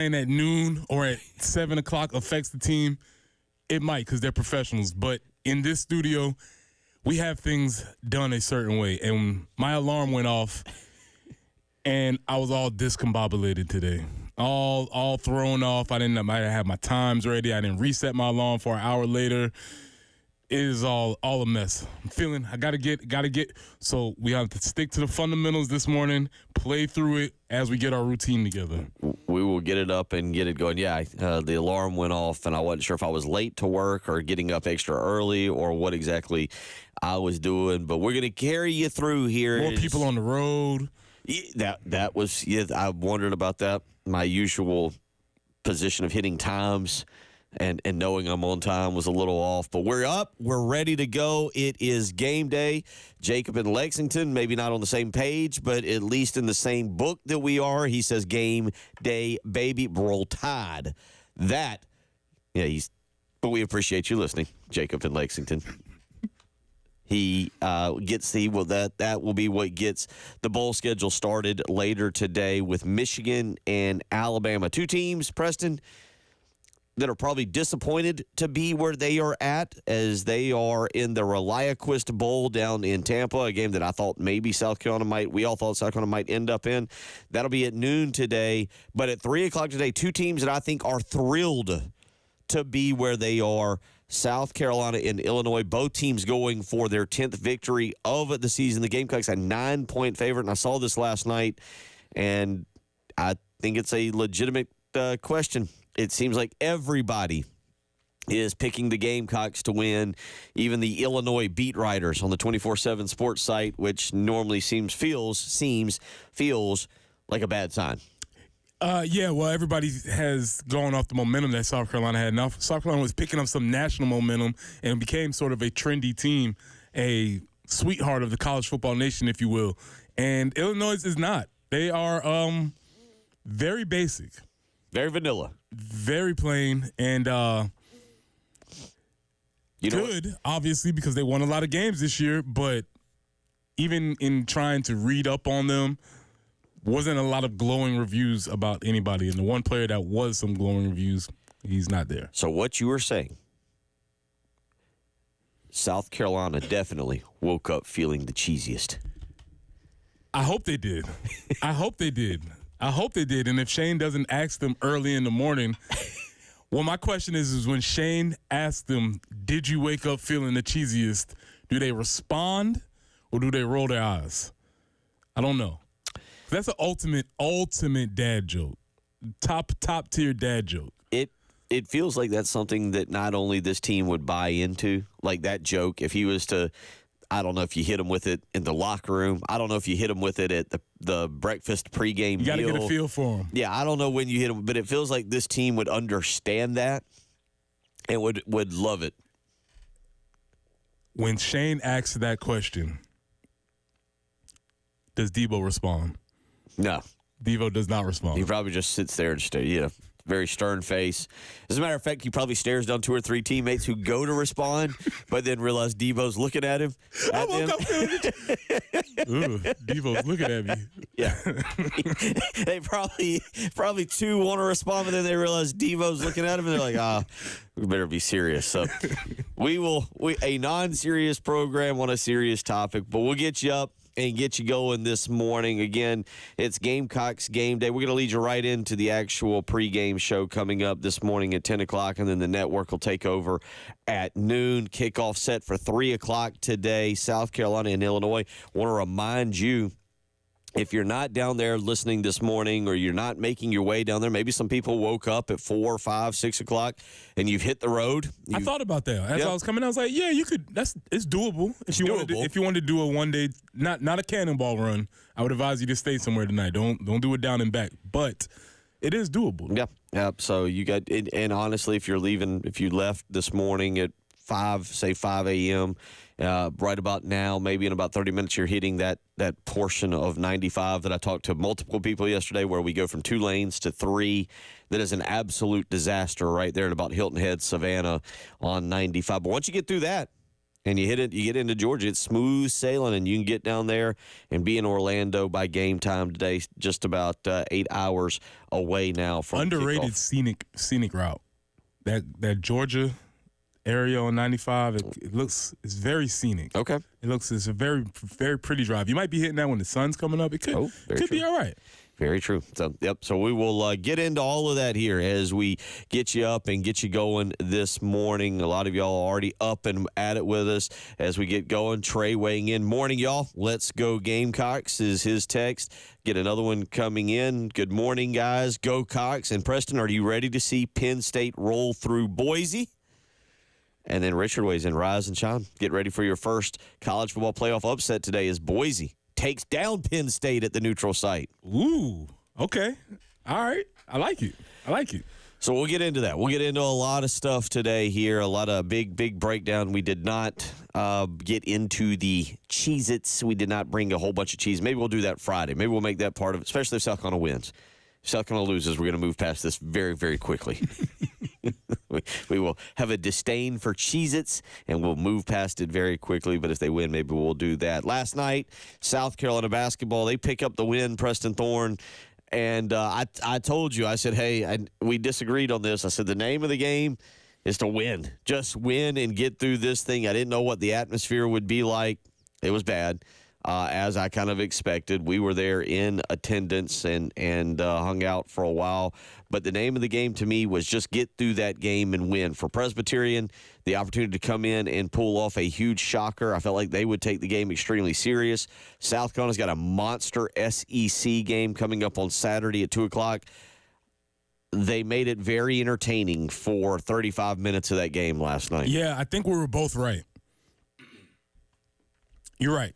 at noon or at 7 o'clock affects the team, it might because they're professionals. But in this studio, we have things done a certain way. And my alarm went off, and I was all discombobulated today. All thrown off. I didn't have my times ready. I didn't reset my alarm for an hour later. It is all a mess. I'm feeling I gotta get. So we have to stick to the fundamentals this morning, play through it as we get our routine together. We will get it up and get it going. Yeah, the alarm went off, and I wasn't sure if I was late to work or getting up extra early or what exactly I was doing. But we're gonna carry you through here. More people on the road. Yeah, that was. Yeah, I wondered about that. My usual position of hitting times. And knowing I'm on time was a little off. But we're up. We're ready to go. It is game day. Jacob in Lexington, maybe not on the same page, but at least in the same book that we are. He says game day, baby. Roll Tide. But we appreciate you listening, Jacob in Lexington. That will be what gets the bowl schedule started later today with Michigan and Alabama. Two teams, Preston, that are probably disappointed to be where they are at as they are in the ReliaQuest Bowl down in Tampa, a game that I thought maybe we all thought South Carolina might end up in. That'll be at noon today. But at 3 o'clock today, two teams that I think are thrilled to be where they are, South Carolina and Illinois, both teams going for their 10th victory of the season. The Gamecocks a 9-point favorite, and I saw this last night, and I think it's a legitimate question. It seems like everybody is picking the Gamecocks to win, even the Illinois beat writers on the 24/7 sports site, which normally feels like a bad sign. Everybody has gone off the momentum that South Carolina had. Now, South Carolina was picking up some national momentum and became sort of a trendy team, a sweetheart of the college football nation, if you will. And Illinois is not. They are very basic. Very vanilla. Very plain and good, obviously, because they won a lot of games this year. But even in trying to read up on them, wasn't a lot of glowing reviews about anybody. And the one player that was some glowing reviews, he's not there. So what you were saying, South Carolina definitely woke up feeling the cheesiest. I hope they did. I hope they did. And if Shane doesn't ask them early in the morning, well, my question is when Shane asks them, did you wake up feeling the cheesiest, do they respond or do they roll their eyes? I don't know. That's an ultimate dad joke. Top tier dad joke. It feels like that's something that not only this team would buy into, like that joke, if he was to, I don't know if you hit him with it in the locker room. I don't know if you hit him with it at the breakfast pregame meal. You got to get a feel for him. Yeah, I don't know when you hit him, but it feels like this team would understand that and would love it. When Shane asks that question, does Debo respond? No. Debo does not respond. He probably just sits there and stares. Yeah. Very stern face. As a matter of fact, he probably stares down two or three teammates who go to respond, but then realize Debo's looking at him. I woke up feeling Debo's looking at me. Yeah. They probably two want to respond, but then they realize Debo's looking at him, and they're like, we better be serious. So a non-serious program on a serious topic, but we'll get you up and get you going this morning. Again, it's Gamecocks game day. We're going to lead you right into the actual pregame show coming up this morning at 10 o'clock, and then the network will take over at noon. Kickoff set for 3 o'clock today, South Carolina and Illinois. Want to remind you, if you're not down there listening this morning or you're not making your way down there, maybe some people woke up at 4, 5, 6 o'clock and you've hit the road. I thought about that. As I was coming, I was like, yeah, you could. It's doable. If you wanted to do a one day, not a cannonball run, I would advise you to stay somewhere tonight. Don't do it down and back. But it is doable. Yep. So you got, and honestly, if you left this morning at 5 a.m., right about now, maybe in about 30 minutes, you're hitting that portion of 95 that I talked to multiple people yesterday where we go from 2 lanes to 3. That is an absolute disaster right there at about Hilton Head, Savannah on 95. But once you get through that, and you get into Georgia, it's smooth sailing, and you can get down there and be in Orlando by game time today. Just about 8 hours away now from underrated kickoff. scenic route. That Georgia area on 95, it's very scenic. Okay, it's a very, very pretty drive. You might be hitting that when the sun's coming up. It could be all right. Very true. So, so we will get into all of that here as we get you up and get you going this morning. A lot of y'all are already up and at it with us as we get going. Trey weighing in. Morning, y'all. Let's go Gamecocks is his text. Get another one coming in. Good morning, guys. Go Cox. And Preston, are you ready to see Penn State roll through Boise? And then Richard weighs in. Rise and shine. Get ready for your first college football playoff upset today as Boise takes down Penn State at the neutral site. Ooh, okay. All right. I like it. So we'll get into that. We'll get into a lot of stuff today here, a lot of big breakdown. We did not get into the Cheez-Its. We did not bring a whole bunch of cheese. Maybe we'll do that Friday. Maybe we'll make that part of it, especially if South Carolina wins. If South Carolina loses, we're going to move past this very, very quickly. We will have a disdain for Cheez-Its, and we'll move past it very quickly. But if they win, maybe we'll do that. Last night, South Carolina basketball, they pick up the win, Preston Thorne. And I told you, I said, hey, we disagreed on this. I said the name of the game is to win. Just win and get through this thing. I didn't know what the atmosphere would be like. It was bad. As I kind of expected. We were there in attendance and hung out for a while. But the name of the game to me was just get through that game and win. For Presbyterian, the opportunity to come in and pull off a huge shocker. I felt like they would take the game extremely serious. South Carolina's got a monster SEC game coming up on Saturday at 2 o'clock. They made it very entertaining for 35 minutes of that game last night. Yeah, I think we were both right. You're right.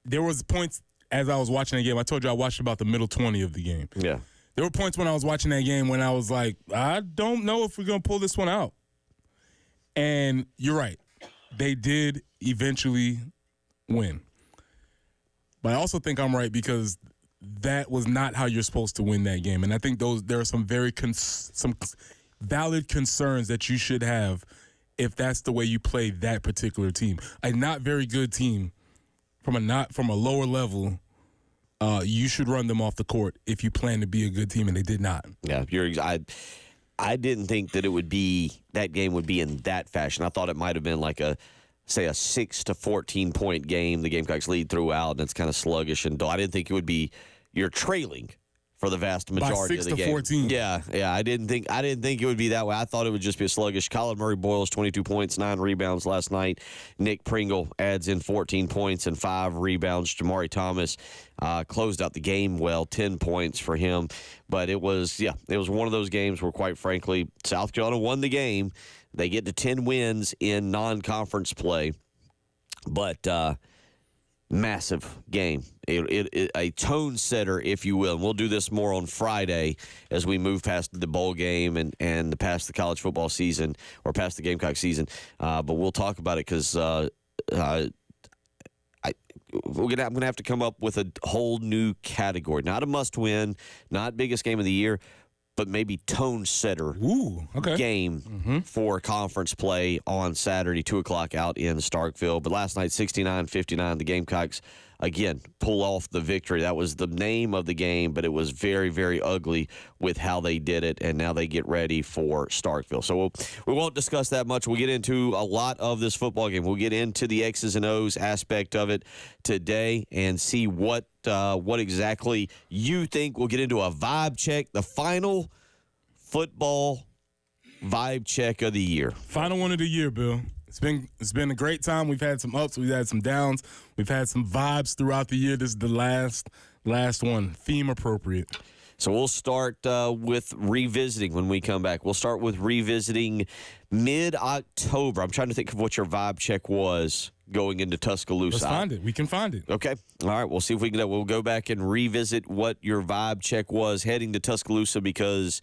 There was points as I was watching the game. I told you I watched about the middle 20 of the game. Yeah. There were points when I was watching that game when I was like, I don't know if we're going to pull this one out. And you're right. They did eventually win. But I also think I'm right because that was not how you're supposed to win that game. And I think there are some some valid concerns that you should have if that's the way you play that particular team. A not very good team from a lower level, you should run them off the court if you plan to be a good team, and they did not. Yeah, I didn't think that that game would be in that fashion. I thought it might have been like a 6 to 14 point game. The Gamecocks lead throughout, and it's kind of sluggish and dull. I didn't think it would be you're trailing for the vast majority of the game. By 6 to 14. Yeah. I didn't think it would be that way. I thought it would just be a sluggish. Colin Murray Boyles, 22 points, 9 rebounds last night. Nick Pringle adds in 14 points and 5 rebounds. Jamari Thomas closed out the game well, 10 points for him. But it was one of those games where, quite frankly, South Carolina won the game. They get to 10 wins in non-conference play. But massive game. A tone setter, if you will. And we'll do this more on Friday as we move past the bowl game and past the college football season or past the Gamecock season. But we'll talk about it because I'm going to have to come up with a whole new category. Not a must-win, not biggest game of the year, but maybe tone setter game for conference play on Saturday, 2 o'clock out in Starkville. But last night, 69-59, the Gamecocks, again, pull off the victory. That was the name of the game, but it was very, very ugly with how they did it, and now they get ready for Starkville. So we won't discuss that much. We'll get into a lot of this football game. We'll get into the X's and O's aspect of it today and see what exactly you think. We'll get into a vibe check, the final football vibe check of the year. Final one of the year, Bill. It's been a great time. We've had some ups, we've had some downs, we've had some vibes throughout the year. This is the last one, theme appropriate. So we'll start with revisiting when we come back. We'll start with revisiting mid-October. I'm trying to think of what your vibe check was going into Tuscaloosa. Let's find it. We can find it. Okay. All right. We'll see if we can. We'll go back and revisit what your vibe check was heading to Tuscaloosa because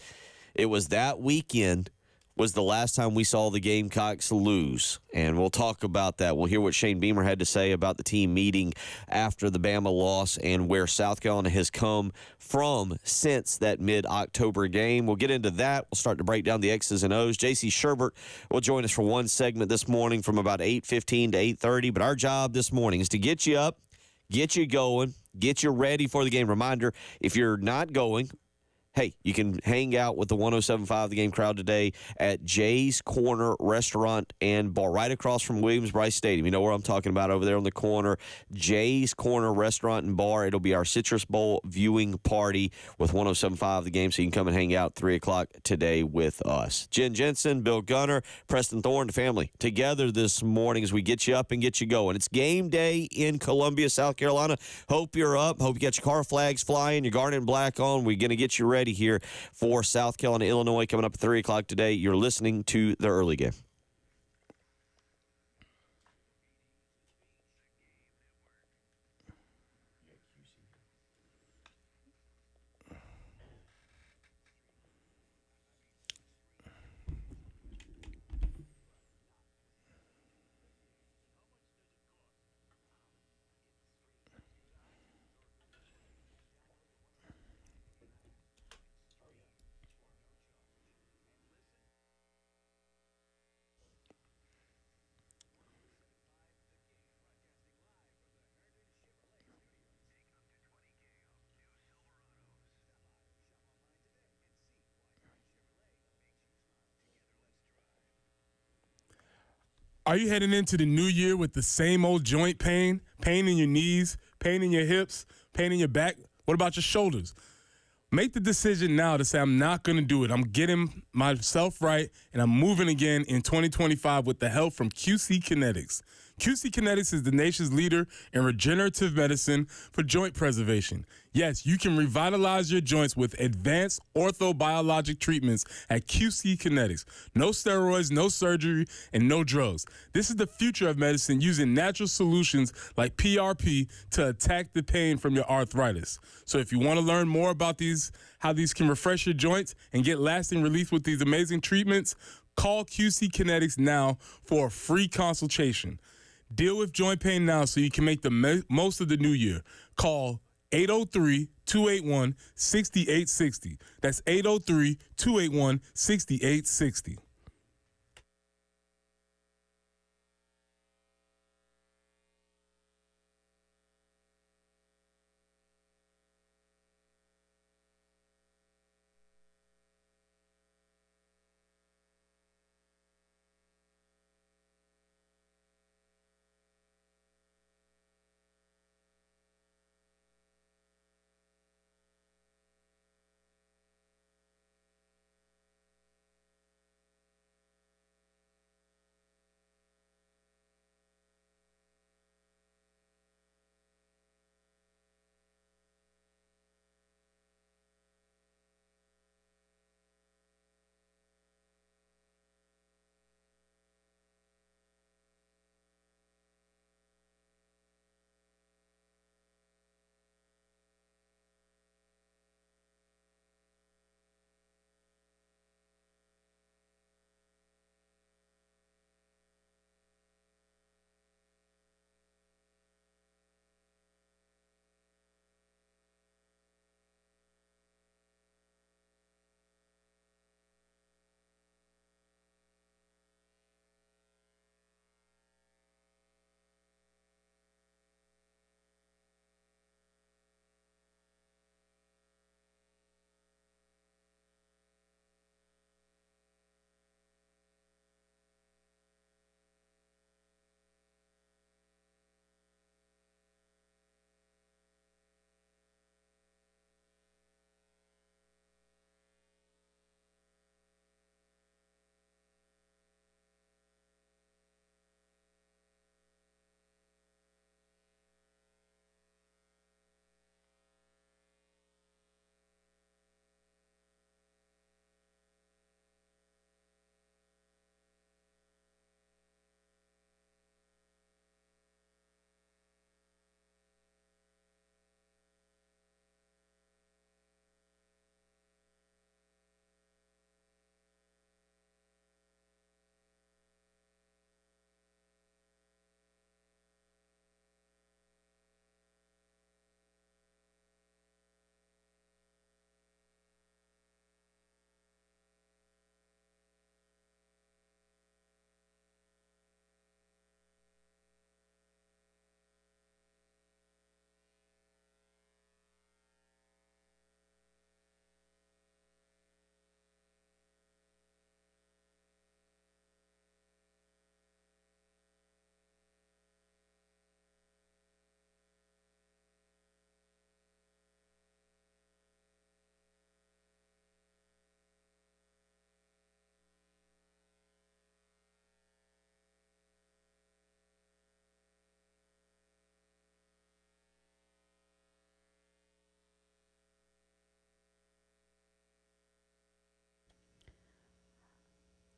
it was that weekend was the last time we saw the Gamecocks lose. And we'll talk about that. We'll hear what Shane Beamer had to say about the team meeting after the Bama loss and where South Carolina has come from since that mid-October game. We'll get into that. We'll start to break down the X's and O's. JC Sherbet will join us for one segment this morning from about 8:15 to 8:30. But our job this morning is to get you up, get you going, get you ready for the game. Reminder, if you're not going, hey, you can hang out with the 107.5 The Game crowd today at Jay's Corner Restaurant and Bar, right across from Williams-Brice Stadium. You know where I'm talking about over there on the corner. Jay's Corner Restaurant and Bar. It'll be our Citrus Bowl viewing party with 107.5 The Game, so you can come and hang out 3 o'clock today with us. Jen Jensen, Bill Gunner, Preston Thorne, the family together this morning as we get you up and get you going. It's game day in Columbia, South Carolina. Hope you're up. Hope you got your car flags flying, your garnet and black on. We're going to get you ready here for South Carolina, Illinois, coming up at 3 o'clock today. You're listening to the early game. Are you heading into the new year with the same old joint pain? Pain in your knees, pain in your hips, pain in your back? What about your shoulders? Make the decision now to say, I'm not going to do it. I'm getting myself right, and I'm moving again in 2025 with the help from QC Kinetics. QC Kinetics is the nation's leader in regenerative medicine for joint preservation. Yes, you can revitalize your joints with advanced orthobiologic treatments at QC Kinetics. No steroids, no surgery, and no drugs. This is the future of medicine using natural solutions like PRP to attack the pain from your arthritis. So if you want to learn more about how these can refresh your joints and get lasting relief with these amazing treatments, call QC Kinetics now for a free consultation. Deal with joint pain now so you can make the most of the new year. Call 803-281-6860. That's 803-281-6860.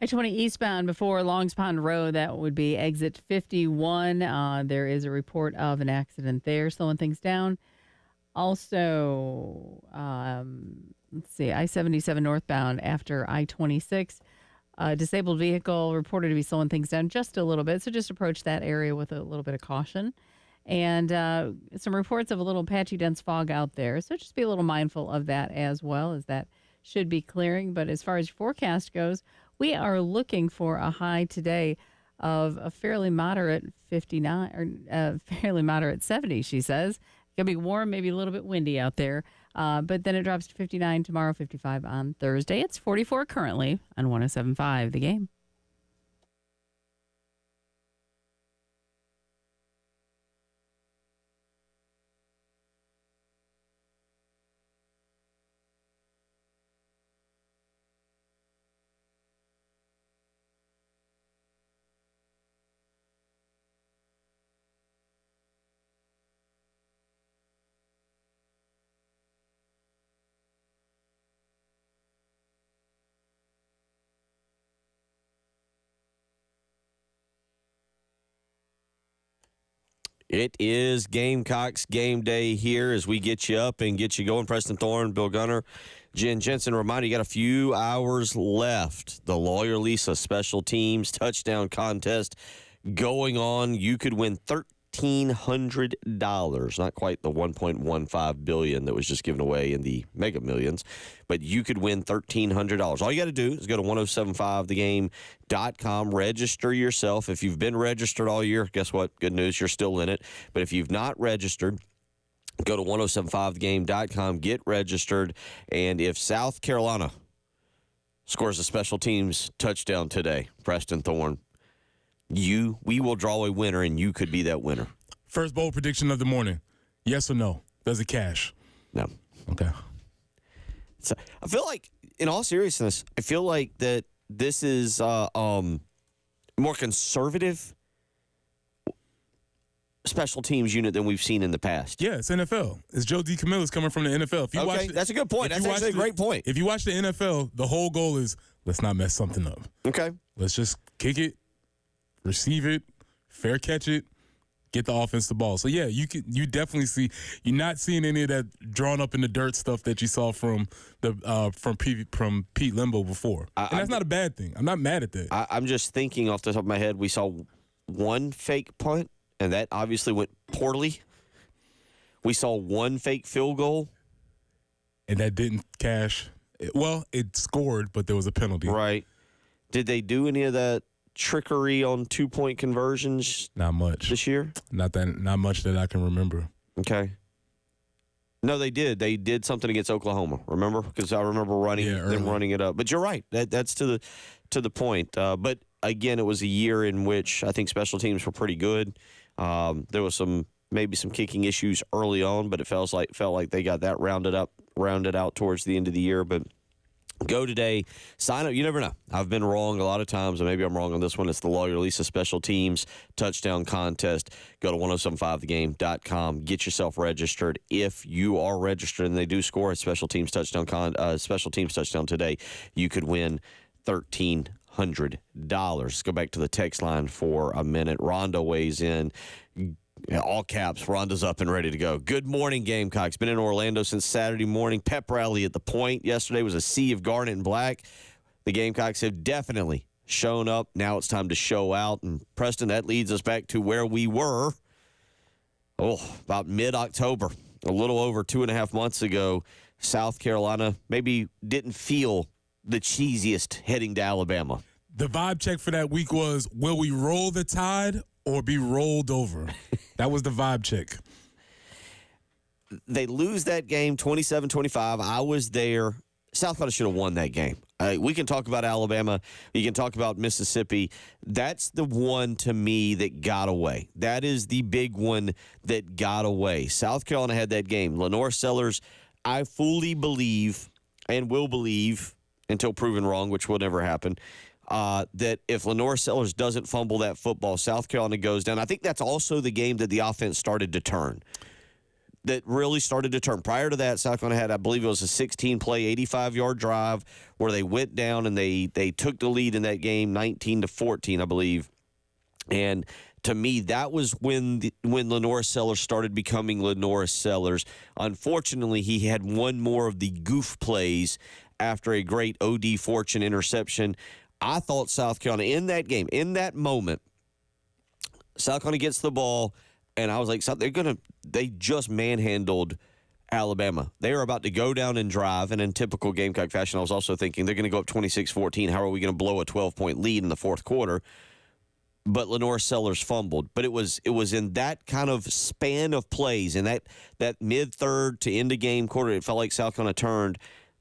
I-20 eastbound before Longs Pond Road, that would be exit 51. There is a report of an accident there, slowing things down. Also, let's see, I-77 northbound after I-26. Disabled vehicle reported to be slowing things down just a little bit, so just approach that area with a little bit of caution. And some reports of a little patchy, dense fog out there, so just be a little mindful of that as well, as that should be clearing. But as far as your forecast goes, we are looking for a high today of a fairly moderate 59 or fairly moderate 70, she says. It's going to be warm, maybe a little bit windy out there. But then it drops to 59 tomorrow, 55 on Thursday. It's 44 currently on 107.5 The Game. It is Gamecocks game day here as we get you up and get you going. Preston Thorne, Bill Gunner, Jen Jensen. Reminder, you got a few hours left. The Lawyer Lisa Special Teams Touchdown Contest going on. You could win $1,300. Not quite the $1.15 billion that was just given away in the Mega Millions, but you could win $1,300. All you got to do is go to 1075thegame.com, register yourself. If you've been registered all year, guess what? Good news, you're still in it. But if you've not registered, go to 1075thegame.com, get registered, and if South Carolina scores a special teams touchdown today, Preston Thorne, we will draw a winner, and you could be that winner. First bold prediction of the morning. Yes or no? Does it cash? No. Okay. So I feel like, in all seriousness, I feel like that this is more conservative special teams unit than we've seen in the past. Yeah, it's NFL. It's Joe DiCamillo's coming from the NFL. If you Okay, that's a good point. That's actually a great point. If you watch the NFL, the whole goal is let's not mess something up. Okay. Let's just kick it, receive it, fair catch it, get the offense the ball. So yeah, you definitely see, you're not seeing any of that drawn up in the dirt stuff that you saw from Pete Limbo before. And that's not a bad thing. I'm not mad at that. I'm just thinking off the top of my head, we saw one fake punt, and that obviously went poorly. We saw one fake field goal, and that didn't cash. It scored, but there was a penalty. Right. Did they do any of that trickery on 2-point conversions? Not much this year. Not much that I can remember. Okay. No, they did. They did something against Oklahoma. Remember? Because I remember them running it up. But you're right. That's to the point. But again, it was a year in which I think special teams were pretty good. There was maybe some kicking issues early on, but it felt like they got that rounded out towards the end of the year. But go today, sign up. You never know. I've been wrong a lot of times, and maybe I'm wrong on this one. It's the Lawyer Lisa Special Teams Touchdown Contest. Go to 1075thegame.com. Get yourself registered. If you are registered and they do score a special teams touchdown today, you could win $1,300. Let's go back to the text line for a minute. Rhonda weighs in. All caps, Rhonda's up and ready to go. Good morning, Gamecocks. Been in Orlando since Saturday morning. Pep rally at the Point. Yesterday was a sea of garnet and black. The Gamecocks have definitely shown up. Now it's time to show out. And, Preston, that leads us back to where we were, about mid-October, a little over 2.5 months ago. South Carolina maybe didn't feel the cheesiest heading to Alabama. The vibe check for that week was, will we roll the Tide or be rolled over? That was the vibe check. They lose that game 27-25. I was there. South Carolina should have won that game. We can talk about Alabama. You can talk about Mississippi. That's the one to me that got away. That is the big one that got away. South Carolina had that game. Lenoris Sellers, I fully believe and will believe until proven wrong, which will never happen, that if Lenoris Sellers doesn't fumble that football, South Carolina goes down. I think that's also the game that the offense started to turn. that really started to turn. Prior to that, South Carolina had, I believe it was a 16-play, 85-yard drive where they went down and they took the lead in that game 19-14, I believe. And to me, that was when Lenoris Sellers started becoming Lenoris Sellers. Unfortunately, he had one more of the goof plays after a great O.D. Fortune interception. I thought South Carolina in that game, in that moment, South Carolina gets the ball, and I was like, they just manhandled Alabama. They are about to go down and drive, and in typical Gamecock fashion, I was also thinking they're going to go up 26-14. How are we going to blow a 12-point lead in the fourth quarter? But Lenoris Sellers fumbled. But it was in that kind of span of plays, in that mid-third to end-of-game quarter, it felt like South Carolina turned.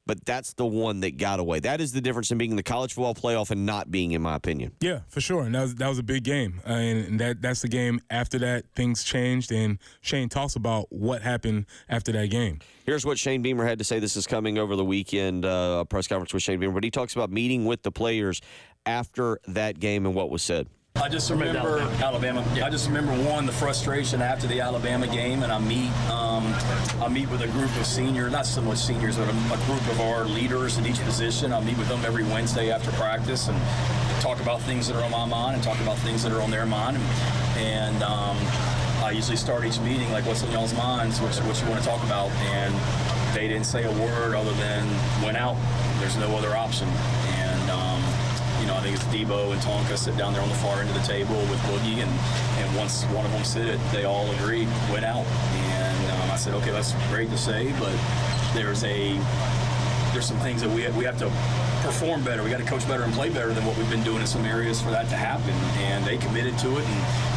But that's the one that got away. That is the difference in being in the college football playoff and not being, in my opinion. Yeah, for sure. And that was a big game. And that's the game after that things changed. And Shane talks about what happened after that game. Here's what Shane Beamer had to say. This is coming over the weekend, a press conference with Shane Beamer. But he talks about meeting with the players after that game and what was said. I just remember Alabama. I just remember the frustration after the Alabama game, and I meet with a group of seniors, not so much seniors, but a group of our leaders at each position. I meet with them every Wednesday after practice and talk about things that are on my mind and talk about things that are on their mind. And I usually start each meeting like, "What's on y'all's minds? What you want to talk about?" And they didn't say a word other than "went out." There's no other option. I think it's Debo and Tonka sit down there on the far end of the table with Boogie, and once one of them said it, they all agreed, went out. And I said, okay, that's great to say, but there's some things that we have to perform better. We got to coach better and play better than what we've been doing in some areas for that to happen. And they committed to it,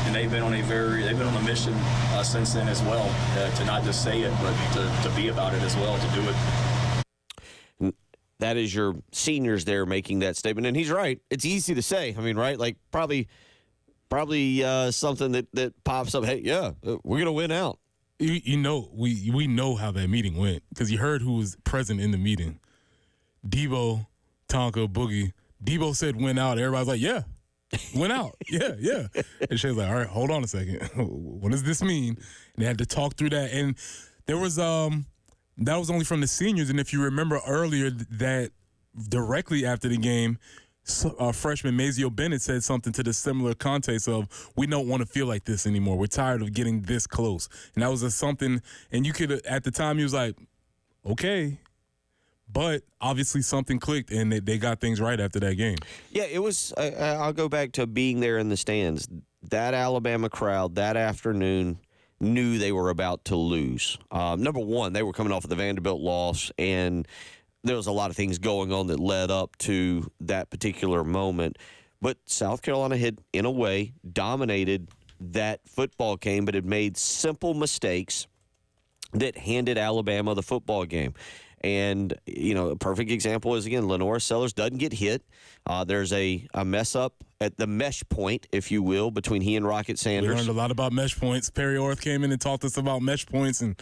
and they've been on a mission since then as well, to not just say it, but to be about it as well, to do it. That is your seniors there making that statement. And he's right. It's easy to say. I mean, right? Like probably something that pops up. Hey, yeah, we're going to win out. We know how that meeting went because you heard who was present in the meeting. Debo, Tonka, Boogie. Debo said went out. Everybody's like, yeah, went out. Yeah. And Shay's like, all right, hold on a second. What does this mean? And they had to talk through that. And there was that was only from the seniors. And if you remember earlier that directly after the game, freshman Mazio Bennett said something to the similar context of, we don't want to feel like this anymore. We're tired of getting this close. And that was something, and you could, at the time, he was like, okay. But obviously something clicked, and they got things right after that game. Yeah, it was, I'll go back to being there in the stands. That Alabama crowd that afternoon knew they were about to lose. Number one, they were coming off of the Vanderbilt loss, and there was a lot of things going on that led up to that particular moment. But South Carolina had, in a way, dominated that football game, but had made simple mistakes that handed Alabama the football game. And, a perfect example is, again, Lenoris Sellers doesn't get hit. There's a mess up at the mesh point, if you will, between he and Rocket Sanders. We learned a lot about mesh points. Perry Orth came in and taught us about mesh points and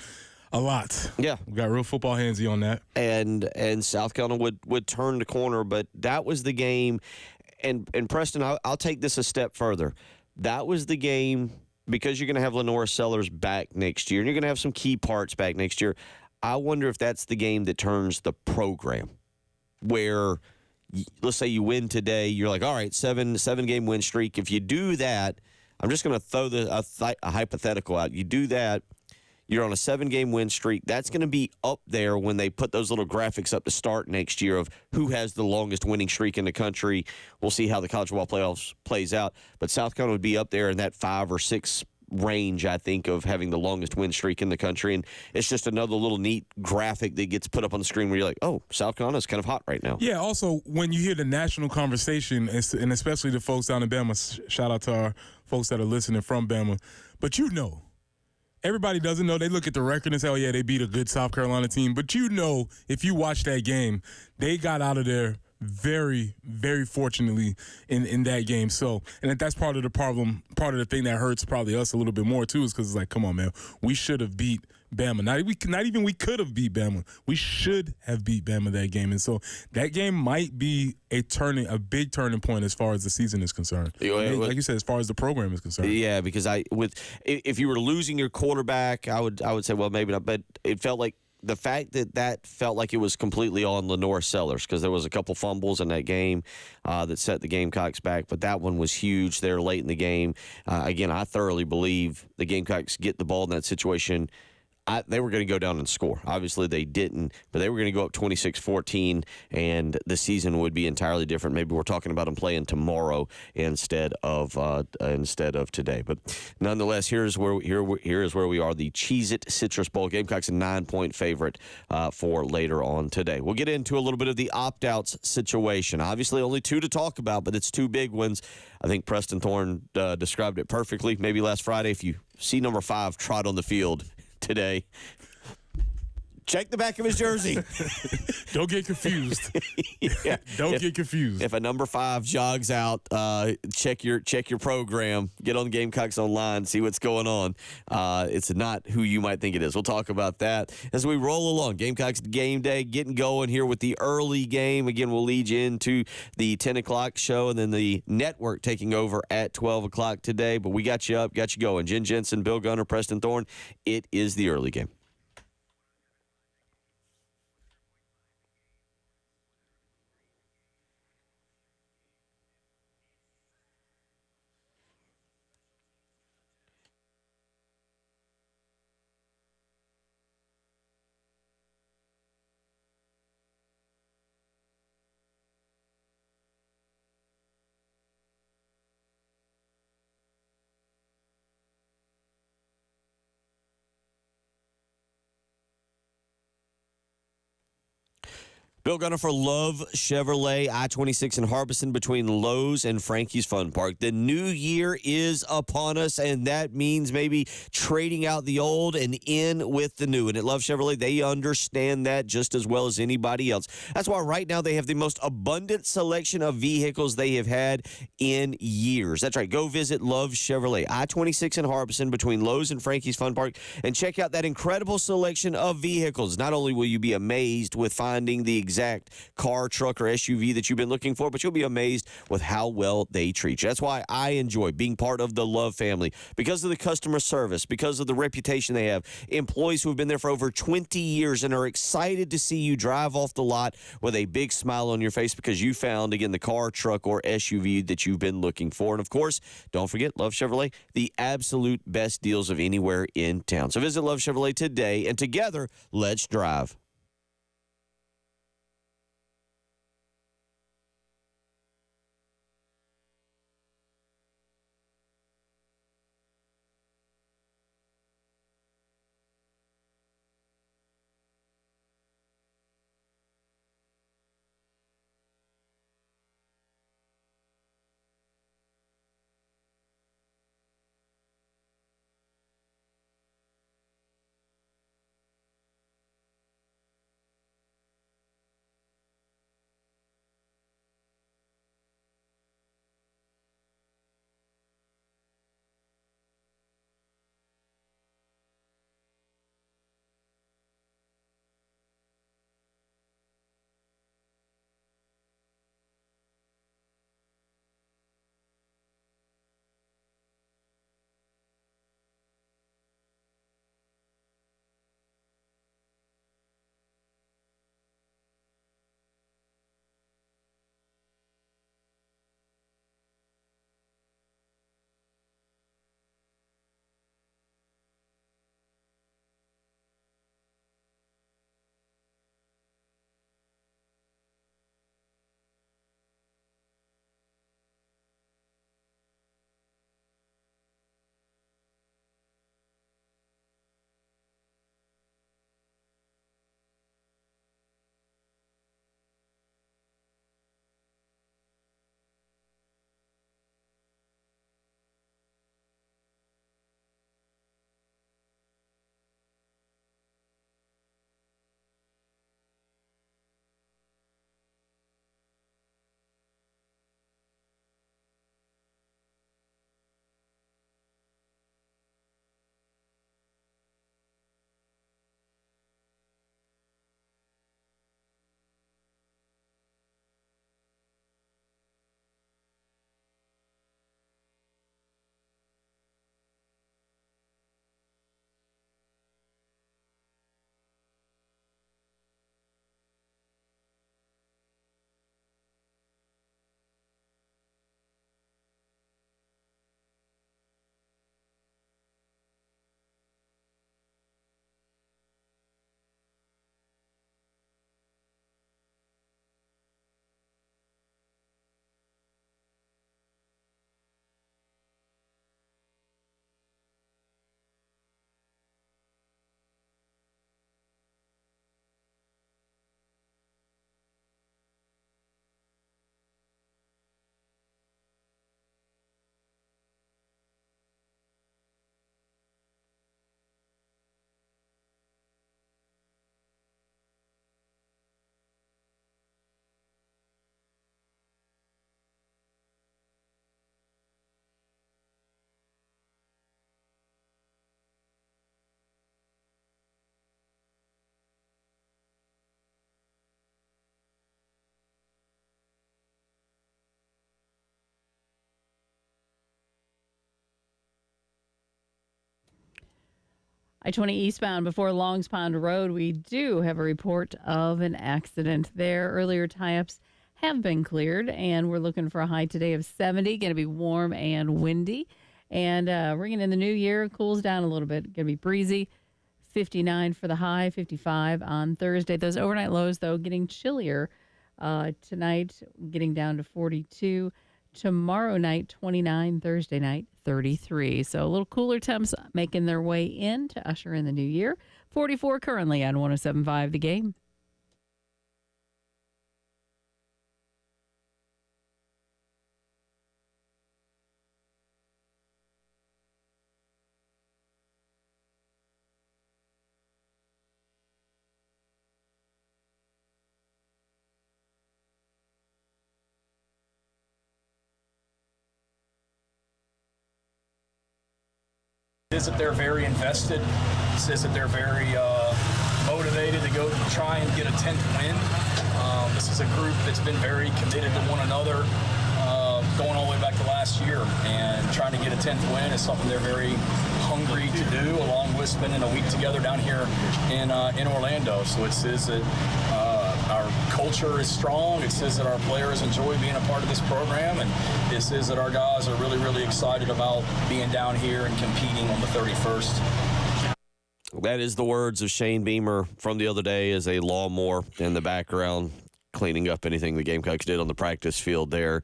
a lot. Yeah. We got real football handsy on that. And South Carolina would turn the corner, but that was the game. And Preston, I'll take this a step further. That was the game, because you're going to have Lenoris Sellers back next year, and you're going to have some key parts back next year. I wonder if that's the game that turns the program, where let's say you win today, you're like, all right, seven game win streak. If you do that, I'm just going to throw a hypothetical out. You do that, you're on a 7-game win streak. That's going to be up there when they put those little graphics up to start next year of who has the longest winning streak in the country. We'll see how the college football playoffs plays out. But South Carolina would be up there in that 5 or 6 range, I think, of having the longest win streak in the country. And it's just another little neat graphic that gets put up on the screen where you're like, oh, South Carolina's kind of hot right now. Yeah, also, when you hear the national conversation, and especially the folks down in Bama, shout out to our folks that are listening from Bama, but everybody doesn't know. They look at the record and say, oh, yeah, they beat a good South Carolina team. But if you watch that game, they got out of there very, very fortunately in that game. So, and that's part of the problem, part of the thing that hurts probably us a little bit more too, is because it's like, come on, man, we should have beat Bama. Not even we could have beat Bama. We should have beat Bama that game. And so that game might be a big turning point as far as the season is concerned. Like you said, as far as the program is concerned. Yeah, because if you were losing your quarterback, I would say, well, maybe not. But it felt like the fact that felt like it was completely on Lenoris Sellers, because there was a couple fumbles in that game that set the Gamecocks back, but that one was huge there late in the game. Again, I thoroughly believe the Gamecocks get the ball in that situation. They were going to go down and score. Obviously, they didn't, but they were going to go up 26-14, and the season would be entirely different. Maybe we're talking about them playing tomorrow instead of today. But nonetheless, here is where we are. The Cheez-It Citrus Bowl. Gamecocks a 9-point favorite for later on today. We'll get into a little bit of the opt-outs situation. Obviously, only 2 to talk about, but it's 2 big ones. I think Preston Thorne described it perfectly. Maybe last Friday, if you see number 5 trot on the field today, check the back of his jersey. Don't get confused. Yeah. Don't get confused. If a number 5 jogs out, check your program. Get on Gamecocks Online, see what's going on. It's not who you might think it is. We'll talk about that as we roll along. Gamecocks game day getting going here with the early game. Again, we'll lead you into the 10 o'clock show and then the network taking over at 12 o'clock today. But we got you up, got you going. Jen Jensen, Bill Gunner, Preston Thorne. It is the early game. Bill Gunner for Love Chevrolet, I-26 in Harbison between Lowe's and Frankie's Fun Park. The new year is upon us, and that means maybe trading out the old and in with the new. And at Love Chevrolet, they understand that just as well as anybody else. That's why right now they have the most abundant selection of vehicles they have had in years. That's right. Go visit Love Chevrolet, I-26 in Harbison between Lowe's and Frankie's Fun Park, and check out that incredible selection of vehicles. Not only will you be amazed with finding the exact car, truck, or SUV that you've been looking for, but you'll be amazed with how well they treat you. That's why I enjoy being part of the Love family, because of the customer service, because of the reputation they have. Employees who have been there for over 20 years and are excited to see you drive off the lot with a big smile on your face because you found, again, the car, truck, or SUV that you've been looking for. And, of course, don't forget Love Chevrolet, the absolute best deals of anywhere in town. So visit Love Chevrolet today, and together, let's drive. I-20 eastbound before Longs Pond Road, we do have a report of an accident there. Earlier tie-ups have been cleared, and we're looking for a high today of 70. Going to be warm and windy. And ringing in the new year, cools down a little bit. Going to be breezy. 59 for the high, 55 on Thursday. Those overnight lows, though, getting chillier. Tonight, getting down to 42. Tomorrow night, 29. Thursday night, 33. So a little cooler temps making their way in to usher in the new year. 44 currently on 107.5 The Game. Is that they're very invested. It says that they're very motivated to go try and get a 10th win. This is a group that's been very committed to one another, going all the way back to last year. And trying to get a 10th win is something they're very hungry to do, along with spending a week together down here in Orlando. So it says that our culture is strong. It says that our players enjoy being a part of this program, and it says that our guys are really, really excited about being down here and competing on the 31st. That is the words of Shane Beamer from the other day as a lawnmower in the background, cleaning up anything the Gamecocks did on the practice field there.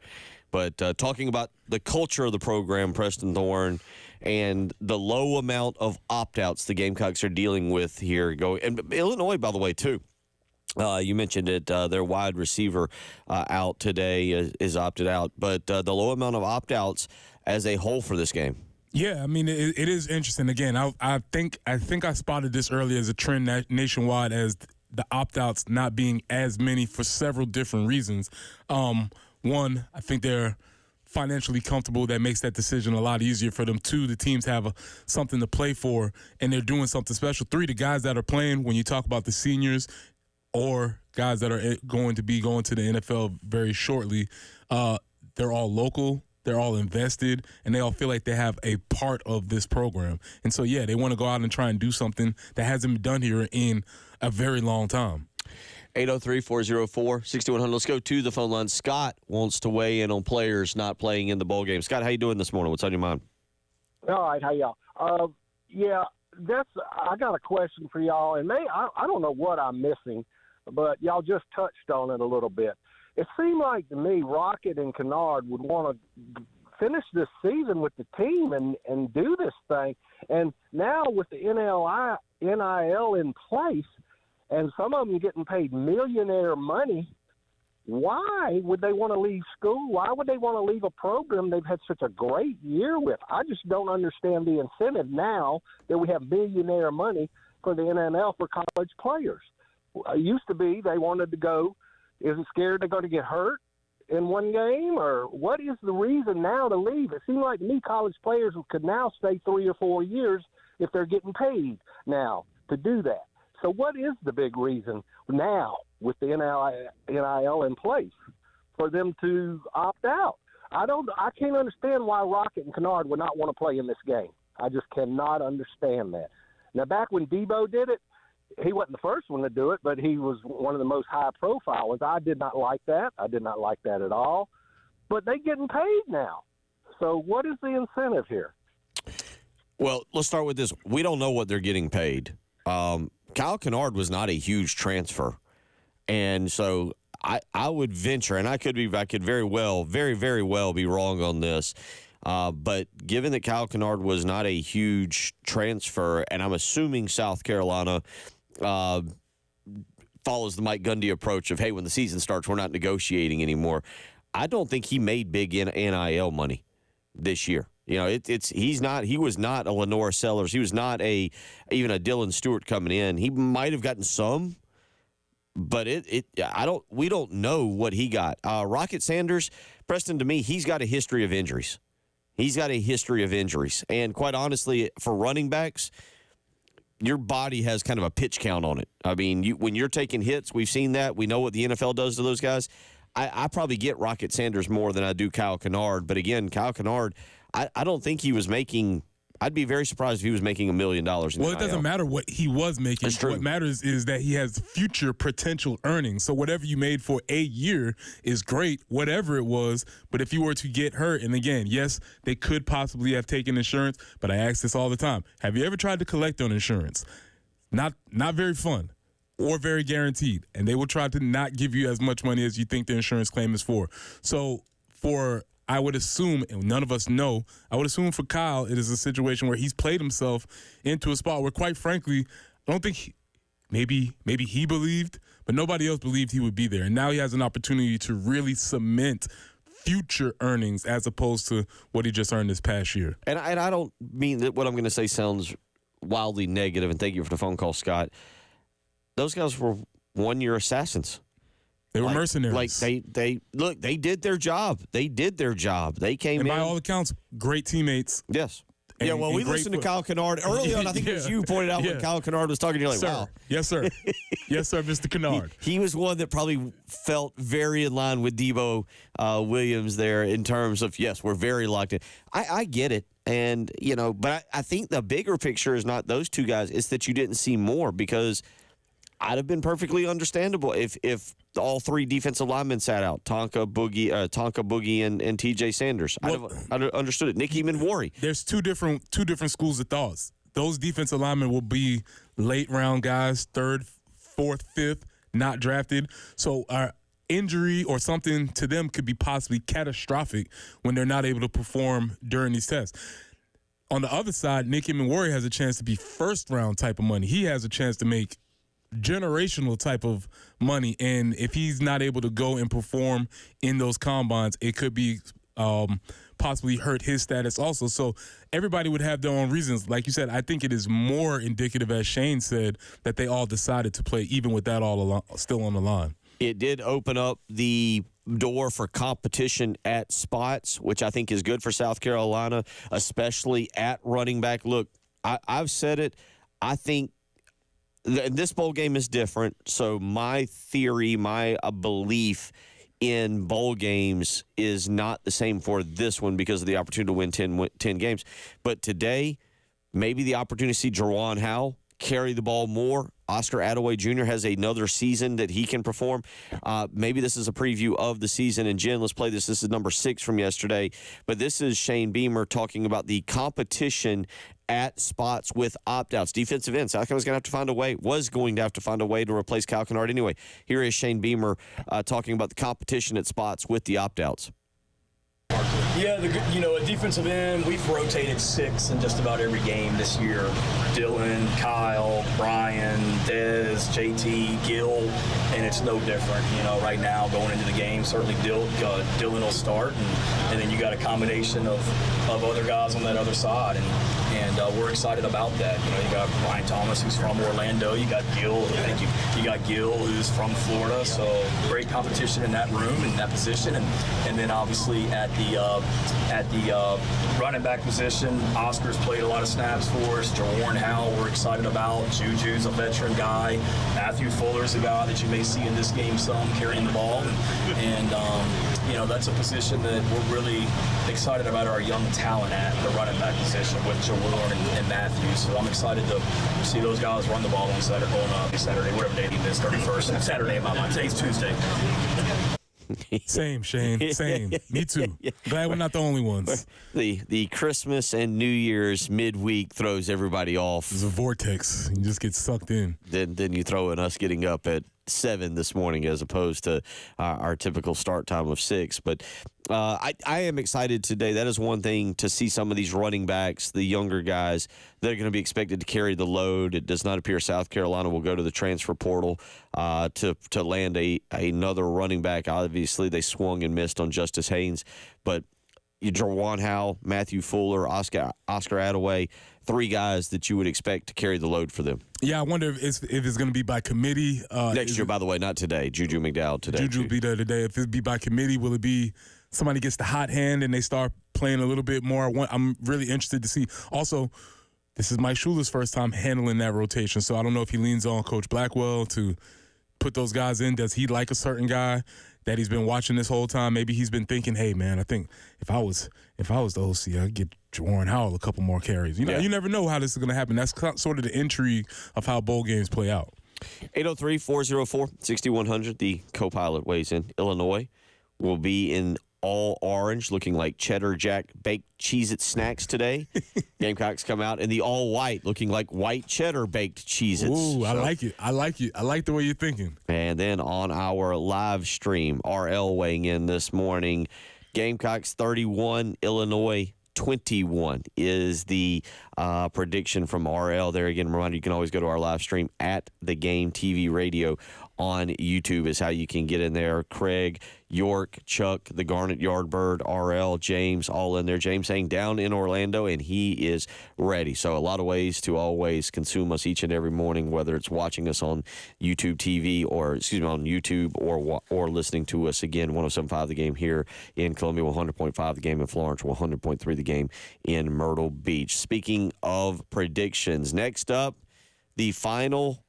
But talking about the culture of the program, Preston Thorne, and the low amount of opt-outs the Gamecocks are dealing with here. And Illinois, by the way, too. You mentioned it, their wide receiver out today is opted out, but the low amount of opt-outs as a whole for this game. Yeah, I mean, it is interesting. Again, I think I spotted this earlier as a trend nationwide as the opt-outs not being as many for several different reasons. One, I think they're financially comfortable. That makes that decision a lot easier for them. Two, the teams have something to play for, and they're doing something special. Three, the guys that are playing, when you talk about the seniors or guys that are going to be going to the NFL very shortly, they're all local, they're all invested, and they all feel like they have a part of this program. And so, yeah, they want to go out and try and do something that hasn't been done here in a very long time. 803-404-6100. Let's go to the phone line. Scott wants to weigh in on players not playing in the bowl game. Scott, how you doing this morning? What's on your mind? All right, how y'all? I got a question for y'all, and I don't know what I'm missing, but y'all just touched on it a little bit. It seemed like to me Rocket and Kennard would want to finish this season with the team and do this thing. And now with the NIL in place and some of them getting paid millionaire money, why would they want to leave school? Why would they want to leave a program they've had such a great year with? I just don't understand the incentive now that we have millionaire money for the NIL for college players. It used to be they wanted to go. Is it scared they're going to get hurt in one game? Or what is the reason now to leave? It seems like to me college players could now stay 3 or 4 years if they're getting paid now to do that. So what is the big reason now with the NIL in place for them to opt out? I can't understand why Rocket and Kennard would not want to play in this game. I just cannot understand that. Now, back when Debo did it, he wasn't the first one to do it, but he was one of the most high-profile ones. I did not like that. I did not like that at all. But they're getting paid now. So what is the incentive here? Well, let's start with this. We don't know what they're getting paid. Kyle Kennard was not a huge transfer. And so I would venture, and I could very well be wrong on this. But given that Kyle Kennard was not a huge transfer, and I'm assuming South Carolina follows the Mike Gundy approach of, hey, when the season starts, we're not negotiating anymore. I don't think he made big NIL money this year. You know, he was not a Lenoris Sellers. He was not even a Dylan Stewart coming in. He might have gotten some, but we don't know what he got. Rocket Sanders, Preston, to me, he's got a history of injuries. And quite honestly, for running backs, your body has kind of a pitch count on it. I mean, when you're taking hits, we've seen that. We know what the NFL does to those guys. I probably get Rocket Sanders more than I do Kyle Kennard. But again, Kyle Kennard, I don't think he was making I'd be very surprised if he was making $1 million. Well, it doesn't matter what he was making. That's true. What matters is that he has future potential earnings. So whatever you made for a year is great, whatever it was. But if you were to get hurt, and again, yes, they could possibly have taken insurance, but I ask this all the time. Have you ever tried to collect on insurance? Not very fun or very guaranteed. And they will try to not give you as much money as you think the insurance claim is for. So I would assume, and none of us know, I would assume for Kyle, it is a situation where he's played himself into a spot where, quite frankly, I don't think maybe he believed, but nobody else believed he would be there. And now he has an opportunity to really cement future earnings as opposed to what he just earned this past year. And I don't mean that what I'm going to say sounds wildly negative, and thank you for the phone call, Scott. Those guys were one-year assassins. They were mercenaries. Like they did their job. They did their job. They came in. And by all accounts, great teammates. Yes. And, we listened to Kyle Kennard early on. I think it was you pointed out when Kyle Kennard was talking. You're like, wow. Yes, sir. Yes, sir, Mr. Kennard. He was one that probably felt very in line with Debo Williams there in terms of, yes, we're very locked in. I get it. And, but I think the bigger picture is not those two guys. It's that you didn't see more, because I'd have been perfectly understandable if all three defensive linemen sat out, Tonka Boogie, and T.J. Sanders. I'd have understood it. Nicky Manwari. There's two different schools of thoughts. Those defensive linemen will be late round guys, 3rd, 4th, 5th, not drafted. So our injury or something to them could be possibly catastrophic when they're not able to perform during these tests. On the other side, Nicky Manwari has a chance to be 1st round type of money. He has a chance to make generational type of money, and if he's not able to go and perform in those combines, it could be possibly hurt his status also. So everybody would have their own reasons. Like you said, I think it is more indicative, as Shane said, that they all decided to play even with that still on the line. It did open up the door for competition at spots, which I think is good for South Carolina, especially at running back. Look, I've said it. I think this bowl game is different, so my theory, my belief in bowl games is not the same for this one because of the opportunity to win 10 games. But today, maybe the opportunity to see Jawan Howell carry the ball more. Oscar Attaway Jr. has another season that he can perform. Maybe this is a preview of the season. And, Jen, let's play this. This is number 6 from yesterday. But this is Shane Beamer talking about the competition at spots with opt-outs. Defensive end. South Carolina's was going to have to find a way to replace Kyle Kennard anyway. Here is Shane Beamer talking about the competition at spots with the opt-outs. Yeah, a defensive end, we've rotated 6 in just about every game this year. Dylan, Kyle, Brian, Dez, JT, Gil, and it's no different. Right now going into the game, certainly Dylan will start, and then you got a combination of other guys on that other side, and we're excited about that. You got Brian Thomas, who's from Orlando. You got Gil, you got Gil, who's from Florida. So great competition in that room, in that position, and then obviously at the running back position, Oscar's played a lot of snaps for us. Jawan Howell, we're excited about. Juju's a veteran guy. Matthew Fuller's a guy that you may see in this game some carrying the ball, and that's a position that we're really excited about our young talent at the running back position with Jawan and Matthew. So I'm excited to see those guys run the ball on Saturday, whatever day it is, 31st. Saturday in my mind. Today's Tuesday. Same, Shane. Same. Me too. Glad we're not the only ones. The Christmas and New Year's midweek throws everybody off. It's a vortex. You just get sucked in. Then you throw in us getting up at 7 this morning as opposed to our typical start time of 6. But I am excited today. That is one thing, to see some of these running backs, the younger guys, that are going to be expected to carry the load. It does not appear South Carolina will go to the transfer portal to land another running back. Obviously, they swung and missed on Justice Haynes. But Jawan Howell, Matthew Fuller, Oscar Attaway, 3 guys that you would expect to carry the load for them. Yeah, I wonder if it's going to be by committee. Next year, by the way, not today. Juju McDowell today. Juju will be there today. If it be by committee, will it be somebody gets the hot hand and they start playing a little bit more? I'm really interested to see. Also, this is Mike Schuler's first time handling that rotation, so I don't know if he leans on Coach Blackwell to put those guys in? Does he like a certain guy that he's been watching this whole time? Maybe he's been thinking, hey, man, I think if I was the OC, I'd get Warren Howell a couple more carries. You know, you never know how this is going to happen. That's sort of the intrigue of how bowl games play out. 803-404-6100. The co-pilot weighs in. Illinois will be in all orange, looking like Cheddar Jack baked Cheez-It snacks today. Gamecocks come out in the all white, looking like white cheddar baked Cheez-Its. Ooh, I like it. I like the way you're thinking. And then on our live stream, RL weighing in this morning. Gamecocks 31, Illinois 21 is the prediction from RL. There again, reminder, you can always go to our live stream at the Game TV Radio on YouTube is how you can get in there. Craig, York, Chuck, the Garnet Yardbird, RL, James, all in there. James saying down in Orlando, and he is ready. So a lot of ways to always consume us each and every morning, whether it's watching us on YouTube TV or, on YouTube or listening to us again, 107.5 The Game here in Columbia, 100.5 The Game in Florence, 100.3 The Game in Myrtle Beach. Speaking of predictions, next up, the final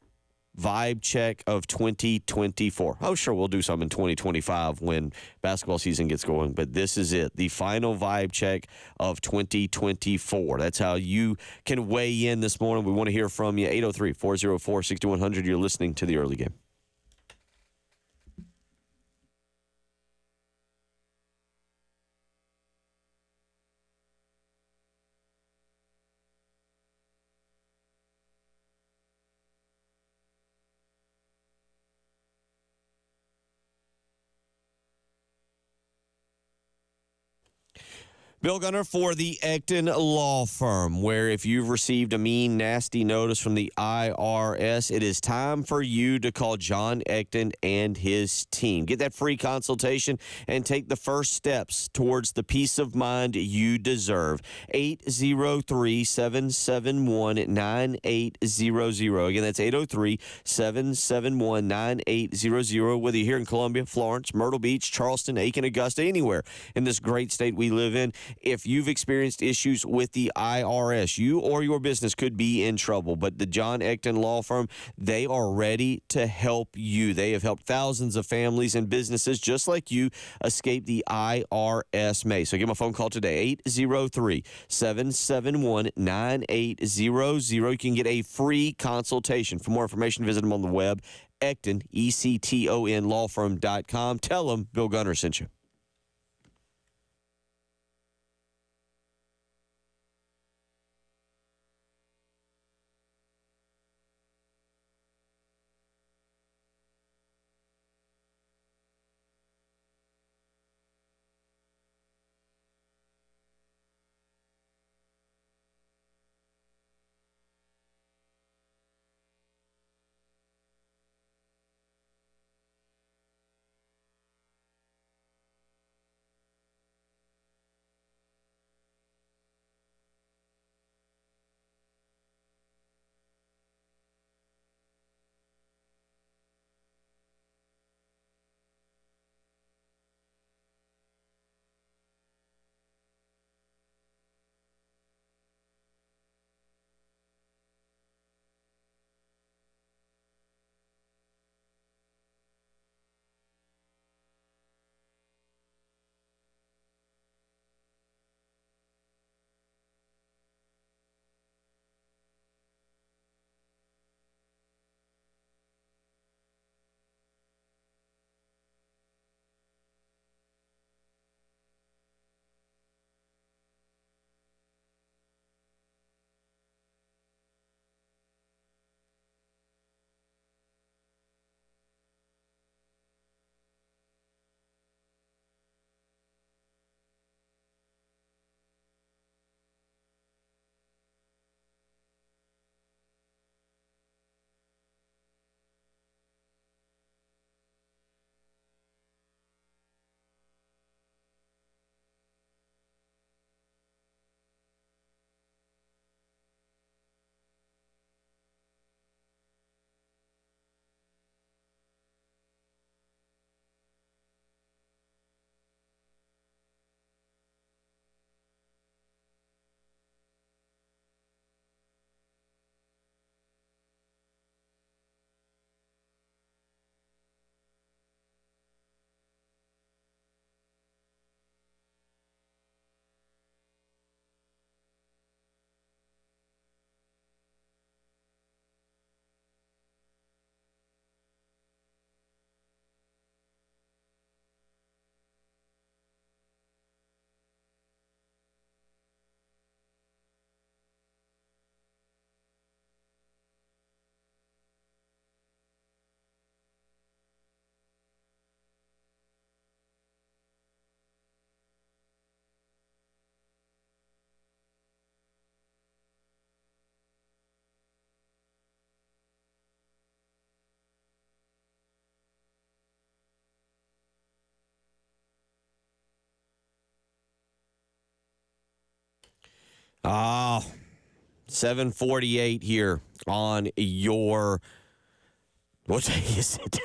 vibe check of 2024. Oh, sure, we'll do some in 2025 when basketball season gets going, but this is it. The final vibe check of 2024. That's how you can weigh in this morning. We want to hear from you. 803-404-6100. You're listening to The Early Game. Bill Gunner for the Ecton Law Firm, where if you've received a mean, nasty notice from the IRS, it is time for you to call John Ecton and his team. Get that free consultation and take the first steps towards the peace of mind you deserve. 803-771-9800. Again, that's 803-771-9800. Whether you're here in Columbia, Florence, Myrtle Beach, Charleston, Aiken, Augusta, anywhere in this great state we live in, if you've experienced issues with the IRS, you or your business could be in trouble. But the John Ecton Law Firm, they are ready to help you. They have helped thousands of families and businesses just like you escape the IRS maze. So give them a phone call today, 803-771-9800. You can get a free consultation. For more information, visit them on the web, Ecton, ECTON, lawfirm.com. Tell them Bill Gunner sent you. 7:48 here on your, what day is it?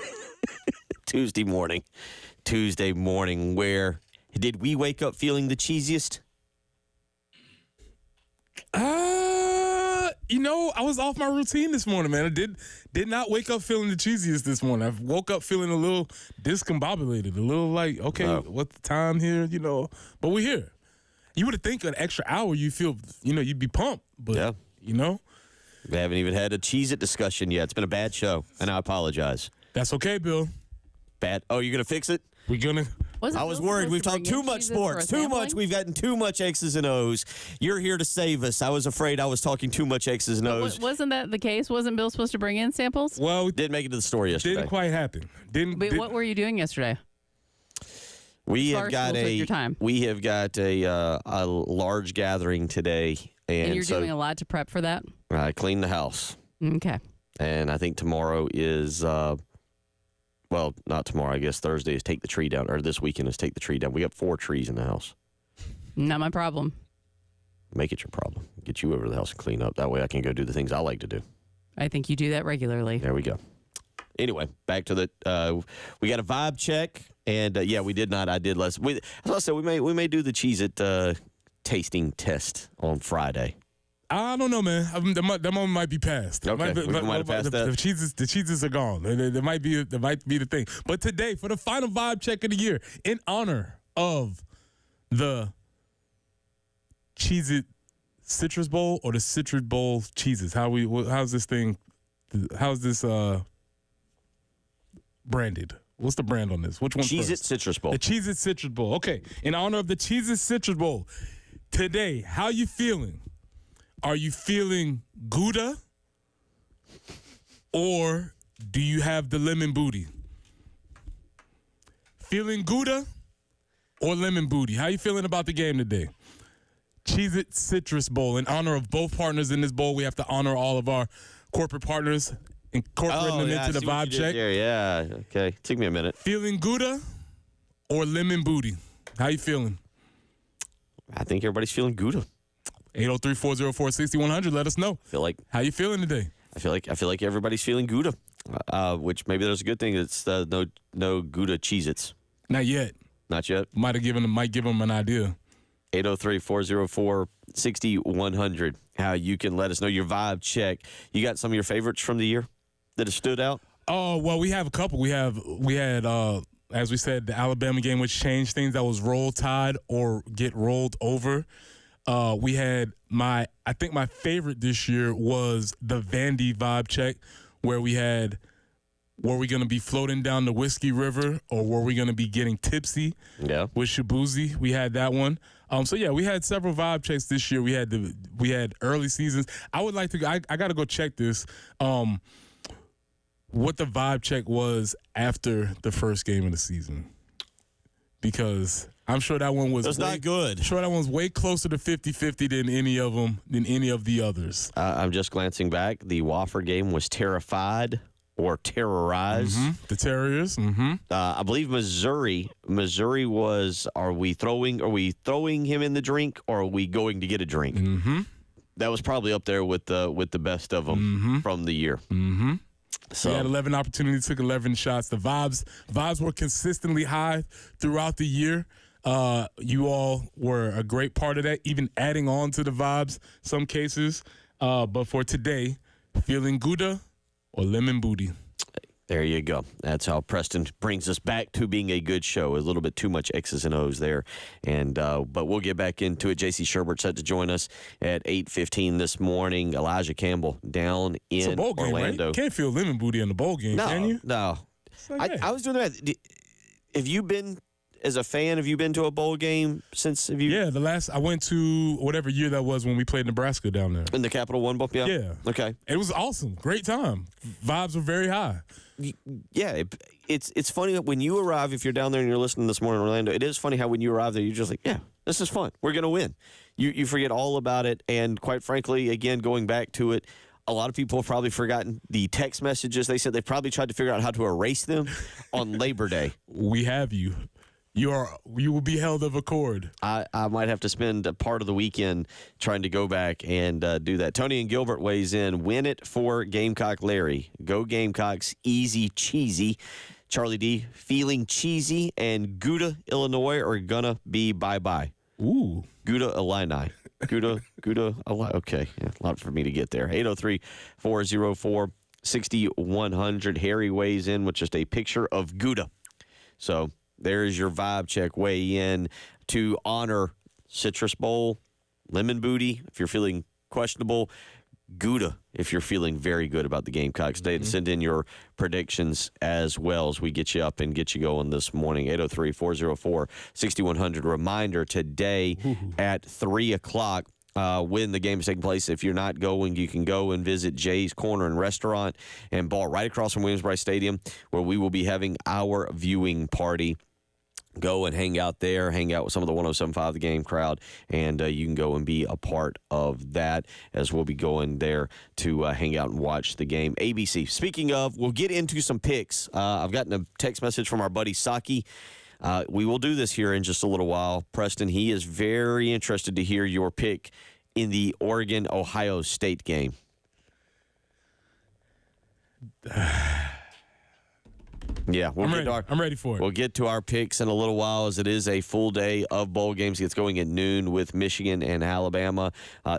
Tuesday morning. Where did we wake up feeling the cheesiest? I was off my routine this morning, man. I did not wake up feeling the cheesiest this morning. I woke up feeling a little discombobulated, a little like, okay, what's the time here, But we're here. You would think an extra hour you feel, you'd be pumped. But, We haven't even had a Cheez-It discussion yet. It's been a bad show, and I apologize. That's okay, Bill. Bad. Oh, you're going to fix it? We're going to. I was worried. We've talked too much sports. Too much. We've gotten too much X's and O's. You're here to save us. I was afraid I was talking too much X's and O's. Wasn't that the case? Wasn't Bill supposed to bring in samples? Well, didn't make it to the store yesterday. Didn't quite happen. What were you doing yesterday? We have got a large gathering today, and you're doing a lot to prep for that. I cleaned the house. Okay. And I think tomorrow is. Well, not tomorrow. I guess Thursday is take the tree down, or this weekend is take the tree down. We got 4 trees in the house. Not my problem. Make it your problem. Get you over to the house and clean up. That way I can go do the things I like to do. I think you do that regularly. There we go. Anyway, back to the we got a vibe check, and we did not. I did less. As I said, we may do the Cheez-It tasting test on Friday. I don't know, man. That moment might be past. Okay, we might have passed that. The cheeses are gone. There might be the thing. But today, for the final vibe check of the year, in honor of the Cheez-It Citrus Bowl or the Citrus Bowl Cheeses, how's this branded? What's the brand on this? Which one's Cheez-It first? Citrus Bowl. The Cheez-It Citrus Bowl. Okay, in honor of the Cheez-It Citrus Bowl, today, how you feeling? Are you feeling Gouda, or do you have the lemon booty? Feeling Gouda or lemon booty? How you feeling about the game today? Cheez-It Citrus Bowl. In honor of both partners in this bowl, we have to honor all of our corporate partners, incorporating them into the vibe check. Yeah, okay. Took me a minute. Feeling Gouda or lemon booty? How you feeling? I think everybody's feeling Gouda. 803-404-6100. Let us know. I feel like how you feeling today. I feel like everybody's feeling Gouda, which maybe there's a good thing. It's no Gouda Cheez-Its. Not yet. Not yet. Might give them an idea. 803-404-6100. How you can let us know your vibe check. You got some of your favorites from the year that have stood out? Oh, well, we have a couple. We had as we said, the Alabama game, which changed things. That was Roll Tide or Get Rolled Over. We had I think my favorite this year was the Vandy vibe check, where we had, were we going to be floating down the Whiskey River or were we going to be getting tipsy with Shabuzi? We had that one. We had several vibe checks this year. We had early seasons. I would like to, I got to go check this, what the vibe check was after the first game of the season, because I'm sure that one was not good. I'm sure that one's way closer to 50-50 than any of the others. I'm just glancing back. The Wofford game was Terrified or Terrorized. Mm-hmm. The Terriers. Mm-hmm. I believe Missouri was, are we throwing him in the drink or are we going to get a drink? Mm-hmm. That was probably up there with the best of them from the year. Mm-hmm. So we had 11 opportunities, took 11 shots. The vibes were consistently high throughout the year. You all were a great part of that, even adding on to the vibes some cases. But for today, feeling Gouda or lemon booty? There you go. That's how Preston brings us back to being a good show. A little bit too much X's and O's there. And but we'll get back into it. JC Sherbet set to join us at 8:15 this morning. Elijah Campbell down in bowl game, Orlando. Right? Can't feel lemon booty in the bowl game, can you? No. I was doing that. Have you been, as a fan, to a bowl game since? Yeah, I went to whatever year that was when we played Nebraska down there. In the Capital One Bowl? Yeah. Yeah. Okay. It was awesome. Great time. Vibes were very high. Yeah, it's funny when you arrive, if you're down there and you're listening this morning in Orlando, it is funny how when you arrive there, you're just like, yeah, this is fun. We're going to win. You forget all about it. And quite frankly, again, going back to it, a lot of people have probably forgotten the text messages. They said they probably tried to figure out how to erase them on Labor Day. We have you. You will be held of a cord. I might have to spend a part of the weekend trying to go back and do that. Tony and Gilbert weighs in. Win it for Gamecock Larry. Go Gamecocks. Easy, cheesy. Charlie D, feeling cheesy. And Gouda, Illinois are going to be bye-bye. Ooh. Gouda, Illini. Gouda, Illini. Okay, yeah, a lot for me to get there. 803-404-6100. Harry weighs in with just a picture of Gouda. So there's your vibe check. Weigh in to honor Citrus Bowl, Lemon Booty if you're feeling questionable, Gouda if you're feeling very good about the Gamecocks. Send in your predictions as well as we get you up and get you going this morning. 803-404-6100. Reminder today at 3 o'clock. When the game is taking place. If you're not going, you can go and visit Jay's Corner and Restaurant and Bar right across from Williams-Brice Stadium, where we will be having our viewing party. Go and hang out there, hang out with some of the 107.5 The Game crowd, and you can go and be a part of that as we'll be going there to hang out and watch the game. ABC. Speaking of, we'll get into some picks. I've gotten a text message from our buddy Saki. We will do this here in just a little while. Preston, he is very interested to hear your pick in the Oregon-Ohio State game. Yeah, I'm ready for it. We'll get to our picks in a little while, as it is a full day of bowl games. It's going at noon with Michigan and Alabama.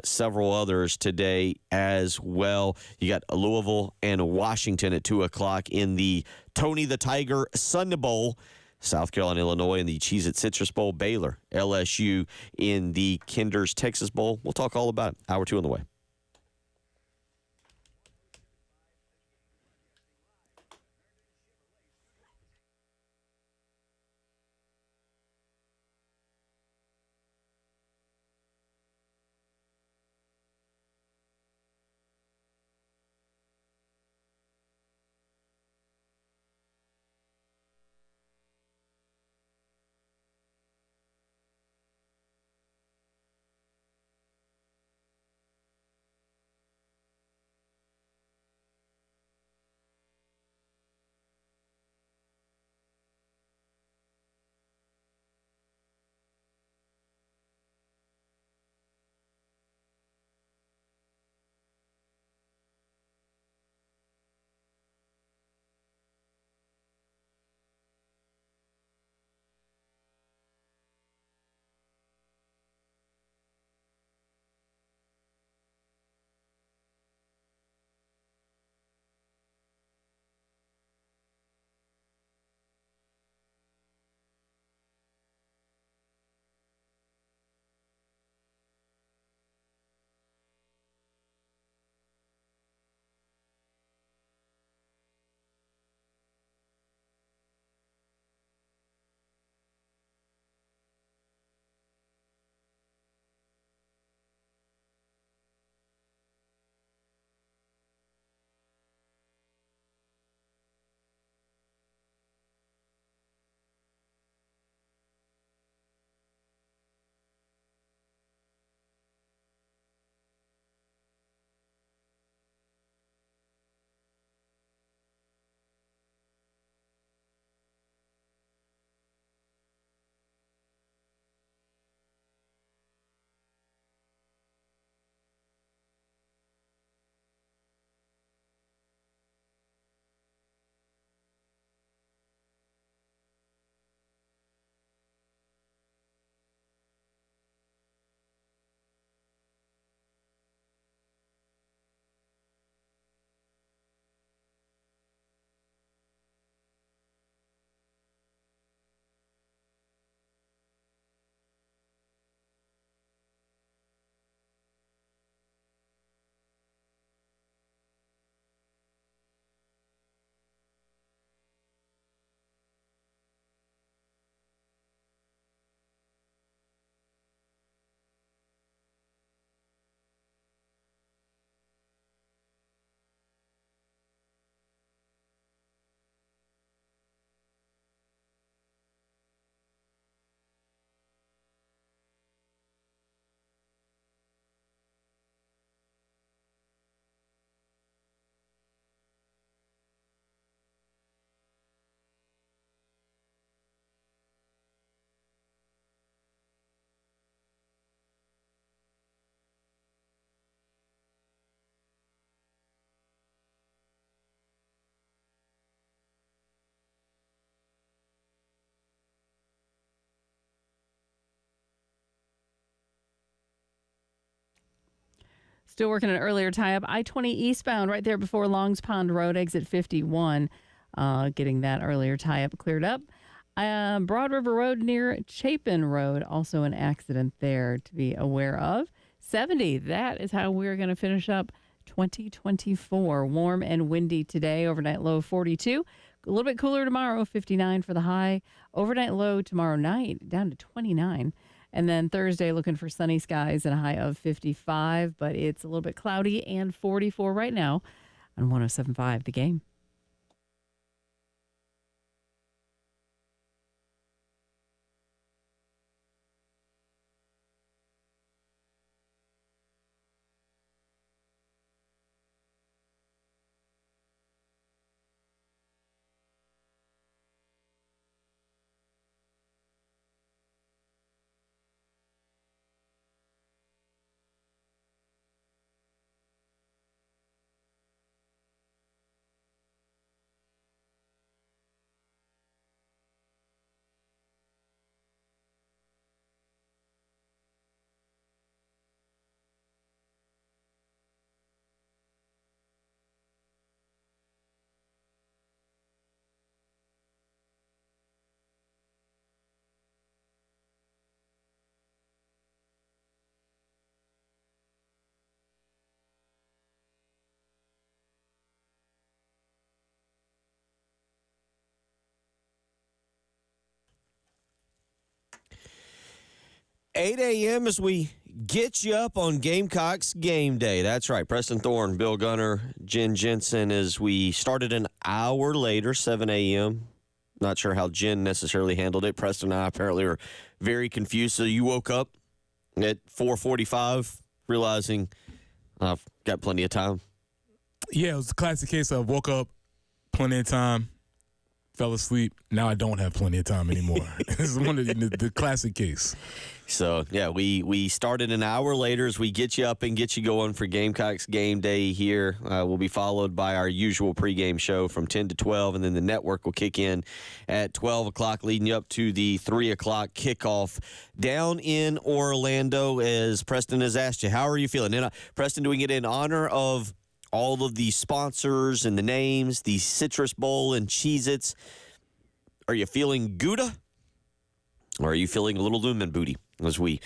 Several others today as well. You got Louisville and Washington at 2 o'clock in the Tony the Tiger Sunday Bowl. South Carolina, Illinois in the Cheez Citrus Bowl. Baylor, LSU in the Kinder's Texas Bowl. We'll talk all about it. Hour 2 on the way. Still working an earlier tie-up. I-20 eastbound right there before Longs Pond Road, exit 51. Getting that earlier tie-up cleared up. Broad River Road near Chapin Road, also an accident there to be aware of. 70, that is how we're going to finish up 2024. Warm and windy today, overnight low 42. A little bit cooler tomorrow, 59 for the high. Overnight low tomorrow night, down to 29. And then Thursday, looking for sunny skies and a high of 55, but it's a little bit cloudy and 44 right now on 107.5 The Game. $8 a.m. as we get you up on Gamecocks game day. That's right. Preston Thorne, Bill Gunner, Jen Jensen, as we started an hour later, 7 a.m. Not sure how Jen necessarily handled it. Preston and I apparently are very confused. So you woke up at 4:45 realizing I've got plenty of time. Yeah, it was a classic case of woke up, plenty of time, fell asleep. Now I don't have plenty of time anymore. This is one of the classic case. So, yeah, we started an hour later as we get you up and get you going for Gamecocks game day here. We'll be followed by our usual pregame show from 10 to 12, and then the network will kick in at 12 o'clock, leading you up to the 3 o'clock kickoff down in Orlando. As Preston has asked you, how are you feeling? And, Preston, doing it in honor of all of the sponsors and the names, the Citrus Bowl and Cheez-Its. Are you feeling Gouda? Or are you feeling a little Lumen booty as we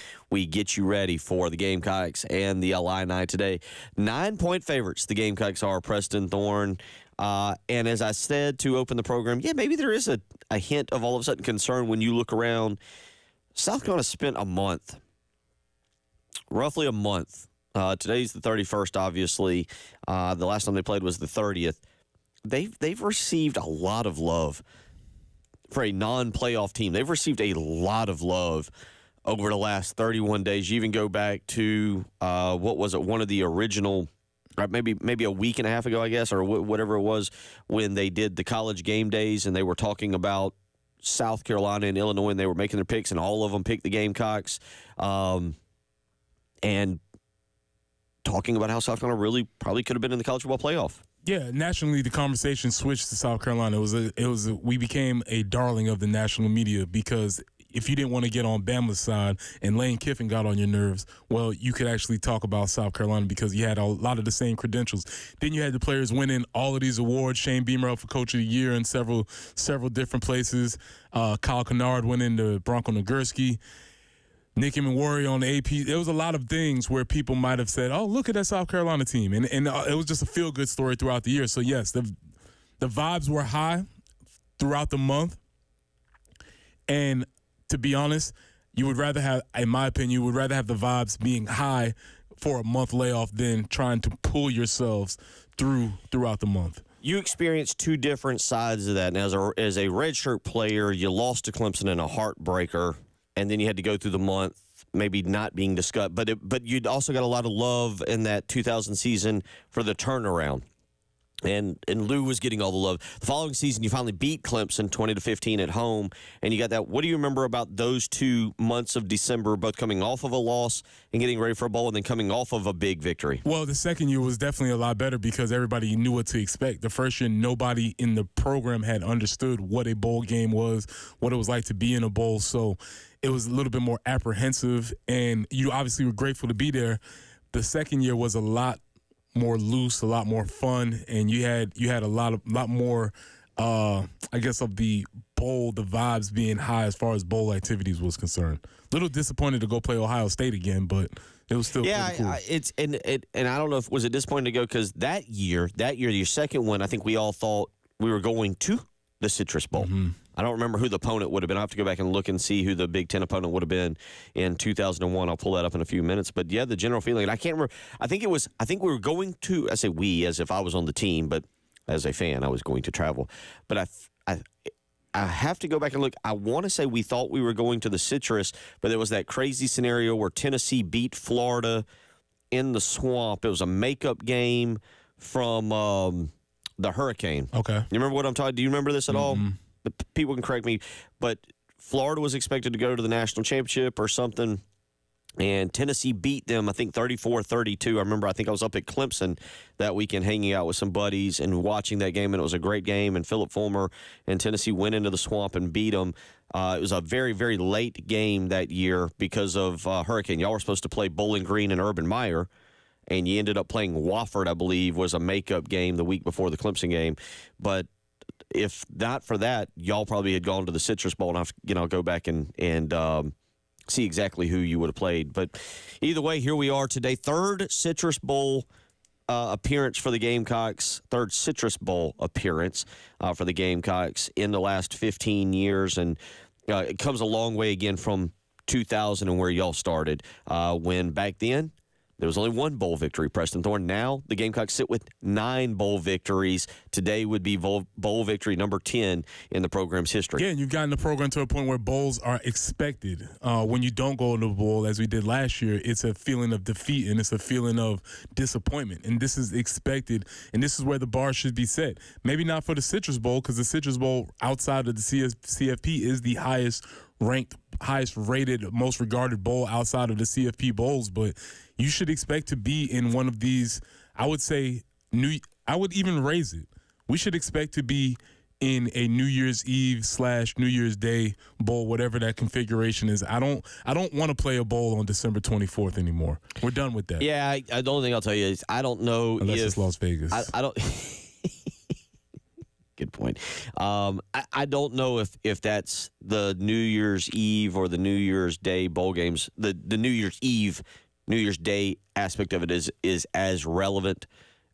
get you ready for the Gamecocks and the Illini today? 9-point favorites, the Gamecocks are, Preston Thorne. And as I said to open the program, yeah, maybe there is a hint of all of a sudden concern when you look around. South Carolina spent a month, roughly a month. Today's the 31st, obviously. The last time they played was the 30th. They've received a lot of love for a non-playoff team. They've received a lot of love over the last 31 days. You even go back to, what was it, one of the original, maybe a week and a half ago, I guess, or whatever it was, when they did the college game days and they were talking about South Carolina and Illinois, and they were making their picks, and all of them picked the Gamecocks. And talking about how South Carolina really probably could have been in the college football playoff. Yeah, nationally, the conversation switched to South Carolina. We became a darling of the national media because if you didn't want to get on Bama's side and Lane Kiffin got on your nerves, well, you could actually talk about South Carolina because you had a lot of the same credentials. Then you had the players winning all of these awards. Shane Beamer up for Coach of the Year in several different places. Kyle Kennard winning the Bronco Nagurski. Nicky Manwari on the AP. There was a lot of things where people might have said, oh, look at that South Carolina team. And it was just a feel-good story throughout the year. So, yes, the vibes were high throughout the month. And to be honest, you would rather have, in my opinion, the vibes being high for a month layoff than trying to pull yourselves throughout the month. You experienced two different sides of that. And as a redshirt player, you lost to Clemson in a heartbreaker. And then you had to go through the month maybe not being discussed. But you'd also got a lot of love in that 2000 season for the turnaround. And Lou was getting all the love. The following season, you finally beat Clemson 20-15 at home, and you got that. What do you remember about those 2 months of December, both coming off of a loss and getting ready for a bowl, and then coming off of a big victory? Well, the second year was definitely a lot better because everybody knew what to expect. The first year, nobody in the program had understood what a bowl game was, what it was like to be in a bowl. So it was a little bit more apprehensive, and you obviously were grateful to be there. The second year was a lot more loose, a lot more fun, and you had a lot more, I guess, of the vibes being high as far as bowl activities was concerned. Little disappointed to go play Ohio State again, but it was still pretty cool. And I don't know if was it disappointing to go because that year, your second one, I think we all thought we were going to the Citrus Bowl. Mm-hmm. I don't remember who the opponent would have been. I have to go back and look and see who the Big Ten opponent would have been in 2001. I'll pull that up in a few minutes. But yeah, the general feeling, and I can't remember. I think we were going to. I say we as if I was on the team, but as a fan, I was going to travel. But I have to go back and look. I want to say we thought we were going to the Citrus, but there was that crazy scenario where Tennessee beat Florida in the Swamp. It was a makeup game from the Hurricane. Okay. You remember what I'm talking? Do you remember this at all? People can correct me, but Florida was expected to go to the national championship or something, and Tennessee beat them, I think, 34-32. I think I was up at Clemson that weekend hanging out with some buddies and watching that game, and it was a great game, and Philip Fulmer and Tennessee went into the Swamp and beat them. It was a very, very late game that year because of Hurricane. Y'all were supposed to play Bowling Green and Urban Meyer, and you ended up playing Wofford, I believe, was a makeup game the week before the Clemson game. But if not for that, y'all probably had gone to the Citrus Bowl and have to, go back and see exactly who you would have played. But either way, here we are today. Third Citrus Bowl appearance for the Gamecocks. Third Citrus Bowl appearance for the Gamecocks in the last 15 years. And it comes a long way again from 2000 and where y'all started. When back then, there was only one bowl victory, Preston Thorne. Now the Gamecocks sit with 9 bowl victories. Today would be bowl victory number 10 in the program's history. Yeah, and you've gotten the program to a point where bowls are expected. When you don't go to the bowl, as we did last year, it's a feeling of defeat and it's a feeling of disappointment. And this is expected, and this is where the bar should be set. Maybe not for the Citrus Bowl, because the Citrus Bowl outside of the CFP is the highest ranked, highest rated, most regarded bowl outside of the CFP bowls, but you should expect to be in one of these. I would say I would even raise it. We should expect to be in a New Year's Eve / New Year's Day bowl, whatever that configuration is. I don't want to play a bowl on December 24th anymore. We're done with that. Yeah, the only thing I'll tell you is I don't know unless it's Las Vegas. I don't. Good point. I don't know if that's the New Year's Eve or the New Year's Day bowl games. The New Year's Eve, New Year's Day aspect of it is as relevant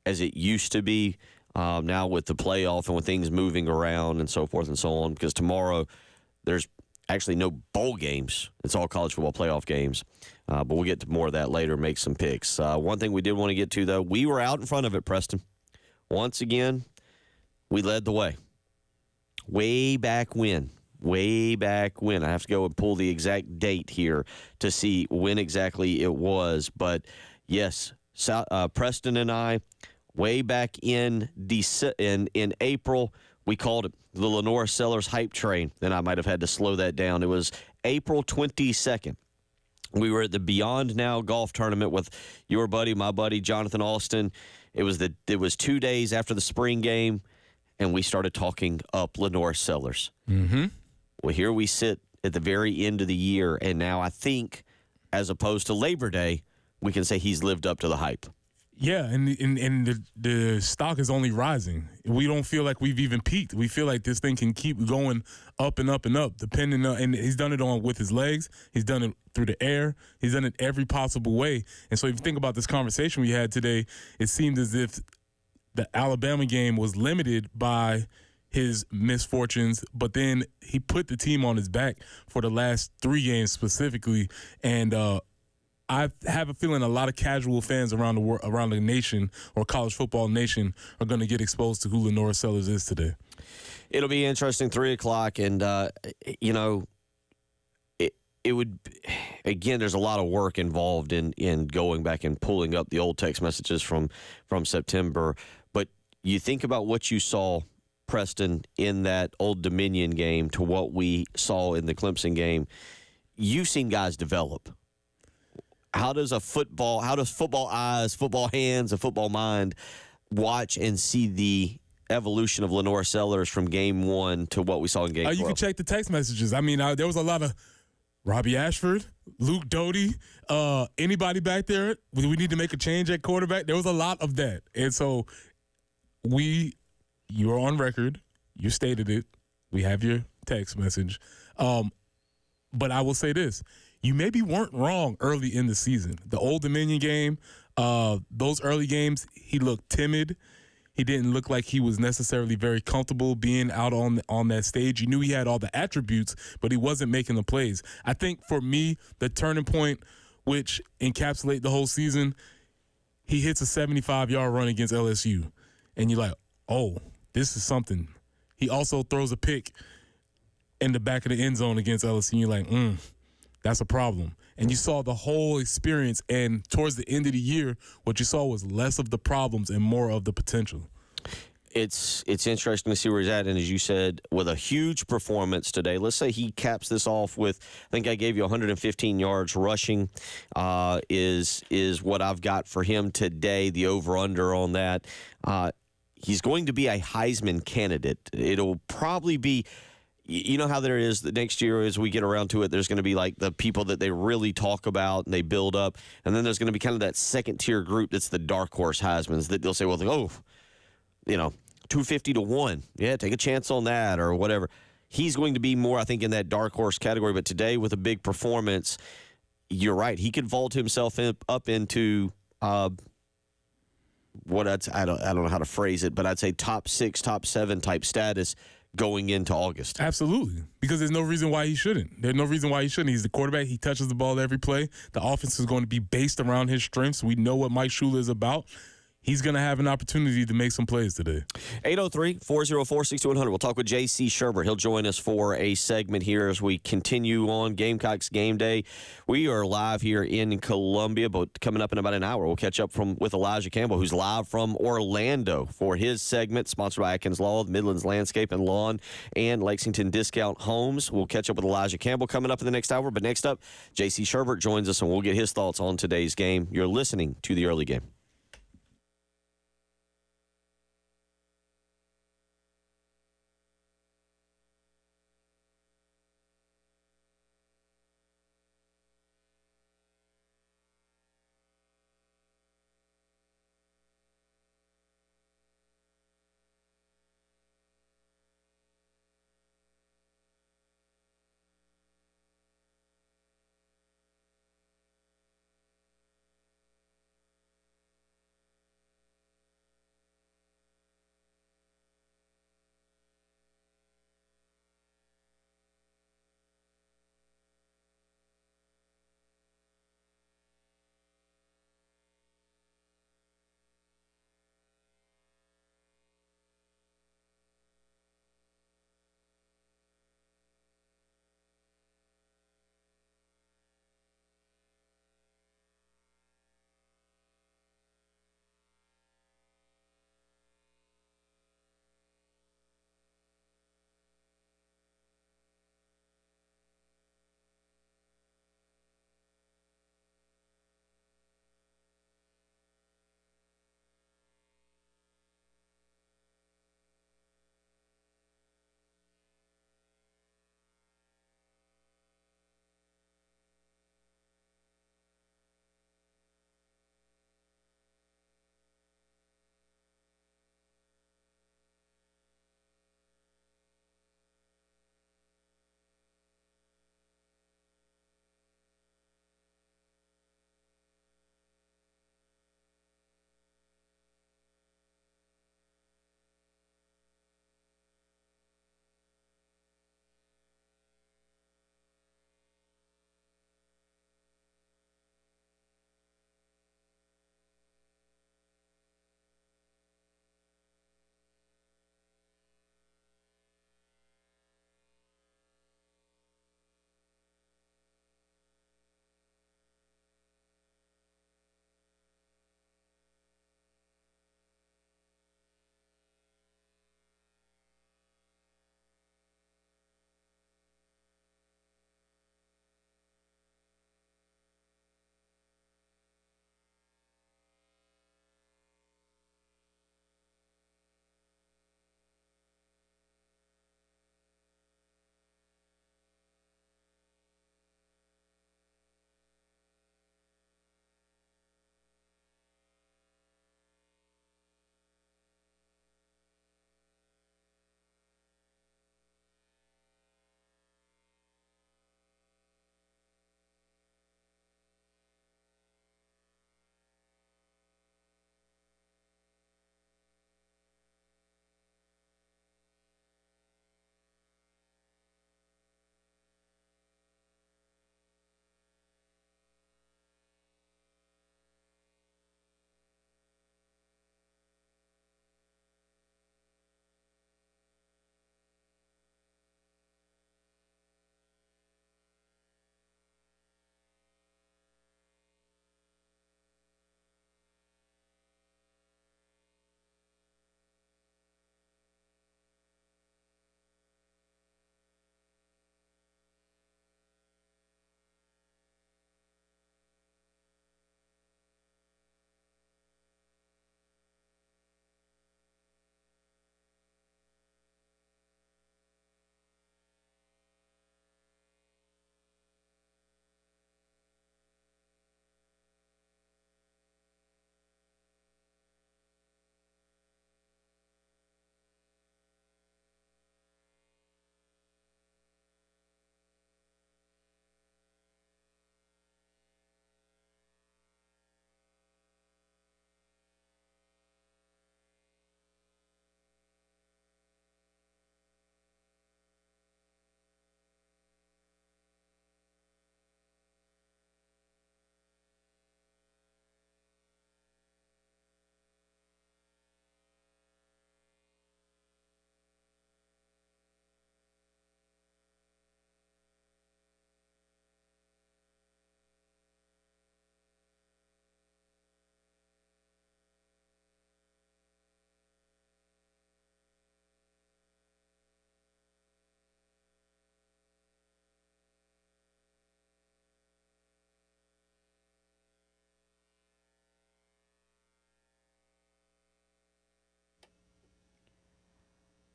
as it used to be now with the playoff and with things moving around and so forth and so on. Because tomorrow there's actually no bowl games. It's all college football playoff games. But we'll get to more of that later, make some picks. One thing we did want to get to, though, we were out in front of it, Preston. Once again, we led the way. Way back when. I have to go and pull the exact date here to see when exactly it was. But, yes, Preston and I, way back in April, we called it the Lenoris Sellers hype train. Then I might have had to slow that down. It was April 22nd. We were at the Beyond Now golf tournament with your buddy, my buddy, Jonathan Alston. It was 2 days after the spring game. And we started talking up Lenoris Sellers. Mm-hmm. Well, here we sit at the very end of the year, and now I think, as opposed to Labor Day, we can say he's lived up to the hype. Yeah, and the stock is only rising. We don't feel like we've even peaked. We feel like this thing can keep going up and up and up, depending on. And he's done it with his legs. He's done it through the air. He's done it every possible way. And so, if you think about this conversation we had today, it seemed as if the Alabama game was limited by his misfortunes, but then he put the team on his back for the last 3 games specifically. And I have a feeling a lot of casual fans around the world, around the nation or college football nation are going to get exposed to who Lenoris Sellers is today. It'll be interesting, 3 o'clock. And, it would, again, there's a lot of work involved in going back and pulling up the old text messages from September. But you think about what you saw, Preston, in that Old Dominion game to what we saw in the Clemson game. You've seen guys develop. How does football eyes, football hands, a football mind watch and see the evolution of Lenoris Sellers from game 1 to what we saw in game 12? You can check the text messages. I mean, there was a lot of Robbie Ashford, Luke Doty, anybody back there, we need to make a change at quarterback. There was a lot of that. And so you are on record. You stated it. We have your text message. But I will say this. You maybe weren't wrong early in the season. The Old Dominion game, those early games, he looked timid. He didn't look like he was necessarily very comfortable being out on that stage. You knew he had all the attributes, but he wasn't making the plays. I think for me, the turning point, which encapsulates the whole season, he hits a 75-yard run against LSU. And you're like, oh, this is something. He also throws a pick in the back of the end zone against LSU. And you're like, that's a problem. And you saw the whole experience, and towards the end of the year, what you saw was less of the problems and more of the potential. It's interesting to see where he's at, and as you said, with a huge performance today. Let's say he caps this off with, I think I gave you 115 yards rushing is what I've got for him today, the over-under on that. He's going to be a Heisman candidate. It'll probably be, you know how there is the next year as we get around to it, there's going to be like the people that they really talk about and they build up. And then there's going to be kind of that second tier group that's the dark horse Heismans that they'll say, well, 250 to 1. Yeah, take a chance on that or whatever. He's going to be more, I think, in that dark horse category. But today with a big performance, you're right. He could vault himself up into I don't know how to phrase it, but I'd say top 6, top 7 type status going into August. Absolutely. Because there's no reason why he shouldn't. There's no reason why he shouldn't. He's the quarterback. He touches the ball every play. The offense is going to be based around his strengths. We know what Mike Shula is about. He's going to have an opportunity to make some plays today. 803-404-6100. We'll talk with JC Sherbet. He'll join us for a segment here as we continue on Gamecocks Game Day. We are live here in Columbia, but coming up in about an hour, we'll catch up with Elijah Campbell, who's live from Orlando for his segment, sponsored by Atkins Law, Midlands Landscape and Lawn, and Lexington Discount Homes. We'll catch up with Elijah Campbell coming up in the next hour, but next up, JC Sherbet joins us, and we'll get his thoughts on today's game. You're listening to The Early Game.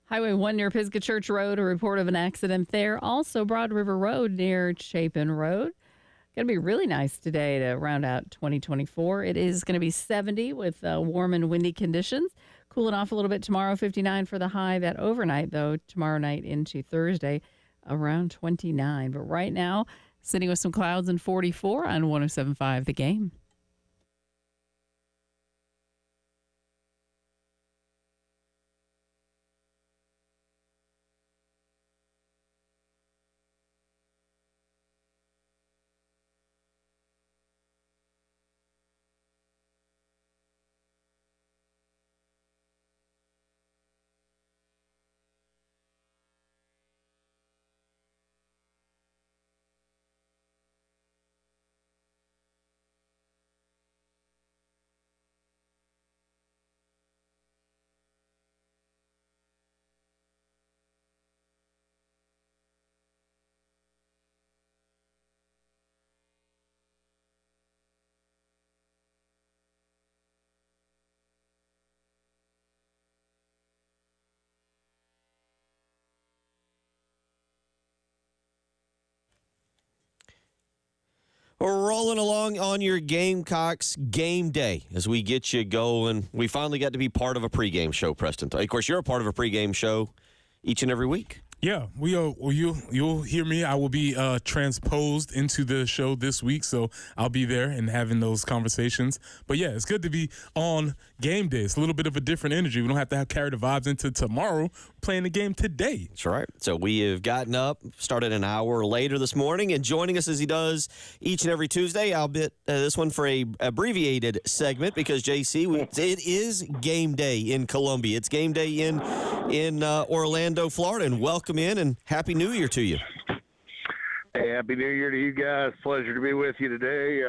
Highway 1 near Pisgah Church Road, a report of an accident there. Also, Broad River Road near Chapin Road. Going to be really nice today to round out 2024. It is going to be 70 with warm and windy conditions. Cooling off a little bit tomorrow, 59 for the high. That overnight, though, tomorrow night into Thursday, around 29. But right now, sitting with some clouds and 44 on 107.5 The Game. We're rolling along on your Gamecocks game day as we get you going. We finally got to be part of a pregame show, Preston. Of course, you're a part of a pregame show each and every week. Yeah, we are. Well, you'll hear me. I will be transposed into the show this week, so I'll be there and having those conversations. But yeah, it's good to be on game day. It's a little bit of a different energy. We don't have to carry the vibes into tomorrow. We're playing the game today. That's right. So we have gotten up, started an hour later this morning, and joining us as he does each and every Tuesday, albeit this one for a abbreviated segment because JC, it is game day in Columbia. It's game day in Orlando, Florida, and welcome in and Happy New Year to you. Hey, Happy New Year to you guys. Pleasure to be with you today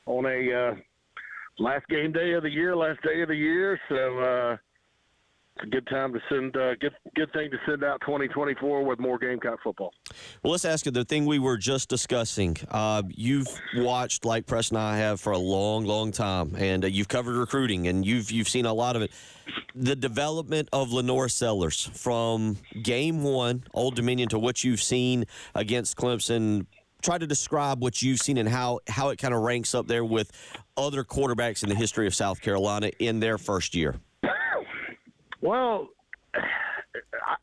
on a last game day of the year, last day of the year. So it's a good time to send good thing to send out 2024 with more Gamecock football. Well, let's ask you the thing we were just discussing. You've watched, like Preston and I have, for a long, long time, and you've covered recruiting, and you've seen a lot of it. The development of Lenoris Sellers from game one, Old Dominion, to what you've seen against Clemson. Try to describe what you've seen and how it kind of ranks up there with other quarterbacks in the history of South Carolina in their first year. Well,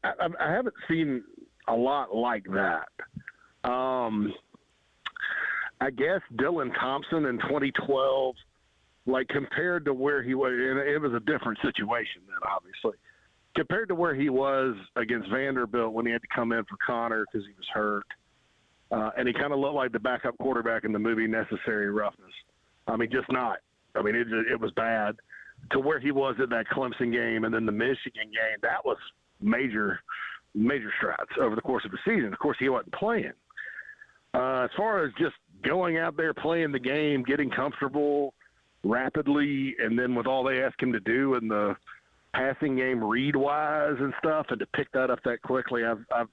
I haven't seen a lot like that. I guess Dylan Thompson in 2012, like compared to where he was, and it was a different situation then, obviously. Compared to where he was against Vanderbilt when he had to come in for Connor because he was hurt, and he kind of looked like the backup quarterback in the movie Necessary Roughness. I mean, just not. I mean, it was bad. To where he was at that Clemson game and then the Michigan game, that was major strides over the course of the season. Of course, he wasn't playing. As far as just going out there, playing the game, getting comfortable rapidly, and then with all they ask him to do in the passing game read-wise and stuff, and to pick that up that quickly, I've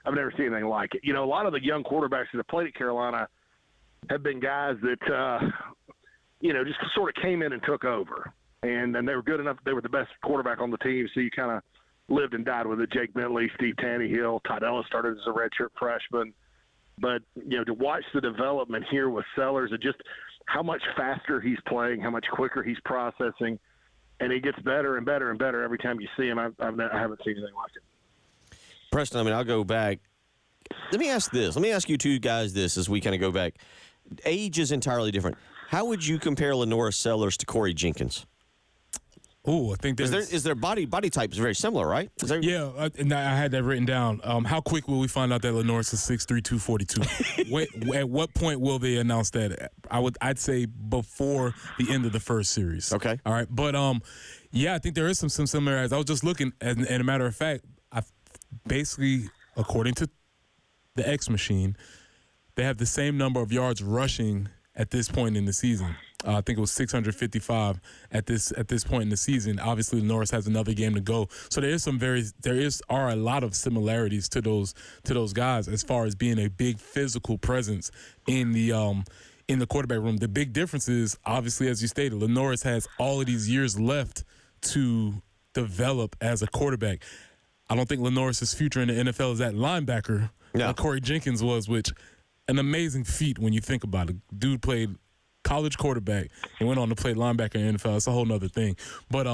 never seen anything like it. You know, a lot of the young quarterbacks that have played at Carolina have been guys that just sort of came in and took over. And they were good enough. They were the best quarterback on the team, so you kind of lived and died with it. Jake Bentley, Steve Tannehill, Todd Ellis started as a redshirt freshman. But, to watch the development here with Sellers and just how much faster he's playing, how much quicker he's processing, and he gets better and better and better every time you see him. I haven't seen anything like it. Preston, I'll go back. Let me ask this. Let me ask you two guys this as we kind of go back. Age is entirely different. How would you compare Lenoris Sellers to Corey Jenkins? Oh, I think is their body type is very similar, right? Yeah, and I had that written down. How quick will we find out that Lenoris is 6'3", 242? At what point will they announce that? I'd say before the end of the first series. Okay. All right. But yeah, I think there is some similarities. I was just looking, and a matter of fact, basically, according to the X Machine, they have the same number of yards rushing at this point in the season. I think it was 655 at this point in the season. Obviously, Lenoris has another game to go, so there are a lot of similarities to those guys as far as being a big physical presence in the quarterback room. The big difference is, obviously, as you stated, Lenoris has all of these years left to develop as a quarterback. I don't think Lenoris' future in the NFL is that linebacker like Corey Jenkins was, which an amazing feat when you think about it. Dude played college quarterback and went on to play linebacker in the NFL. It's a whole nother thing. But,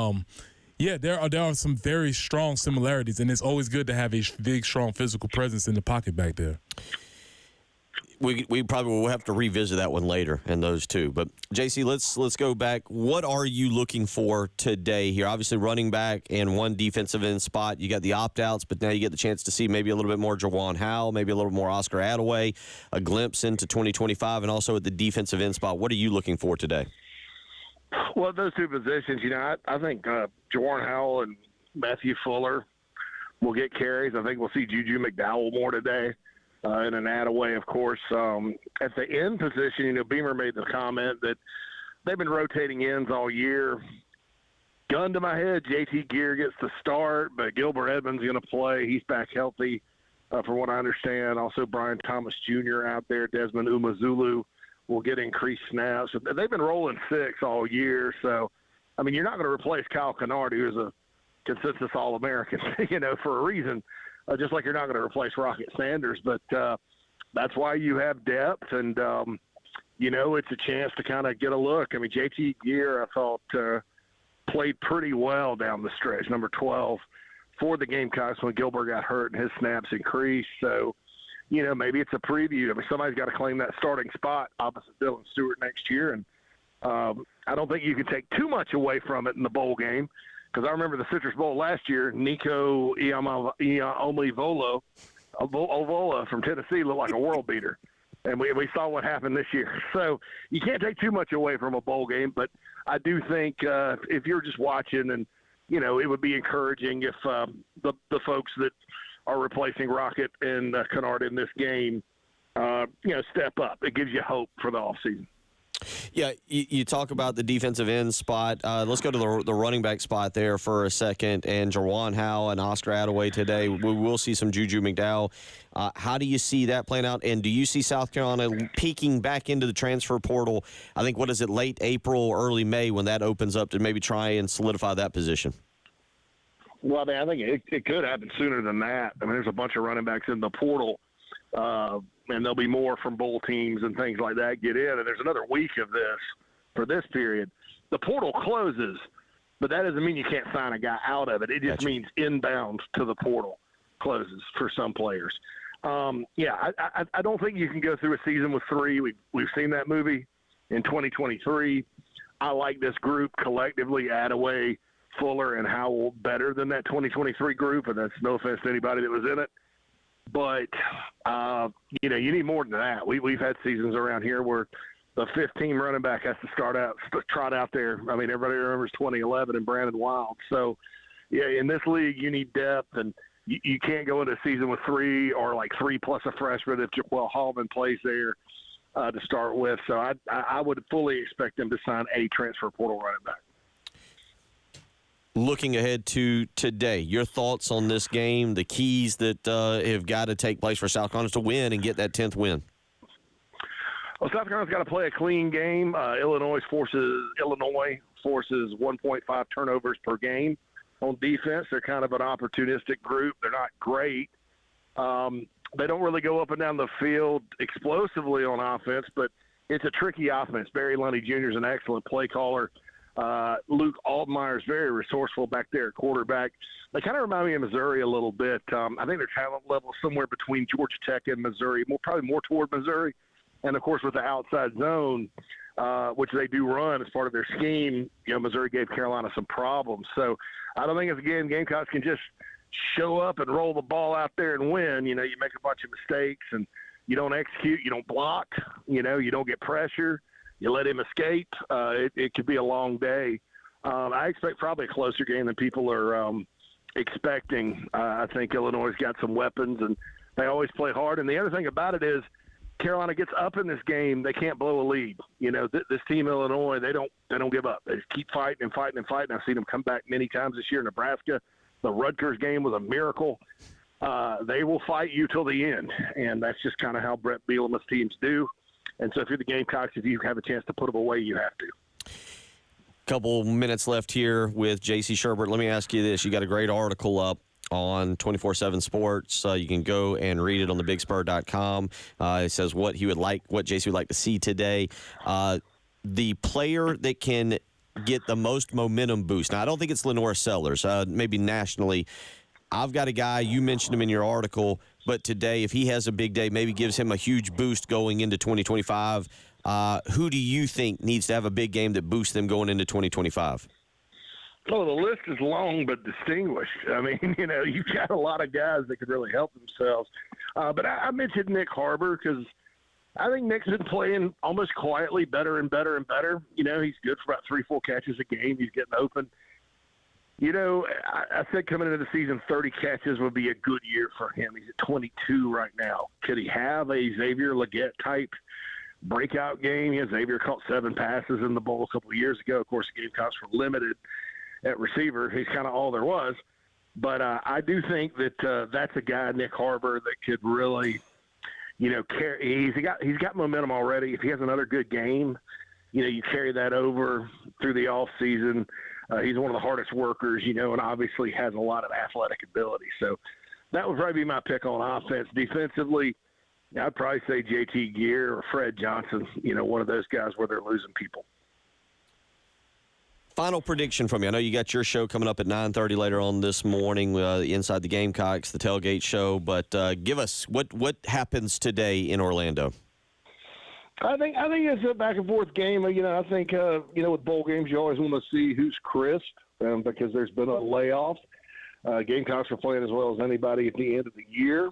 yeah, there are some very strong similarities, and it's always good to have a big, strong physical presence in the pocket back there. We probably will have to revisit that one later and those two. But, JC, let's go back. What are you looking for today here? Obviously, running back and one defensive end spot. You got the opt-outs, but now you get the chance to see maybe a little bit more Jawan Howell, maybe a little more Oscar Attaway, a glimpse into 2025, and also at the defensive end spot. What are you looking for today? Well, those two positions, I think Jawan Howell and Matthew Fuller will get carries. I think we'll see Juju McDowell more today. In an Attaway, of course. At the end position, Beamer made the comment that they've been rotating ends all year. Gun to my head, JT Gear gets the start, but Gilbert Edmonds is going to play. He's back healthy, from what I understand. Also, Brian Thomas Jr. out there. Desmond Umazulu will get increased snaps. They've been rolling 6 all year. So, I mean, you're not going to replace Kyle Kennard, who's a consensus All-American, for a reason. Just like you're not going to replace Rocket Sanders, but that's why you have depth, and it's a chance to kind of get a look. I mean, JT Gear, I thought, played pretty well down the stretch, number 12 for the Gamecocks when Gilbert got hurt and his snaps increased. So, maybe it's a preview. I mean, somebody's got to claim that starting spot opposite Dylan Stewart next year, and I don't think you can take too much away from it in the bowl game. Because I remember the Citrus Bowl last year, Nico Iamalevola from Tennessee looked like a world beater. And we saw what happened this year. So you can't take too much away from a bowl game. But I do think if you're just watching, and, it would be encouraging if the folks that are replacing Rocket and Kennard in this game, step up. It gives you hope for the offseason. Yeah, you talk about the defensive end spot. Let's go to the running back spot there for a second. And Jawan Howell and Oscar Attaway today. We will see some Juju McDowell. How do you see that playing out? And do you see South Carolina peeking back into the transfer portal? I think, what is it, late April, early May when that opens up to maybe try and solidify that position? Well, I think it could happen sooner than that. I mean, there's a bunch of running backs in the portal. And there'll be more from bowl teams and things like that get in. And there's another week of this for this period. The portal closes, but that doesn't mean you can't sign a guy out of it. It just means inbound to the portal closes for some players. I don't think you can go through a season with 3. We've seen that movie in 2023. I like this group collectively, Attaway, Fuller, and Howell better than that 2023 group, and that's no offense to anybody that was in it. But, you need more than that. We've had seasons around here where the 15 running back has to trot out there. I mean, everybody remembers 2011 and Brandon Wild. So, yeah, in this league, you need depth, and you can't go into a season with 3 or like 3 plus a freshman if Jaquel Hallman plays there to start with. So I would fully expect them to sign a transfer portal running back. Looking ahead to today, your thoughts on this game, the keys that have got to take place for South Carolina to win and get that 10th win? Well, South Carolina's got to play a clean game. Illinois forces 1.5 turnovers per game on defense. They're kind of an opportunistic group. They're not great. They don't really go up and down the field explosively on offense, but it's a tricky offense. Barry Lundy Jr. is an excellent play caller. Luke Altmaier is very resourceful back there at quarterback. They kind of remind me of Missouri a little bit. I think their talent level is somewhere between Georgia Tech and Missouri, probably more toward Missouri. And, of course, with the outside zone, which they do run as part of their scheme, Missouri gave Carolina some problems. So I don't think it's a game Gamecocks can just show up and roll the ball out there and win. You make a bunch of mistakes and you don't execute, you don't block, you don't get pressure. You let him escape. It could be a long day. I expect probably a closer game than people are expecting. I think Illinois has got some weapons, and they always play hard. And the other thing about it is Carolina gets up in this game, they can't blow a lead. This team, Illinois, they don't give up. They just keep fighting and fighting and fighting. I've seen them come back many times this year in Nebraska. The Rutgers game was a miracle. They will fight you till the end, and that's just kind of how Brett Bielema's teams do. And so if you're the Gamecocks, if you have a chance to put them away, you have to. Couple minutes left here with JC Sherbet. Let me ask you this. You got a great article up on 24/7 Sports. You can go and read it on thebigspur.com. It says what JC would like to see today. The player that can get the most momentum boost. Now, I don't think it's Lenoris Sellers. Maybe nationally. I've got a guy, you mentioned him in your article, but today, if he has a big day, maybe gives him a huge boost going into 2025. Who do you think needs to have a big game that boosts them going into 2025? Oh, the list is long but distinguished. I mean, you've got a lot of guys that could really help themselves. But I mentioned Nick Harbor because I think Nick's been playing almost quietly better and better and better. He's good for about 3-4 catches a game. He's getting open. I said coming into the season 30 catches would be a good year for him. He's at 22 right now. Could he have a Xavier Legette type breakout game? Xavier caught 7 passes in the bowl a couple of years ago. Of course, the Gamecocks were limited at receiver. He's kind of all there was. But I do think that that's a guy, Nick Harbor, that could really, carry. He's got momentum already. If he has another good game, you carry that over through the off season. He's one of the hardest workers, and obviously has a lot of athletic ability. So that would probably be my pick on offense. Defensively, I'd probably say JT Gear or Fred Johnson, one of those guys where they're losing people. Final prediction from you. I know you got your show coming up at 9:30 later on this morning, Inside the Gamecocks, the tailgate show. But give us what happens today in Orlando. I think it's a back and forth game. I think with bowl games you always want to see who's crisp because there's been a layoff. Gamecocks are playing as well as anybody at the end of the year.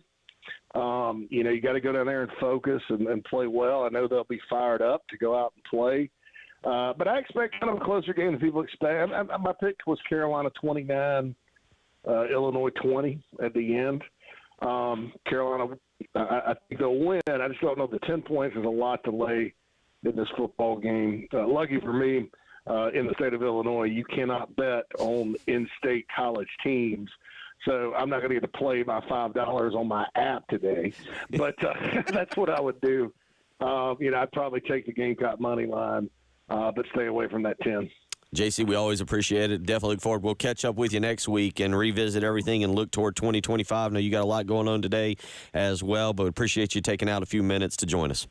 You got to go down there and focus and play well. I know they'll be fired up to go out and play. But I expect kind of a closer game than people expect. My pick was Carolina 29, Illinois 20 at the end. Carolina, I think they'll win. I just don't know if the 10 points is a lot to lay in this football game. Lucky for me, in the state of Illinois, you cannot bet on in-state college teams. So I'm not going to get to play my $5 on my app today. But that's what I would do. I'd probably take the Gamecock money line, but stay away from that 10. JC, we always appreciate it. Definitely look forward. We'll catch up with you next week and revisit everything and look toward 2025. I know you got a lot going on today as well, but appreciate you taking out a few minutes to join us.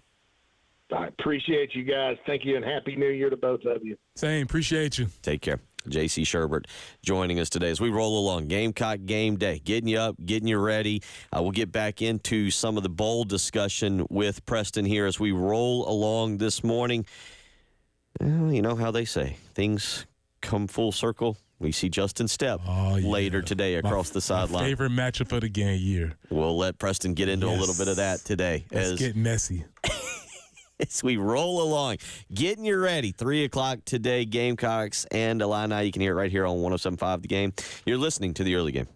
I appreciate you guys. Thank you, and Happy New Year to both of you. Same. Appreciate you. Take care. JC Sherbet joining us today as we roll along. Gamecock game day, getting you up, getting you ready. We'll get back into some of the bowl discussion with Preston here as we roll along this morning. Well, you know how they say, things come full circle. We see Justin Stepp later today across the sideline. Favorite matchup of the game year. We'll let Preston get into a little bit of that today. Let's get messy. As we roll along, getting you ready. 3 o'clock today, Gamecocks and Illini. You can hear it right here on 107.5 The Game. You're listening to the early game.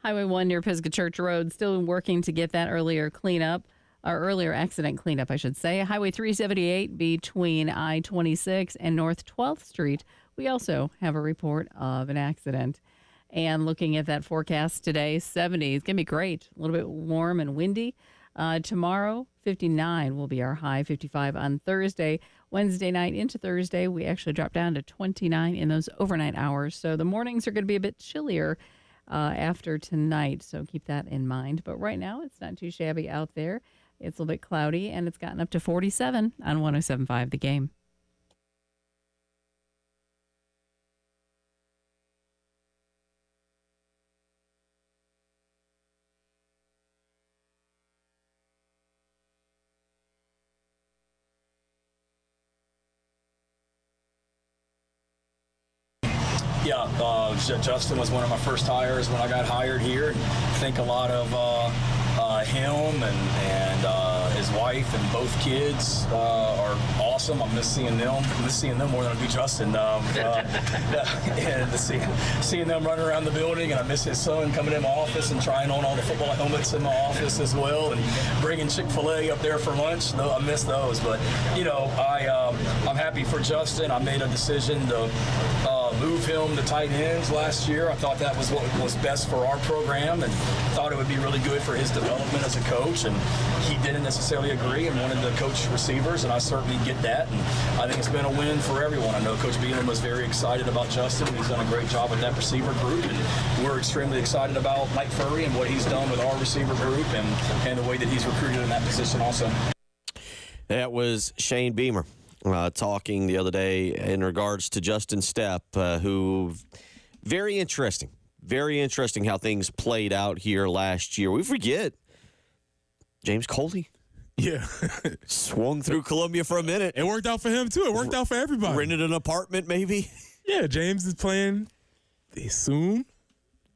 Highway 1 near Pisgah Church Road, still working to get that earlier accident cleanup, I should say. Highway 378 between I-26 and North 12th Street. We also have a report of an accident. And looking at that forecast today, 70 is going to be great. A little bit warm and windy. Tomorrow, 59 will be our high, 55 on Thursday. Wednesday night into Thursday, we actually drop down to 29 in those overnight hours. So the mornings are going to be a bit chillier after tonight, so keep that in mind. But right now, it's not too shabby out there. It's a little bit cloudy, and it's gotten up to 47 on 107.5 The Game. Yeah, Justin was one of my first hires when I got hired here. I think a lot of him and his wife and both kids are awesome. I miss seeing them. I miss seeing them more than I do Justin. And seeing them running around the building, and I miss his son coming in my office and trying on all the football helmets in my office as well, and bringing Chick-fil-A up there for lunch. I miss those, but I'm happy for Justin. I made a decision to move him to tight ends last year. I thought that was what was best for our program, and thought it would be really good for his development as a coach. And he didn't necessarily agree and wanted to coach receivers, and I certainly get that. And I think it's been a win for everyone. I know Coach Beanham was very excited about Justin. He's done a great job with that receiver group, and we're extremely excited about Mike Furry and what he's done with our receiver group and the way that he's recruited in that position also. That was Shane Beamer talking the other day in regards to Justin Stepp, who very interesting how things played out here last year. We forget James Coley. Yeah. Swung through Columbia for a minute. It worked out for him, too. It worked out for everybody. Rented an apartment, maybe. Yeah, James is playing soon.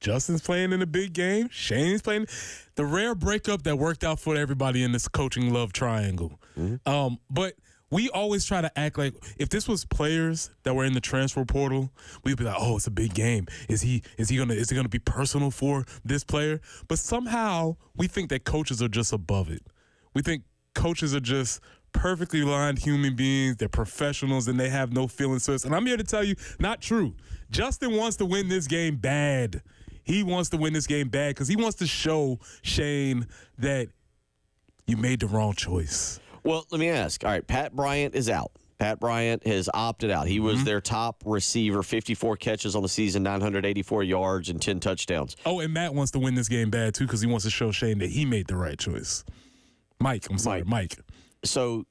Justin's playing in a big game. Shane's playing. The rare breakup that worked out for everybody in this coaching love triangle. Mm-hmm. But we always try to act like if this was players that were in the transfer portal, we'd be like, "Oh, it's a big game. Is it gonna be personal for this player?" But somehow we think that coaches are just above it. We think coaches are just perfectly lined human beings. They're professionals and they have no feelings to us. And I'm here to tell you, not true. Justin wants to win this game bad. He wants to win this game bad because he wants to show Shane that you made the wrong choice. Well, let me ask. All right, Pat Bryant is out. Pat Bryant has opted out. He was their top receiver, 54 catches on the season, 984 yards, and 10 touchdowns. Oh, and Matt wants to win this game bad, too, because he wants to show Shane that he made the right choice. Mike. So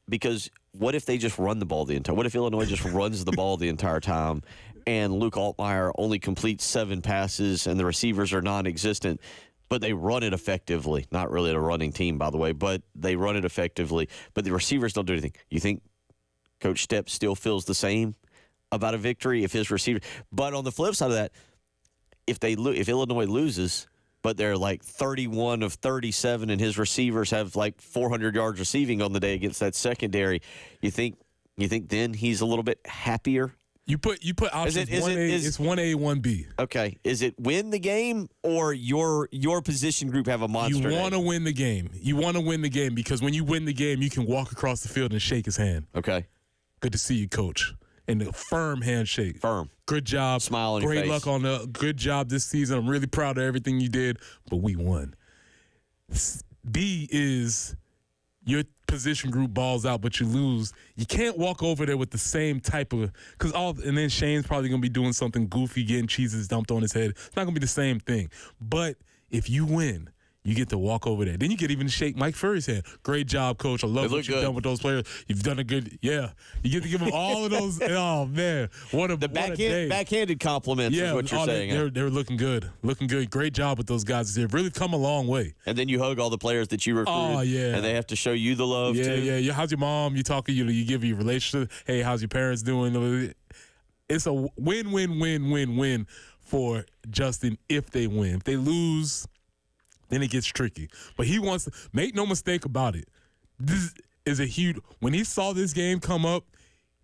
because what if they just run the ball the entire – what if Illinois just runs the ball the entire time and Luke Altmaier only completes 7 passes and the receivers are non-existent – but they run it effectively. Not really a running team, by the way, but they run it effectively. But the receivers don't do anything. You think Coach Stepp still feels the same about a victory if his receiver? But on the flip side of that, if Illinois loses, but they're like 31 of 37 and his receivers have like 400 yards receiving on the day against that secondary, you think then he's a little bit happier? You put options. It's 1A, 1B. Okay. Is it win the game or your position group have a monster? You want to win the game. You want to win the game because when you win the game, you can walk across the field and shake his hand. Okay. Good to see you, Coach. And a firm handshake. Firm. Good job. Smile on your face. Great luck on the good job this season. I'm really proud of everything you did, but we won. B is your position group balls out, but you lose. You can't walk over there with the same type of and then Shane's probably gonna be doing something goofy, getting cheeses dumped on his head. It's not gonna be the same thing. But if you win, you get to walk over there. Then you get even to shake Mike Furry's hand. Great job, Coach. I love what you've done with those players. You've done a good, You get to give them all of those. Oh man, what a day. Backhanded compliments is what you're saying. They're looking good. Looking good. Great job with those guys. They've really come a long way. And then you hug all the players that you recruited. Oh yeah. And they have to show you the love too. Yeah. How's your mom? You talking? You give your relationship. Hey, how's your parents doing? It's a win for Justin if they win. If they lose, then it gets tricky. But he wants to make no mistake about it. This is a huge. When he saw this game come up,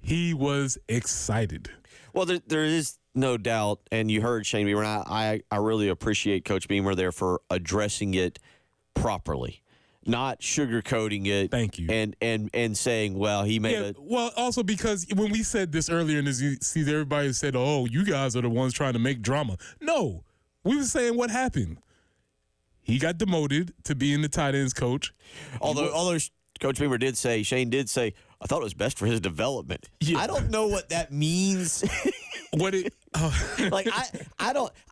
He was excited. Well, there is no doubt, and you heard Shane Beamer, and I really appreciate Coach Beamer there for addressing it properly, not sugarcoating it. Thank you. And saying, well, he made Yeah, well, also because when we said this earlier in this season, everybody said, oh, you guys are the ones trying to make drama. No, we were saying what happened. He got demoted to being the tight ends coach. Although Coach Beamer did say, Shane did say, I thought it was best for his development. Yeah. I don't know what that means. Like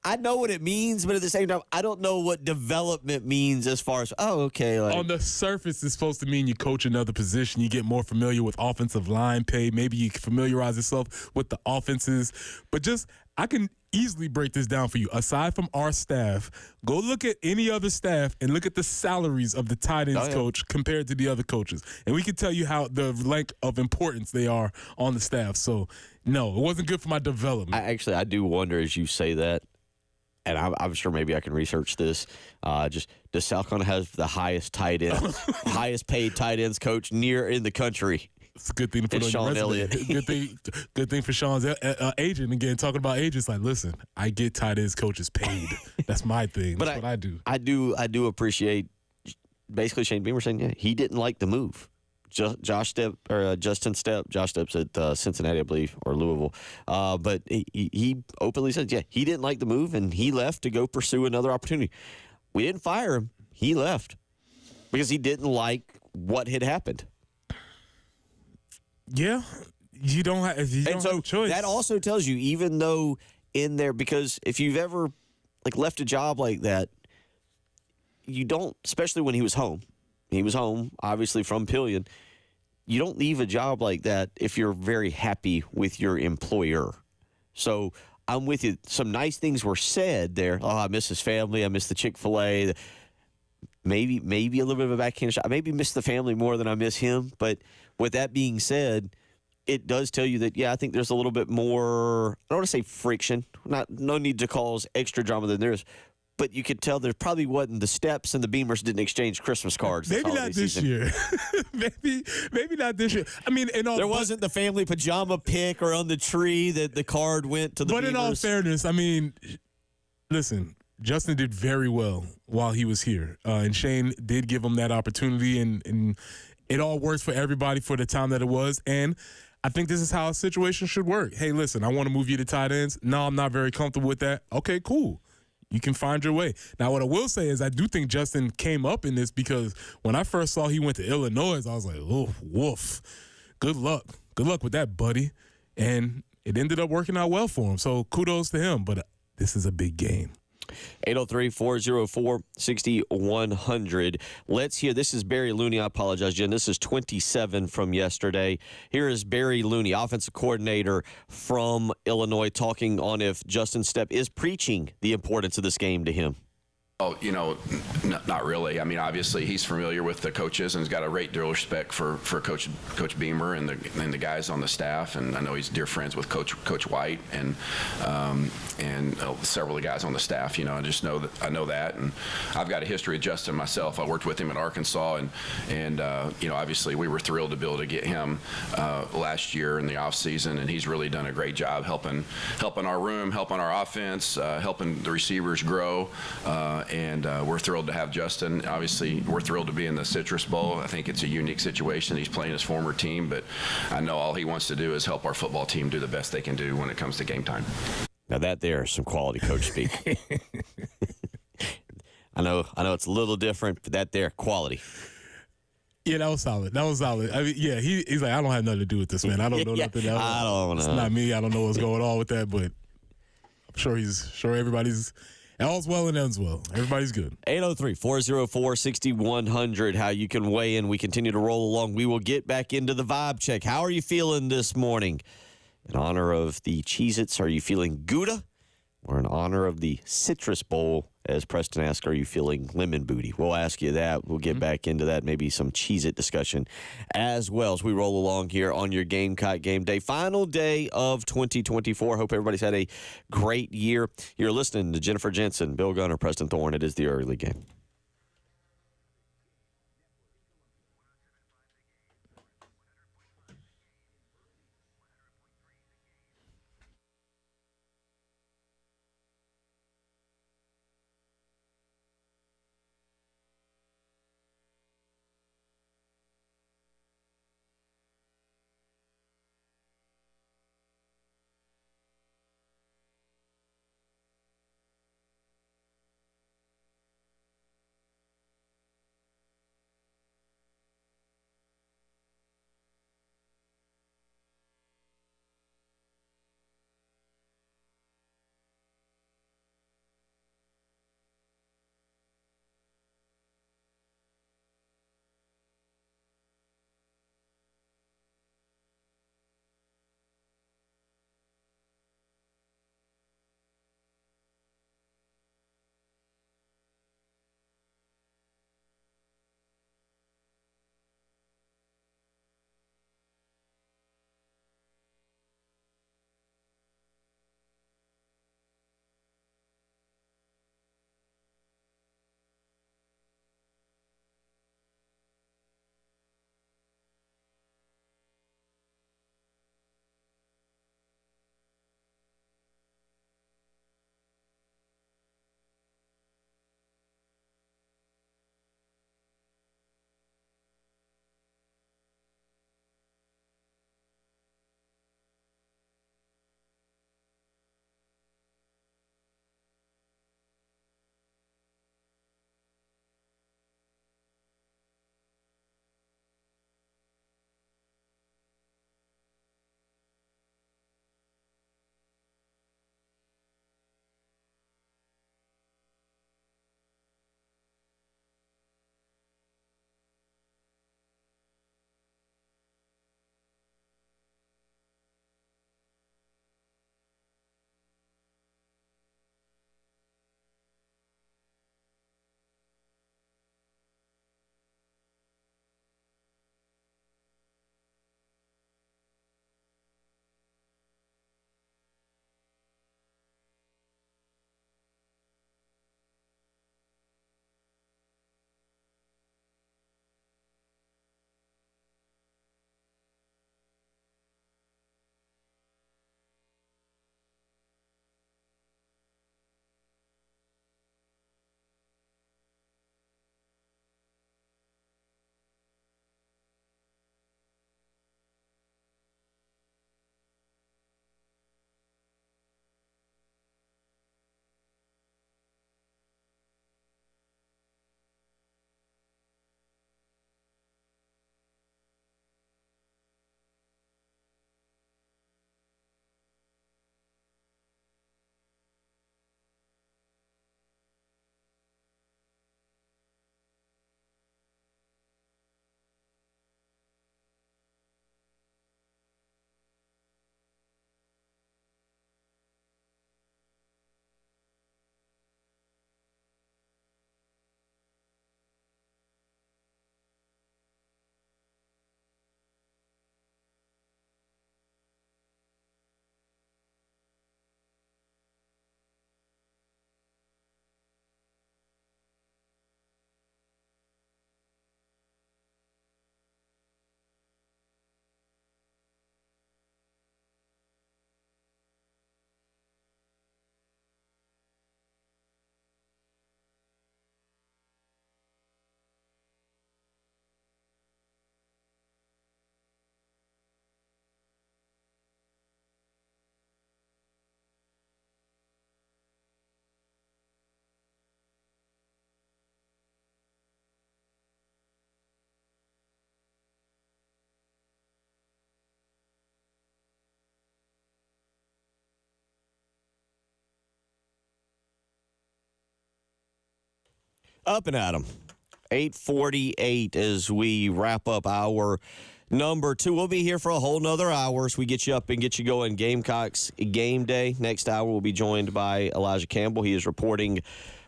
I know what it means, but at the same time, I don't know what development means as far as, okay. Like, on the surface, it's supposed to mean you coach another position. You get more familiar with offensive line play. Maybe you familiarize yourself with the offenses. But I can easily break this down for you. Aside from our staff, go look at any other staff and look at the salaries of the tight ends coach compared to the other coaches. And we can tell you how the rank of importance they are on the staff. So, no, it wasn't good for my development. I do wonder as you say that, and I'm sure maybe I can research this. Just does South Carolina have the highest tight ends, highest paid tight ends coach in the country? It's a good thing to put on Sean your resume. Elliott. Good thing for Sean's agent. Again, talking about agents, like, listen, I get tight ends coaches paid. That's my thing. That's what I do. I do appreciate basically Shane Beamer saying, yeah, he didn't like the move. Justin Stepp. Josh Stepp's at Cincinnati, I believe, or Louisville. But he openly said, yeah, he didn't like the move, and he left to go pursue another opportunity. We didn't fire him. He left because he didn't like what had happened. Yeah, you don't have a choice. That also tells you, even though in there, because if you've ever left a job like that, you don't, especially when he was home. He was home, obviously, from Pillion. You don't leave a job like that if you're very happy with your employer. So I'm with you. Some nice things were said there. Oh, I miss his family. I miss the Chick-fil-A. Maybe a little bit of a backhand shot. I maybe miss the family more than I miss him. But with that being said, it does tell you that, yeah, I think there's a little bit more, I don't want to say friction. No need to cause extra drama than there is. But you could tell there probably wasn't. The Stepps and the Beamers didn't exchange Christmas cards. Maybe not this year. maybe not this year. I mean, there wasn't the family pajama pic or on the tree that the card went to the Beamers. But in all fairness, I mean, listen, Justin did very well while he was here. And Shane did give him that opportunity, and it all works for everybody for the time that it was. And I think this is how a situation should work. Hey, listen, I want to move you to tight ends. No, I'm not very comfortable with that. Okay, cool. You can find your way. Now, what I will say is I do think Justin came up in this because when I first saw he went to Illinois, I was like, oh, woof. Good luck. Good luck with that, buddy. And it ended up working out well for him. So kudos to him. But this is a big game. 803-404-6100. Let's hear. This is Barry Looney. I apologize, Jen. This is 27 from yesterday. Here is Barry Looney, offensive coordinator from Illinois, talking on if Justin Stepp is preaching the importance of this game to him. Oh, not really. I mean, obviously, he's familiar with the coaches and has got a great deal of respect for Coach Beamer and the guys on the staff. And I know he's dear friends with Coach White and several of the guys on the staff. I just know that and I've got a history of Justin myself. I worked with him in Arkansas, and obviously, we were thrilled to be able to get him last year in the off season, and he's really done a great job helping our room, helping our offense, helping the receivers grow. And we're thrilled to have Justin. Obviously, we're thrilled to be in the Citrus Bowl. I think it's a unique situation. He's playing his former team, but I know all he wants to do is help our football team do the best they can do when it comes to game time. Now that there is some quality coach speak. I know it's a little different, but that there, quality. Yeah, that was solid. I mean, yeah, he's like, I don't have nothing to do with this, man. I don't know nothing else. I don't know. It's not me. I don't know what's going on with that, but I'm sure everybody's all's well and ends well. Everybody's good. 803-404-6100, how you can weigh in. We continue to roll along. We will get back into the vibe check. How are you feeling this morning? In honor of the Cheez-Its, are you feeling Gouda? Or in honor of the Citrus Bowl, as Preston asked, are you feeling lemon booty? We'll ask you that. We'll get back into that, maybe some Cheez-It discussion as well as we roll along here on your Gamecock Game Day. Final day of 2024. Hope everybody's had a great year. You're listening to Jennifer Jensen, Bill Gunner, Preston Thorne. It is the early game. Up and at 'em. 8:48 as we wrap up our number 2. We'll be here for a whole nother hour as we get you up and get you going. Gamecocks game day. Next hour, we'll be joined by Elijah Campbell. He is reporting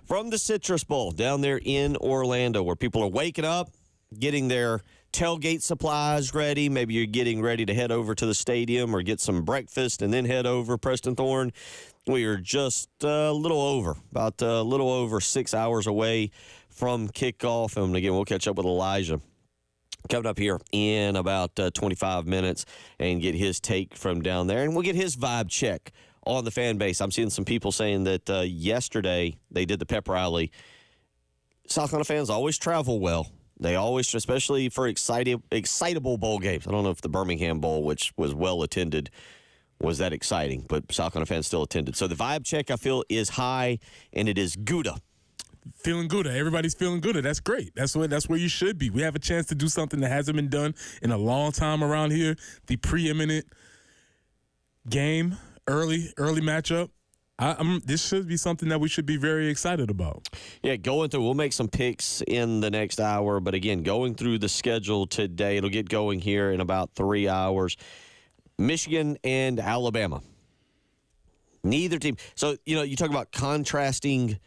from the Citrus Bowl down there in Orlando, where people are waking up, getting their tailgate supplies ready. Maybe you're getting ready to head over to the stadium or get some breakfast and then head over. Preston Thorne, we are just about a little over 6 hours away from kickoff. And again, we'll catch up with Elijah coming up here in about 25 minutes and get his take from down there. And we'll get his vibe check on the fan base. I'm seeing some people saying that yesterday they did the pep rally. South Carolina fans always travel well. They always, especially for excitable bowl games. I don't know if the Birmingham Bowl, which was well attended, was that exciting, but South Carolina fans still attended. So the vibe check, I feel, is high, and it is Gouda. Feeling good. Everybody's feeling good. That's great. That's where you should be. We have a chance to do something that hasn't been done in a long time around here. The preeminent game, early matchup. This should be something that we should be very excited about. Yeah, going through. We'll make some picks in the next hour, but again, going through the schedule today, it'll get going here in about 3 hours. Michigan and Alabama. Neither team. So you talk about contrasting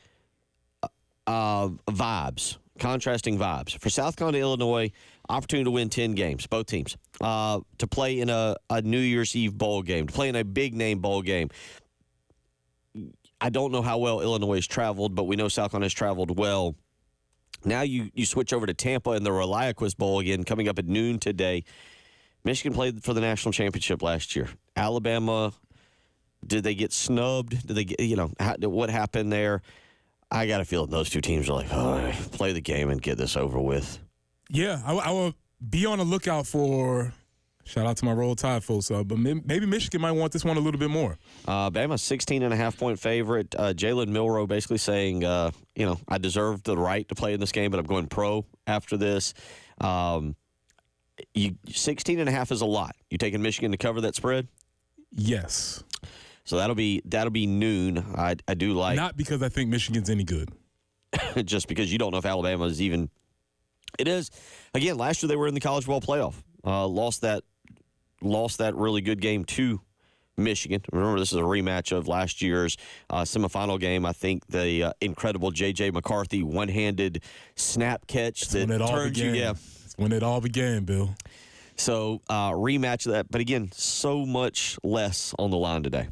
vibes. For South Carolina, Illinois, opportunity to win 10 games, both teams, to play in a New Year's Eve bowl game, to play in a big-name bowl game. I don't know how well Illinois has traveled, but we know South Carolina has traveled well. Now you switch over to Tampa in the ReliaQuest Bowl again, coming up at noon today. Michigan played for the national championship last year. Alabama, did they get snubbed? Did they get, what happened there? I got a feeling those two teams are like, play the game and get this over with. Yeah, I will be on the lookout for, shout out to my Roll Tide folks, but maybe Michigan might want this one a little bit more. Bama, 16.5-point favorite. Jalen Milroe basically saying, I deserve the right to play in this game, but I'm going pro after this. 16.5 is a lot. You taking Michigan to cover that spread? Yes. So that'll be noon. I do like, not because I think Michigan's any good, just because you don't know if Alabama is even. It is. Again, last year they were in the college ball playoff. Lost that really good game to Michigan. Remember, this is a rematch of last year's semifinal game. I think the incredible J.J. McCarthy one-handed snap catch that turned you. Yeah, that's when it all began, Bill. So rematch of that, but again, so much less on the line today.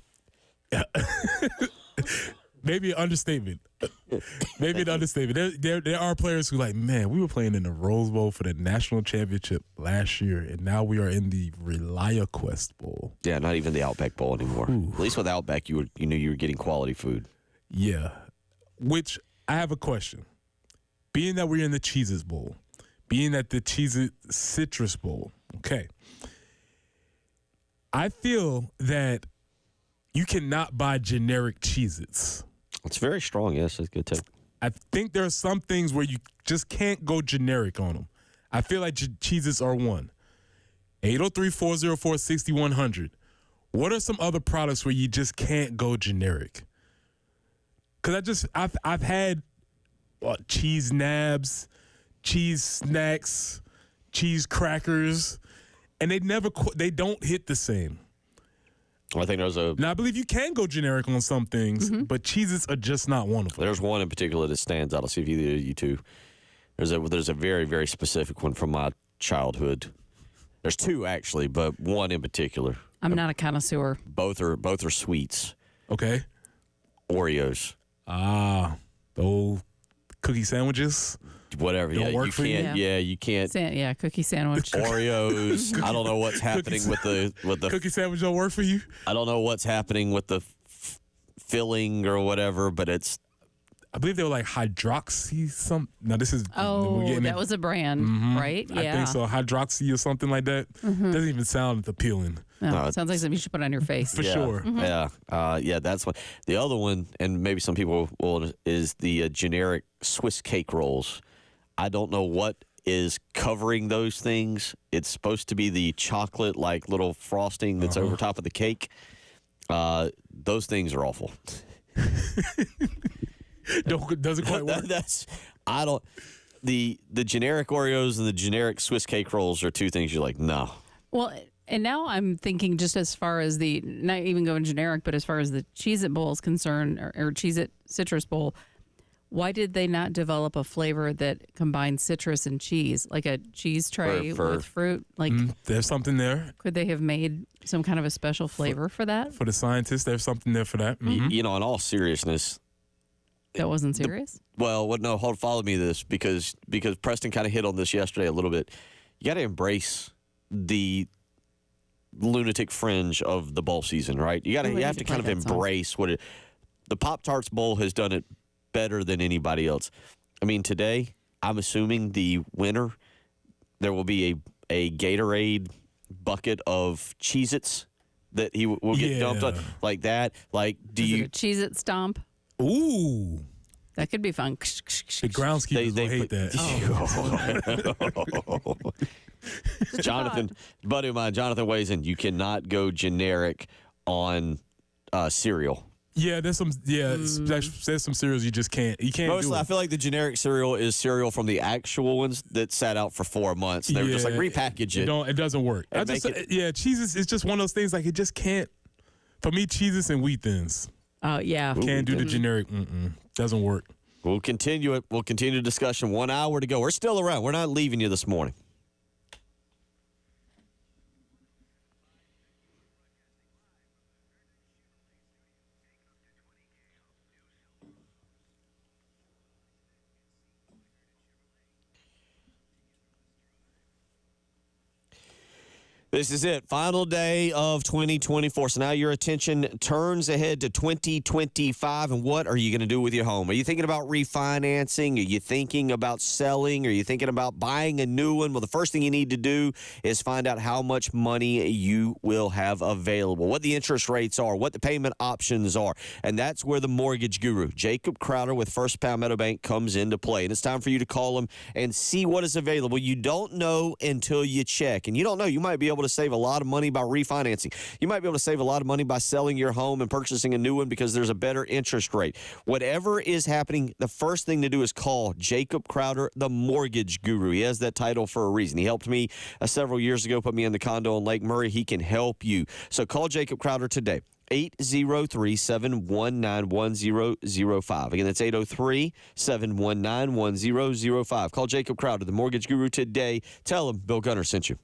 Maybe an understatement. Maybe an understatement. There are players who like, man, we were playing in the Rose Bowl for the national championship last year, and now we are in the ReliaQuest Bowl. Yeah, not even the Outback Bowl anymore. Ooh. At least with Outback, you knew you were getting quality food. Yeah. Which, I have a question. Being that we're in the Cheez Bowl, being at the Cheez Citrus Bowl, okay, I feel that you cannot buy generic Cheez-Its. It's very strong, yes. That's a good take. I think there are some things where you just can't go generic on them. I feel like Cheez-Its are one. 803-404-6100. What are some other products where you just can't go generic? Because I've had cheese nabs, cheese snacks, cheese crackers, and they don't hit the same. I think there's Now, I believe you can go generic on some things, but Cheez-Its are just not one of them. There's one in particular that stands out. I'll see if either of you two. There's a very, very specific one from my childhood. There's two, actually, but one in particular. I'm not a connoisseur. Both are sweets. Okay. Oreos. Those cookie sandwiches. Whatever. Don't work you for can't. you? Yeah, you can't. Cookie sandwich. Oreos. I don't know what's happening with the cookie sandwich. Don't work for you. I don't know what's happening with the filling or whatever, but it's. I believe they were like hydroxy something. Now this is. That was a brand, right? Yeah. I think so. Hydroxy or something like that. Doesn't even sound appealing. No, it sounds like something you should put on your face. For sure. Yeah. That's one. The other one, and maybe some people will, is the generic Swiss cake rolls. I don't know what is covering those things. It's supposed to be the chocolate, like little frosting that's over top of the cake. Those things are awful. Doesn't quite work. The generic Oreos and the generic Swiss cake rolls are two things you're like, no. Well, and now I'm thinking just as far as not even going generic, but as far as the Cheez-It Bowl is concerned, or Cheez-It Citrus Bowl, why did they not develop a flavor that combines citrus and cheese, like a cheese tray with fruit? Like, there's something there. Could they have made some kind of a special flavor for that? For the scientists, there's something there for that. Mm-hmm. You know, in all seriousness. That wasn't serious? Follow me to this because Preston kind of hit on this yesterday a little bit. You got to embrace the lunatic fringe of the bowl season, right? You have to kind of embrace the Pop-Tarts Bowl has done it better than anybody else. I mean, today, I'm assuming the winner, there will be a Gatorade bucket of Cheez-Its that he will get dumped on like that. Like, Is it a Cheez-It stomp? Ooh. That could be fun. The groundskeepers will hate that. Jonathan, buddy of mine, Jonathan weighs in. You cannot go generic on cereal. Yeah, there's some cereals you just can't. You can't. Mostly, I feel like the generic cereal is cereal from the actual ones that sat out for 4 months. They were just like repackage it. It doesn't work. Cheez is just one of those things. Like it just can't. For me, Cheez and Wheat Thins. Oh yeah, can't do the generic. Doesn't work. We'll continue it. We'll continue the discussion. 1 hour to go. We're still around. We're not leaving you this morning. This is it. Final day of 2024. So now your attention turns ahead to 2025. And what are you going to do with your home? Are you thinking about refinancing? Are you thinking about selling? Are you thinking about buying a new one? Well, the first thing you need to do is find out how much money you will have available, what the interest rates are, what the payment options are. And that's where the mortgage guru, Jacob Crowder with First Palmetto Bank, comes into play. And it's time for you to call him and see what is available. You don't know until you check. And you don't know. You might be able to save a lot of money by refinancing. You might be able to save a lot of money by selling your home and purchasing a new one because there's a better interest rate. Whatever is happening, the first thing to do is call Jacob Crowder, the mortgage guru. He has that title for a reason. He helped me several years ago, put me in the condo in Lake Murray. He can help you. So call Jacob Crowder today. 803-719-1005. Again, that's 803-719-1005. Call Jacob Crowder, the mortgage guru, today. Tell him Bill Gunner sent you.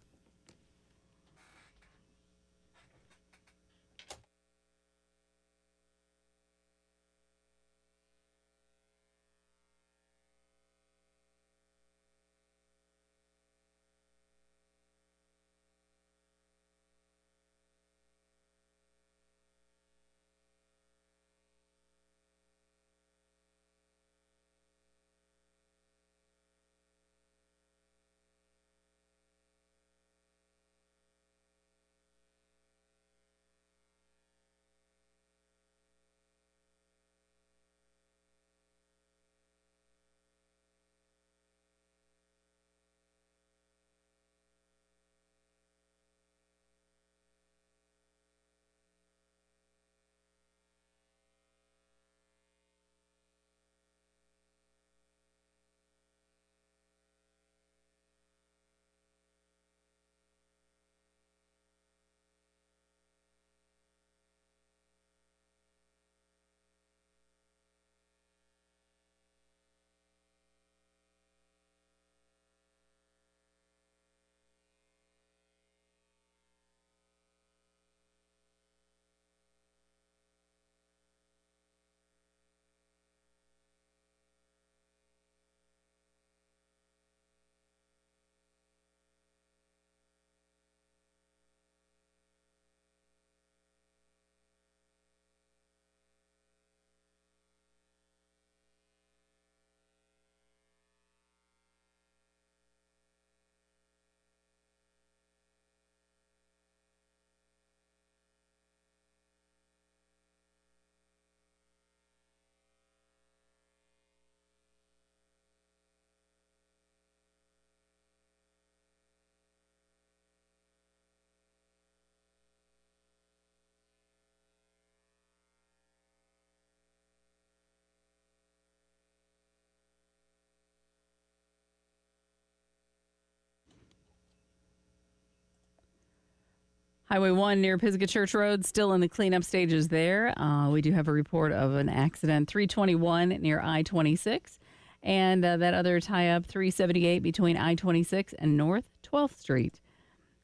Highway 1 near Pisgah Church Road, still in the cleanup stages there. We do have a report of an accident, 321 near I-26. And that other tie-up, 378 between I-26 and North 12th Street.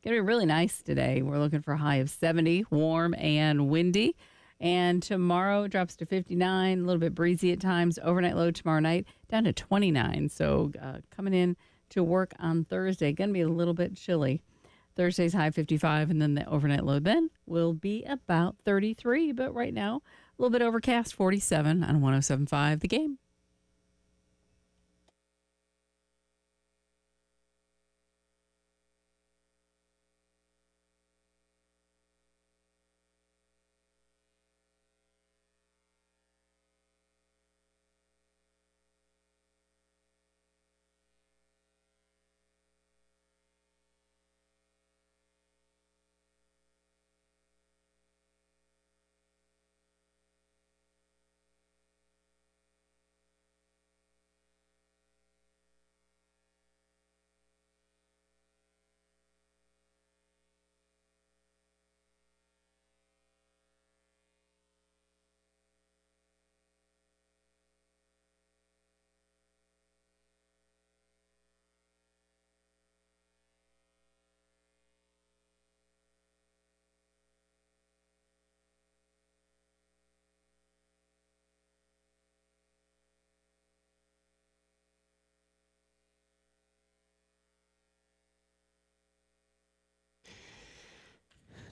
Going to be really nice today. We're looking for a high of 70, warm and windy. And tomorrow it drops to 59, a little bit breezy at times. Overnight low tomorrow night down to 29. So coming in to work on Thursday, going to be a little bit chilly. Thursday's high 55, and then the overnight low then will be about 33. But right now, a little bit overcast, 47 on 107.5 The Game.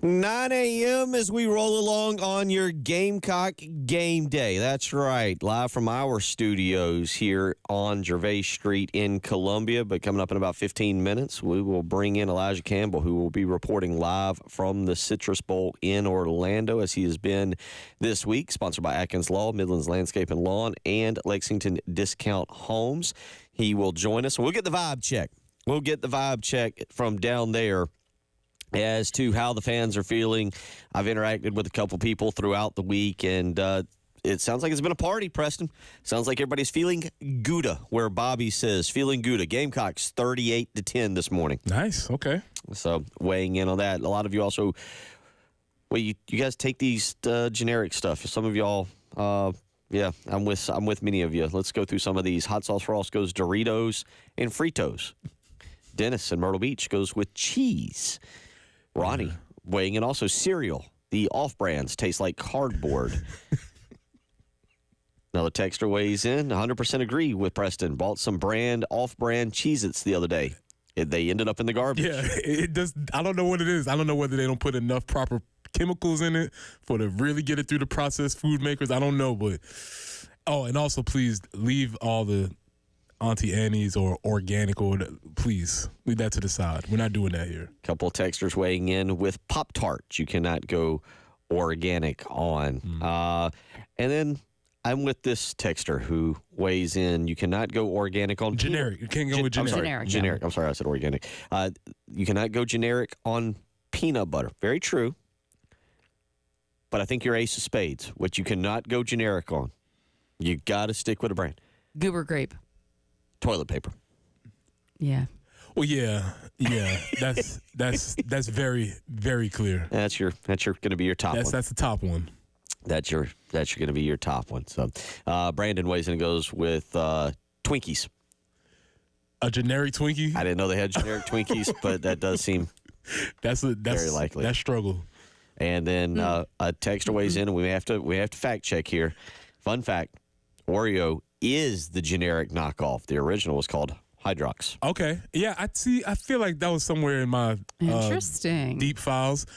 Nine a.m. as we roll along on your Gamecock game day. That's right. Live from our studios here on Gervais Street in Columbia. But coming up in about 15 minutes, we will bring in Elijah Campbell, who will be reporting live from the Citrus Bowl in Orlando, as he has been this week. Sponsored by Atkins Law, Midlands Landscape and Lawn, and Lexington Discount Homes. He will join us. We'll get the vibe check. We'll get the vibe check from down there as to how the fans are feeling. I've interacted with a couple people throughout the week, and it sounds like it's been a party, Preston. Sounds like everybody's feeling Gouda, where Bobby says, feeling Gouda. Gamecocks 38-10 this morning. Nice. Okay. So weighing in on that. A lot of you also, well, you guys take these generic stuff. Some of y'all, yeah, I'm with many of you. Let's go through some of these. Hot Sauce Frost goes Doritos and Fritos. Dennis in Myrtle Beach goes with Cheez. Ronnie weighing in also cereal. The off-brands taste like cardboard. Now the texter weighs in. 100% agree with Preston. Bought some off-brand Cheez-Its the other day. They ended up in the garbage. Yeah, it does. I don't know what it is. I don't know whether they don't put enough proper chemicals in it for to really get it through the processed food makers. I don't know, but and also please leave all the Auntie Annie's or organic, or please leave that to the side. We're not doing that here. Couple of texters weighing in with Pop-Tarts. You cannot go organic on. And then I'm with this texter who weighs in. You cannot go organic on generic. You can't go with generic. Generic. I'm sorry, I said organic. You cannot go generic on peanut butter. Very true. But I think you're ace of spades. What you cannot go generic on, you got to stick with a brand. Goober grape. Toilet paper. Yeah. Well, yeah. That's very, very clear. That's your going to be your top one. That's the top one. That's going to be your top one. So, Brandon weighs in and goes with Twinkies. A generic Twinkie? I didn't know they had generic Twinkies, but that does seem very likely. That's struggle. And then a texter weighs in, and we have to fact check here. Fun fact: Oreo is the generic knockoff. The original was called Hydrox. Okay. Yeah, I feel like that was somewhere in my interesting deep files.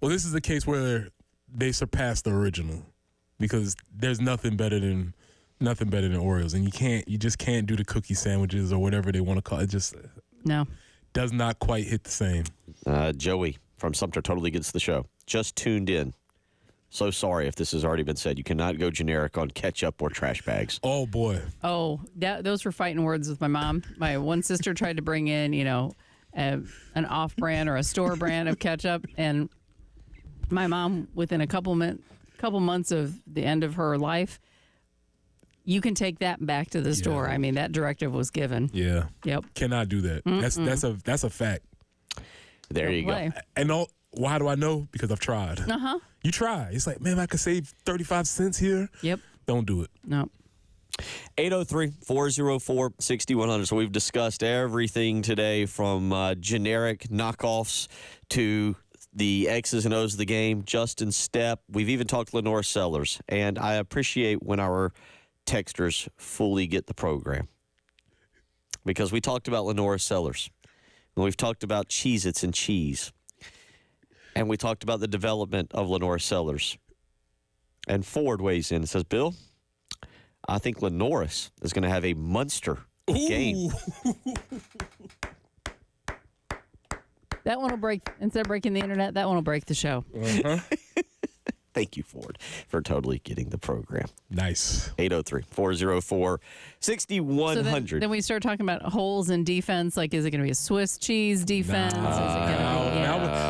Well, this is a case where they surpassed the original, because there's nothing better than Oreos, and you just can't do the cookie sandwiches or whatever they want to call it. Just does not quite hit the same. Joey from Sumter totally gets the show. Just tuned in. So sorry if this has already been said. You cannot go generic on ketchup or trash bags. Oh, boy. Oh, those were fighting words with my mom. My one sister tried to bring in, an off-brand or a store brand of ketchup, and my mom, within a couple months of the end of her life, you can take that back to the store. I mean, that directive was given. Yeah. Yep. Cannot do that. That's a fact. There you go. And Why do I know? Because I've tried. Uh-huh. You try. It's like, man, I could save 35 cents here. Yep. Don't do it. No. 803-404-6100. So we've discussed everything today from generic knockoffs to the X's and O's of the game, Justin Stepp. We've even talked Lenoris Sellers. And I appreciate when our texters fully get the program. Because we talked about Lenoris Sellers. And we've talked about Cheez-Its and Cheez. And we talked about the development of Lenoris Sellers. And Ford weighs in and says, Bill, I think Lenoris is going to have a monster game. That one will break, instead of breaking the internet, that one will break the show. Uh-huh. Thank you, Ford, for totally getting the program. Nice. 803-404-6100. Then we start talking about holes in defense. Like, is it going to be a Swiss cheese defense? Is it going to be,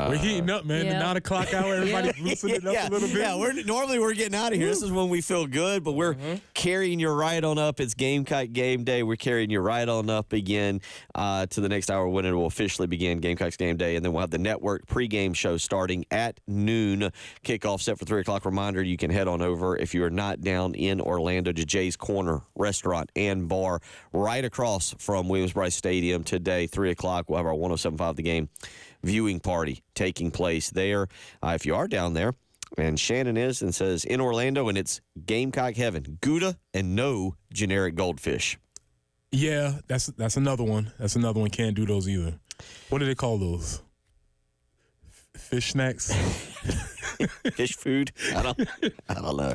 we're heating up, man. Yeah. The 9 o'clock hour, everybody's loosening it up a little bit. Yeah, normally we're getting out of here. This is when we feel good, but we're carrying you right on up. It's Gamecock game day. We're carrying you right on up again to the next hour when it will officially begin, Gamecocks game day. And then we'll have the network pregame show starting at noon. Kickoff set for 3 o'clock. Reminder, you can head on over if you are not down in Orlando to Jay's Corner Restaurant and Bar right across from Williams-Brice Stadium today. 3 o'clock, we'll have our 107.5 The Game viewing party taking place there. If you are down there, and Shannon is and says in Orlando, and it's Gamecock heaven, Gouda and no generic goldfish. Yeah, that's another one. That's another one. Can't do those either. What do they call those? Fish snacks? Fish food? I don't know.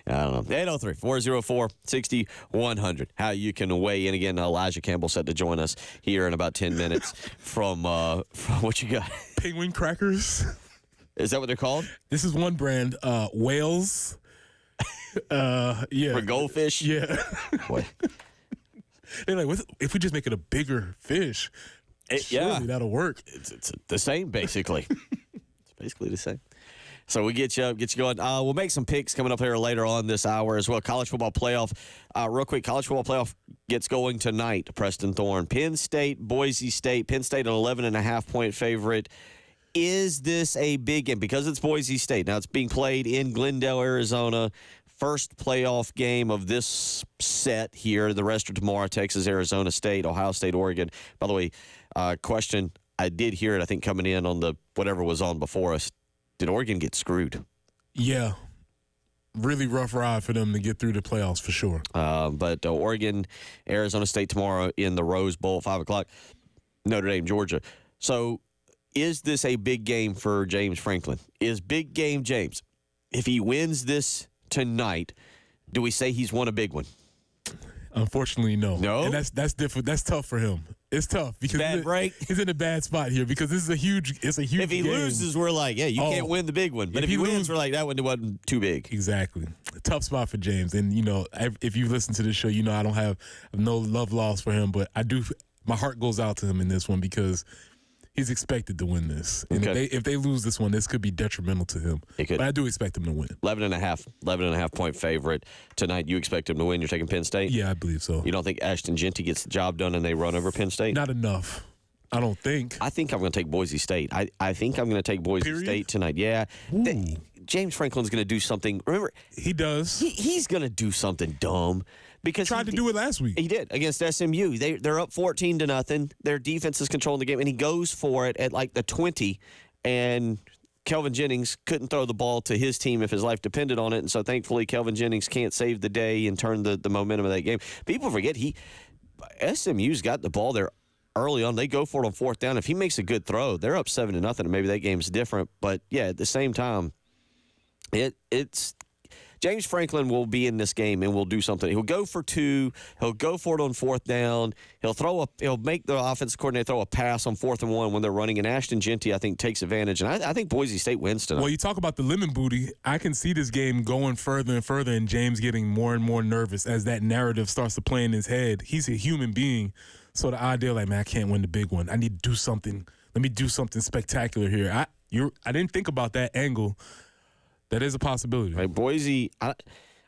803-404-6100. How you can weigh in again. Elijah Campbell set to join us here in about 10 minutes from what you got? Penguin crackers. Is that what they're called? This is one brand. Whales. Yeah. For goldfish? Yeah. Boy. They're like, if we just make it a bigger fish, surely that'll work. It's the same, basically. It's basically the same. So we get you going. We'll make some picks coming up here later on this hour as well. College football playoff. Real quick, college football playoff gets going tonight. Preston Thorne, Penn State, Boise State. Penn State an 11.5-point favorite. Is this a big game? Because it's Boise State. Now it's being played in Glendale, Arizona. First playoff game of this set here. The rest are tomorrow. Texas, Arizona State, Ohio State, Oregon. By the way, question, I did hear it, I think, coming in on the whatever was on before us. Did Oregon get screwed? Yeah. Really rough ride for them to get through the playoffs for sure. But Oregon, Arizona State tomorrow in the Rose Bowl, 5 o'clock. Notre Dame, Georgia. So is this a big game for James Franklin? Is big game James? If he wins this tonight, do we say he's won a big one? Unfortunately, no. No? And that's different. That's tough for him. It's tough because Bad break. He's in a bad spot here because this is a huge. It's a huge. If he game. loses, we're like, yeah, you can't win the big one. But if he wins, we're like, that one wasn't too big. Exactly. Tough spot for James. And, if you listen to this show, I don't have no love lost for him, but I do. My heart goes out to him in this one because he's expected to win this. And if they lose this one, this could be detrimental to him. It could. But I do expect him to win. 11.5 point favorite tonight. You expect him to win. You're taking Penn State? Yeah, I believe so. You don't think Ashton Genty gets the job done and they run over Penn State? Not enough. I don't think. I think I'm going to take Boise State. I think I'm going to take Boise State tonight. Yeah. James Franklin's going to do something. Remember, he does. He's going to do something dumb. Because he tried to do it last week. He did against SMU. They're up 14-0. Their defense is controlling the game, and he goes for it at like the 20. And Kelvin Jennings couldn't throw the ball to his team if his life depended on it. And so thankfully, Kelvin Jennings can't save the day and turn the momentum of that game. People forget SMU's got the ball there early on. They go for it on fourth down. If he makes a good throw, they're up 7-0, and maybe that game's different. But yeah, at the same time, it's. James Franklin will be in this game and will do something. He'll go for 2. He'll go for it on fourth down. He'll make the offensive coordinator throw a pass on 4th and 1 when they're running. And Ashton Genty, I think, takes advantage. And I think Boise State wins tonight. Well, you talk about the lemon booty. I can see this game going further and further, and James getting more and more nervous as that narrative starts to play in his head. He's a human being, so the idea, like, man, I can't win the big one. I need to do something. Let me do something spectacular here. I didn't think about that angle. That is a possibility. Right, Boise, I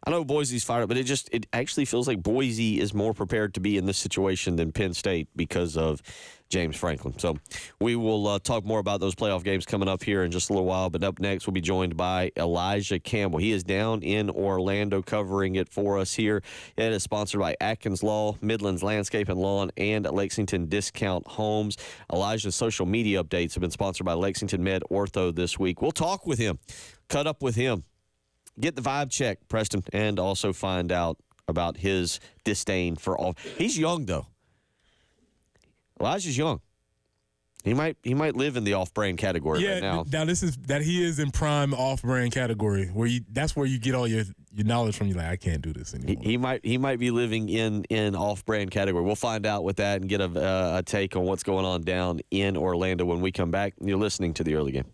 I know Boise's fired up, but it actually feels like Boise is more prepared to be in this situation than Penn State because of James Franklin. So we will talk more about those playoff games coming up here in just a little while. But up next, we'll be joined by Elijah Campbell. He is down in Orlando covering it for us here. It is sponsored by Atkins Law, Midlands Landscape and Lawn, and Lexington Discount Homes. Elijah's social media updates have been sponsored by Lexington Med Ortho this week. We'll talk with him, cut up with him, get the vibe check, Preston, and also find out about his disdain for all. He's young, though. Elijah's young. He might live in the off-brand category right now. Now he is in prime off-brand category that's where you get all your knowledge from. You're like, I can't do this anymore. He might be living in off-brand category. We'll find out with that and get a take on what's going on down in Orlando when we come back. You're listening to the early game.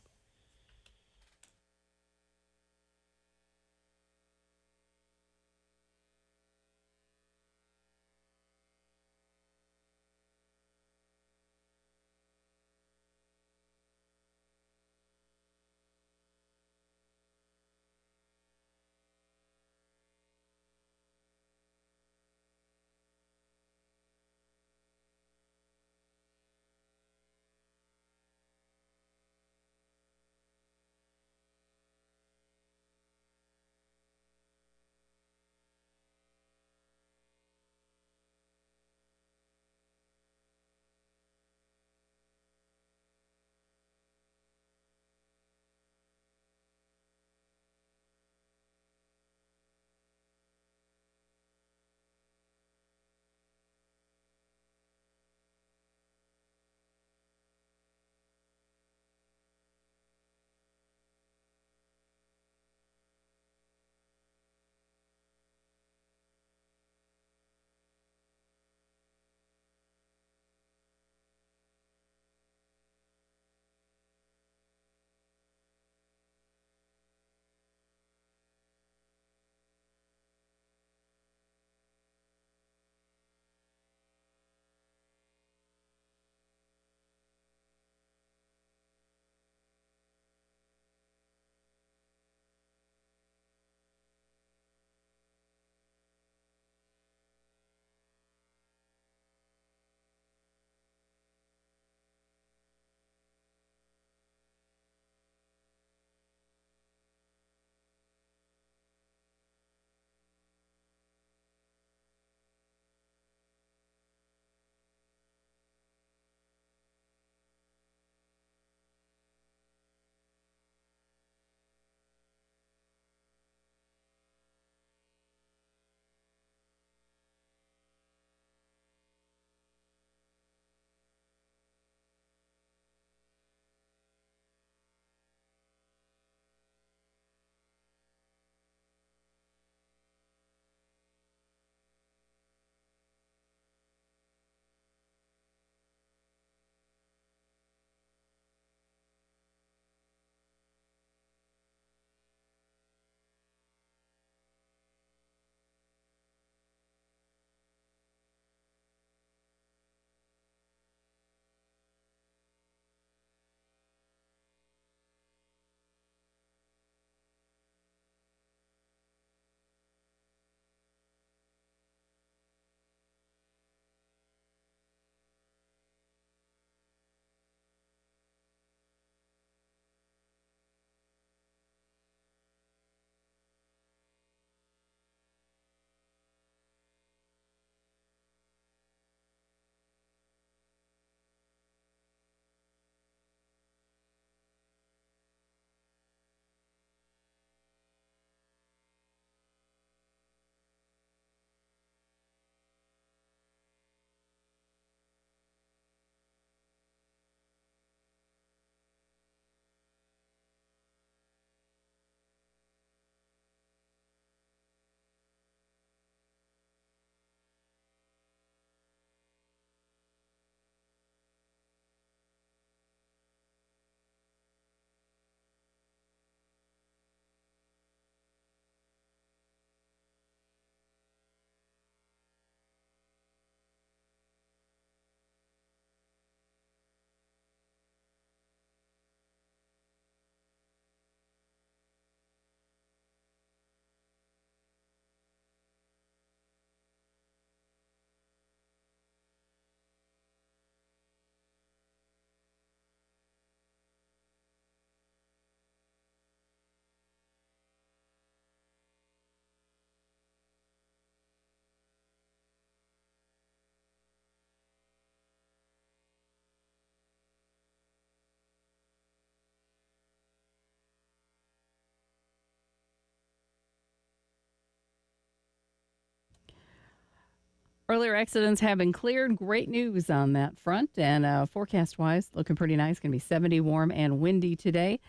Earlier accidents have been cleared. Great news on that front. And forecast-wise, looking pretty nice. Going to be 70, warm and windy today.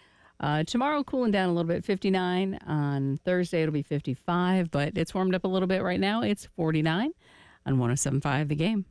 Tomorrow, cooling down a little bit, 59. On Thursday, it'll be 55, but it's warmed up a little bit right now. It's 49 on 107.5 The Game.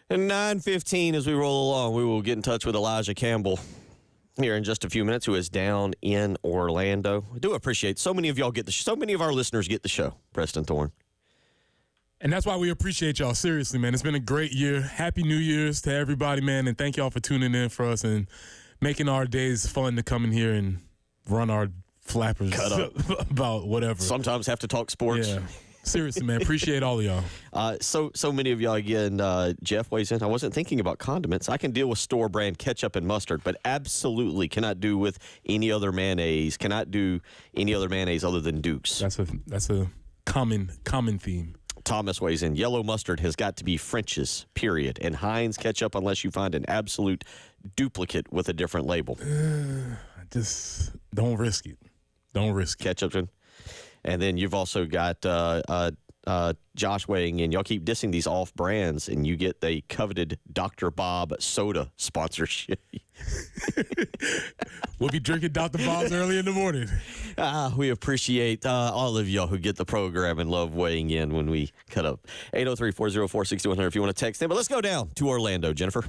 And 9:15 as we roll along, we will get in touch with Elijah Campbell here in just a few minutes, who is down in Orlando. I do appreciate so many of y'all so many of our listeners get the show, Preston Thorne. And that's why we appreciate y'all. Seriously, man. It's been a great year. Happy New Year's to everybody, man. And thank y'all for tuning in for us and making our days fun to come in here and run our flappers Cut up. about whatever. Sometimes have to talk sports. Yeah. Seriously, man. Appreciate all of y'all. So many of y'all, again, Jeff weighs in. I wasn't thinking about condiments. I can deal with store brand ketchup and mustard, but absolutely cannot do with any other mayonnaise. Cannot do any other mayonnaise other than Duke's. That's a common theme. Thomas weighs in. Yellow mustard has got to be French's, period. And Heinz ketchup, unless you find an absolute duplicate with a different label. Just don't risk it. Don't risk it. Ketchup. And then you've also got Josh weighing in. Y'all keep dissing these off brands, and you get the coveted Dr. Bob soda sponsorship. We'll be drinking Dr. Bob's early in the morning. We appreciate all of y'all who get the program and love weighing in when we cut up. 803-404-6100 if you want to text in. But let's go down to Orlando, Jennifer.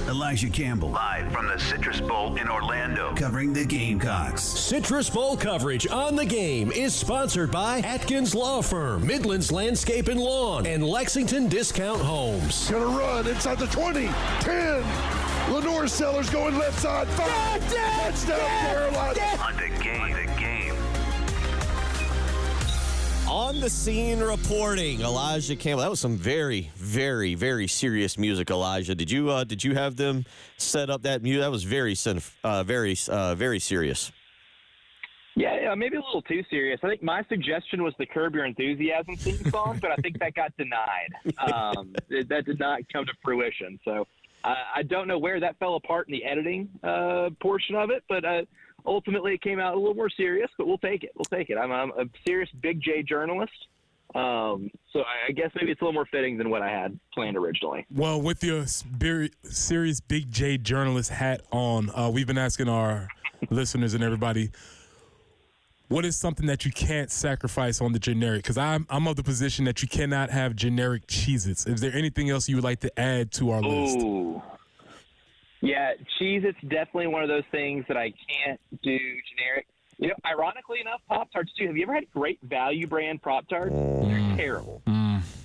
Elijah Campbell, live from the Citrus Bowl in Orlando, covering the Gamecocks. Citrus Bowl coverage on the game is sponsored by Atkins Law Firm, Midlands Landscape and Lawn, and Lexington Discount Homes. Gonna run inside the 20, 10. Lenoris Sellers going left side, 5. Touchdown, Carolina. On the game. On the scene reporting, Elijah Campbell. That was some very, very, very serious music, Elijah. Did you have them set up that music? That was very serious. Yeah, maybe a little too serious. I think my suggestion was the Curb Your Enthusiasm theme song, but I think that got denied. That did not come to fruition. So I don't know where that fell apart in the editing portion of it, but ultimately it came out a little more serious, but we'll take it. I'm a serious Big J journalist, so I guess maybe it's a little more fitting than what I had planned originally. Well, with your serious Big J journalist hat on, we've been asking our listeners and everybody, what is something that you can't sacrifice on the generic? Because I'm of the position that you cannot have generic Cheez-Its. Is there anything else you would like to add to our list? Ooh. Yeah, Cheez-Its definitely one of those things that I can't do generic. You know, ironically enough, Pop-Tarts too. Have you ever had Great Value brand Pop-Tarts? They're terrible.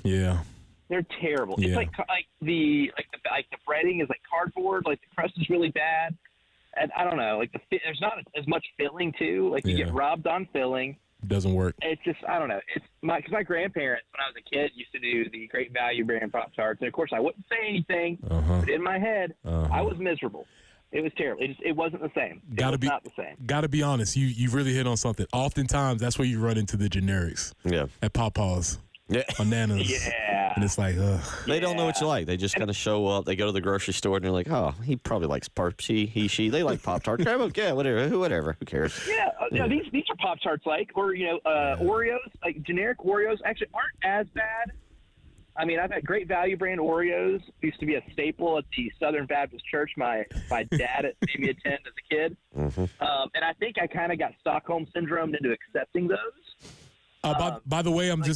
Yeah. They're terrible. Yeah. It's like the breading is like cardboard. Like the crust is really bad. And I don't know. Like there's not as much filling too. Like you get robbed on filling. Doesn't work. It's just, I don't know. It's because my grandparents, when I was a kid, used to do the Great Value brand Pop-Tarts. And, of course, I wouldn't say anything, but in my head, I was miserable. It was terrible. It wasn't the same. Not the same. Got to be honest. You really hit on something. Oftentimes, that's where you run into the generics. Yeah. At Papa's. Yeah. Bananas. Yeah. And it's like, They don't know what you like. They just kind of show up. They go to the grocery store, and they're like, oh, he probably likes he, she. They like Pop-Tarts. Yeah, whatever. Who cares? Yeah. These are Pop-Tarts or, Oreos. Like generic Oreos actually aren't as bad I mean, I've had Great Value brand Oreos. Used to be a staple at the Southern Baptist Church my dad made me attend as a kid. Mm-hmm. And I think I kind of got Stockholm Syndrome into accepting those. By the way, after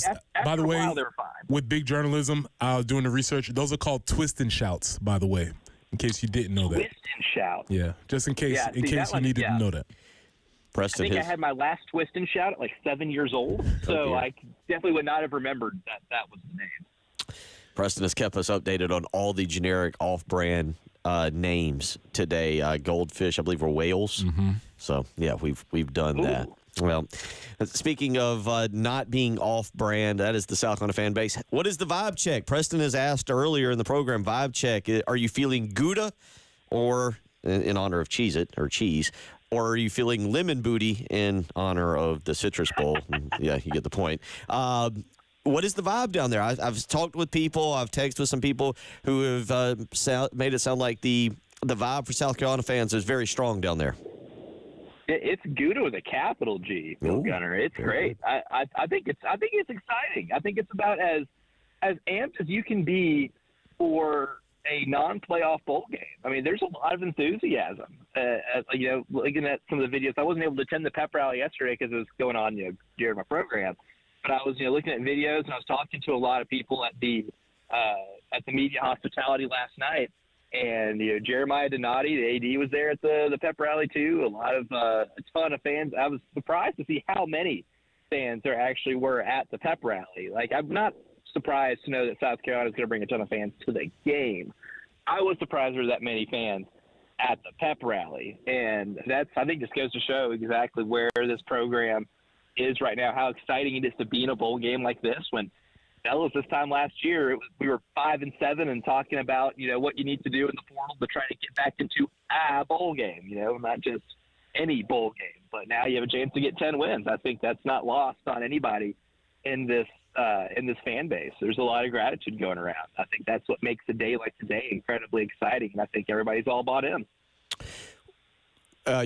a while, they were fine. with big journalism, I was doing the research. Those are called twist and shouts, by the way, in case you didn't know that. Twist and shout. Yeah, just in case you needed to know that. Preston, I think I had my last twist and shout at like 7 years old, so I definitely would not have remembered that was the name. Preston has kept us updated on all the generic off-brand names today. Goldfish, I believe, were whales. Mm-hmm. So yeah, we've done that. Well, speaking of not being off-brand, that is the South Carolina fan base. What is the vibe check? Preston has asked earlier in the program, vibe check. Are you feeling Gouda, or in honor of Cheez-It or Cheese, or are you feeling lemon booty in honor of the Citrus Bowl? Yeah, you get the point. What is the vibe down there? I've talked with people. I've texted with some people who have made it sound like the vibe for South Carolina fans is very strong down there. It's Gouda with a capital G, Bill Gunner. It's great. I think it's exciting. I think it's about as amped as you can be for a non-playoff bowl game. I mean, there's a lot of enthusiasm. Looking at some of the videos, I wasn't able to attend the pep rally yesterday because it was going on, during my program. But I was, looking at videos, and I was talking to a lot of people at the media hospitality last night. And Jeremiah Donati, the AD, was there at the pep rally too. A ton of fans. I was surprised to see how many fans there actually were at the pep rally. Like, I'm not surprised to know that South Carolina is going to bring a ton of fans to the game. I was surprised there were that many fans at the pep rally, and that's, I think, just goes to show exactly where this program is right now. How exciting it is to be in a bowl game like this when. Fellas, this time last year, we were 5-7 and talking about, what you need to do in the portal to try to get back into a bowl game, not just any bowl game. But now you have a chance to get 10 wins. I think that's not lost on anybody in this fan base. There's a lot of gratitude going around. I think that's what makes a day like today incredibly exciting, and I think everybody's all bought in.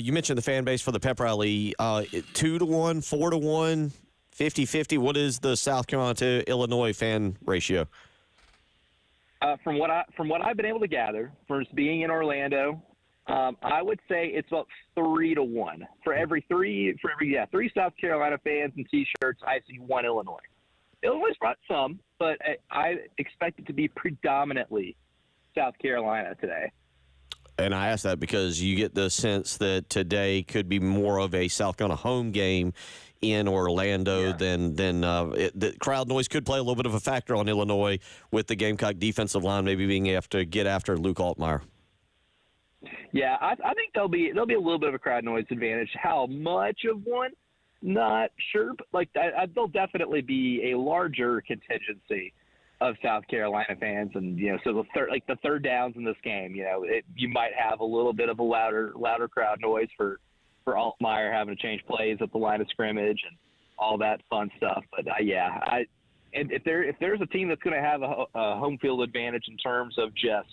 You mentioned the fan base for the pep rally, 2-1, 4-1. 50-50, what is the South Carolina to Illinois fan ratio? From what I've been able to gather, from being in Orlando, I would say it's about 3-1. For every three South Carolina fans and T-shirts, I see one Illinois. Illinois brought some, but I expect it to be predominantly South Carolina today. And I ask that because you get the sense that today could be more of a South Carolina home game in Orlando than the crowd noise could play a little bit of a factor on Illinois with the Gamecock defensive line maybe being get after Luke Altmaier. Yeah, I think there'll be a little bit of a crowd noise advantage. How much of one? Not sure, but there'll definitely be a larger contingency of South Carolina fans, and so the third downs in this game, you might have a little bit of a louder crowd noise for Altmaier having to change plays at the line of scrimmage and all that fun stuff. But if there's a team that's going to have a home field advantage in terms of just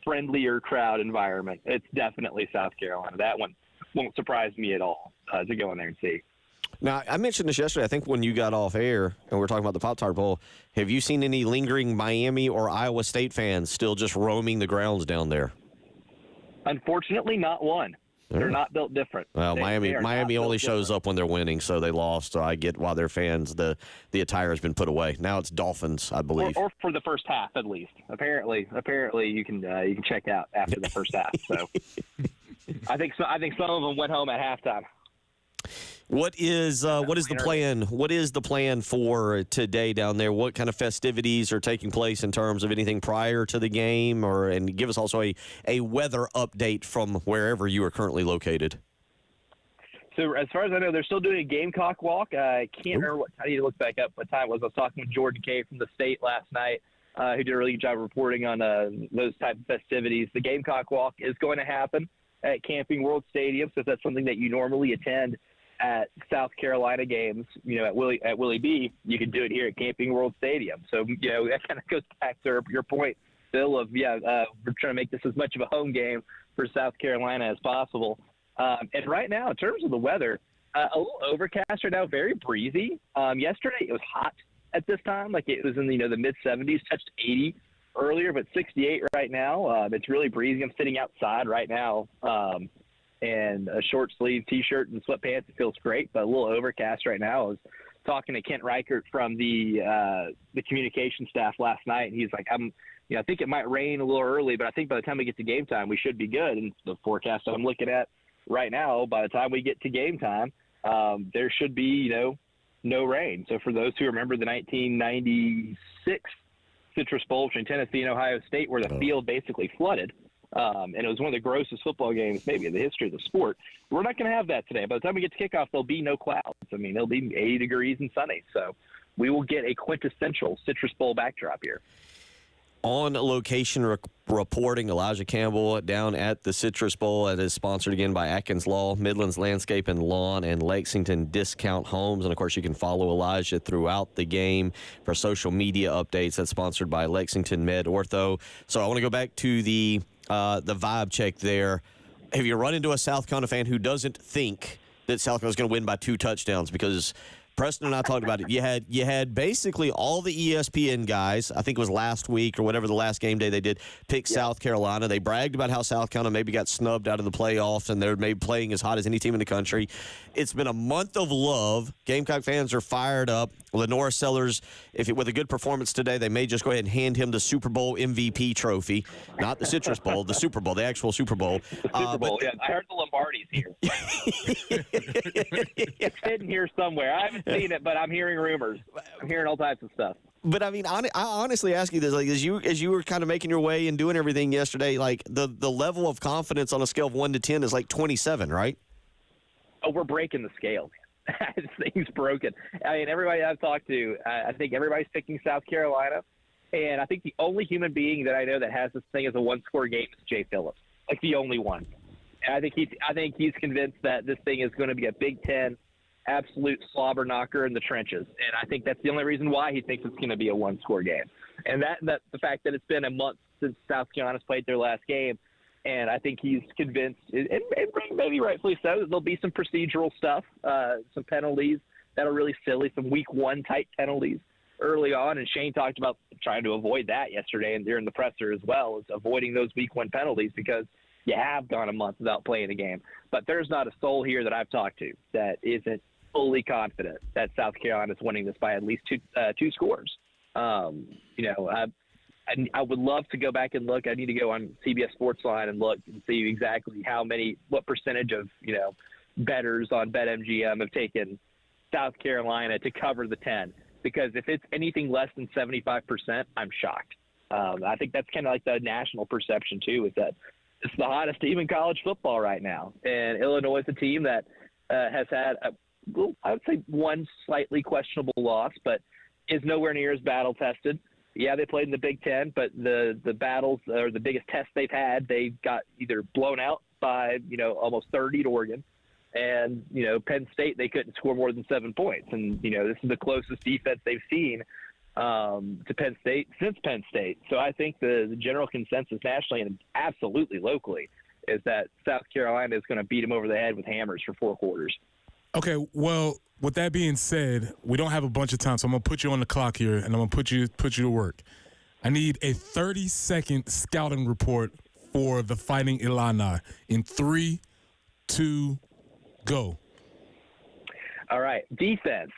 friendlier crowd environment, it's definitely South Carolina. That one won't surprise me at all to go in there and see. Now, I mentioned this yesterday, I think, when you got off air and we were talking about the Pop-Tart Bowl. Have you seen any lingering Miami or Iowa State fans still just roaming the grounds down there? Unfortunately, not one. They're not built different. Well, Miami only shows up when they're winning, so they lost. So I get why their fans, the attire has been put away. Now it's Dolphins, I believe. Or for the first half, at least. Apparently you can check out after the first half. So I think some of them went home at halftime. What is the plan? What is the plan for today down there? What kind of festivities are taking place in terms of anything prior to the game, and give us also a weather update from wherever you are currently located? So as far as I know, they're still doing a Gamecock walk. I can't remember what time. I need to look back up what time it was. I was talking with Jordan Kay from the state last night, who did a really good job reporting on those type of festivities. The Gamecock walk is going to happen at Camping World Stadium, so if that's something that you normally attend at South Carolina games, at Willie B, you can do it here at Camping World Stadium. So, that kind of goes back to your point, Bill, of, we're trying to make this as much of a home game for South Carolina as possible. And right now, in terms of the weather, a little overcast right now, very breezy. Yesterday, it was hot at this time. Like it was in the mid 70s, touched 80 earlier, but 68 right now. It's really breezy. I'm sitting outside right now, and a short sleeve T-shirt and sweatpants. It feels great, but a little overcast right now. I was talking to Kent Reichert from the communication staff last night, and he's like, I think it might rain a little early, but I think by the time we get to game time, we should be good. And the forecast I'm looking at right now, by the time we get to game time, there should be, no rain. So for those who remember the 1996 Citrus Bowl between Tennessee and Ohio State, where the field basically flooded, and it was one of the grossest football games maybe in the history of the sport, we're not going to have that today. By the time we get to kickoff, there'll be no clouds. I mean, it'll be 80 degrees and sunny. So we will get a quintessential Citrus Bowl backdrop here. On location reporting, Elijah Campbell down at the Citrus Bowl. It is sponsored again by Atkins Law, Midlands Landscape and Lawn, and Lexington Discount Homes. And, of course, you can follow Elijah throughout the game for social media updates. That's sponsored by Lexington Med Ortho. So I want to go back to the vibe check there. Have you run into a South Carolina fan who doesn't think that South Carolina's going to win by 2 touchdowns? Because Preston and I talked about it. You had basically all the ESPN guys, I think it was last week or whatever the last game day they did, pick South Carolina. They bragged about how South Carolina maybe got snubbed out of the playoffs and they're maybe playing as hot as any team in the country. It's been a month of love. Gamecock fans are fired up. Lenoris Sellers, with a good performance today, they may just go ahead and hand him the Super Bowl MVP trophy. Not the Citrus Bowl, the Super Bowl, the actual Super Bowl. The Super Bowl, yeah. I heard the Lombardi's here. It's hidden here somewhere. I haven't seen it, but I'm hearing rumors. I'm hearing all types of stuff. But I mean, I honestly ask you this: like, as you were kind of making your way and doing everything yesterday, like the level of confidence on a scale of 1 to 10 is like 27, right? Oh, we're breaking the scale. This thing's broken. I mean, everybody I've talked to, I think everybody's picking South Carolina, and I think the only human being that I know that has this thing as a 1-score game is Jay Phillips, like the only one. And I think he's convinced that this thing is going to be a Big Ten absolute slobber knocker in the trenches, and I think that's the only reason why he thinks it's going to be a 1-score game. And that the fact that it's been a month since South Carolina's played their last game, and I think he's convinced, and maybe rightfully so, that there'll be some procedural stuff, some penalties that are really silly, some week 1 type penalties early on. And Shane talked about trying to avoid that yesterday and during the presser as well, is avoiding those week 1 penalties because you have gone a month without playing a game. But there's not a soul here that I've talked to that isn't fully confident that South Carolina is winning this by at least two scores. I would love to go back and look. I need to go on CBS Sports Line and look and see exactly what percentage of, bettors on BetMGM have taken South Carolina to cover the 10. Because if it's anything less than 75%, I'm shocked. I think that's kind of like the national perception too, is that it's the hottest team in college football right now. And Illinois is a team that has had, I would say, one slightly questionable loss, but is nowhere near as battle-tested. Yeah, they played in the Big Ten, but the battles or the biggest test they've had, they got either blown out by, almost 30 to Oregon. And, Penn State, they couldn't score more than 7 points. And, this is the closest defense they've seen to Penn State since Penn State. So I think the general consensus nationally and absolutely locally is that South Carolina is going to beat them over the head with hammers for 4 quarters. Okay, well, with that being said, we don't have a bunch of time, so I'm going to put you on the clock here, and I'm going to put you to work. I need a 30-second scouting report for the Fighting Illini in 3, 2, go. All right, defense.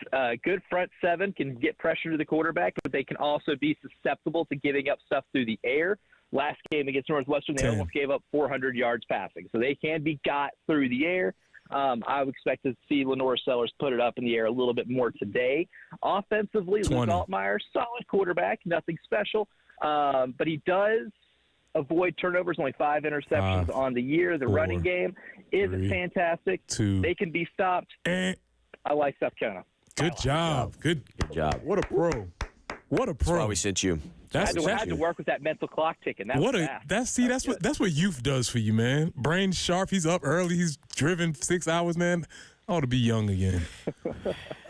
Good front 7 can get pressure to the quarterback, but they can also be susceptible to giving up stuff through the air. Last game against Northwestern, they almost gave up 400 yards passing, so they can be got through the air. I would expect to see Lenoris Sellers put it up in the air a little bit more today. Offensively, Luke Altmaier, solid quarterback, nothing special, but he does avoid turnovers, only 5 interceptions on the year. The running game isn't fantastic. They can be stopped. I like South Carolina. Good job. Good job. What a pro. What a pro. That's why we sent you. I had to work with that mental clock ticking. That's what youth does for you, man. Brain sharp. He's up early. He's driven 6 hours, man. I ought to be young again.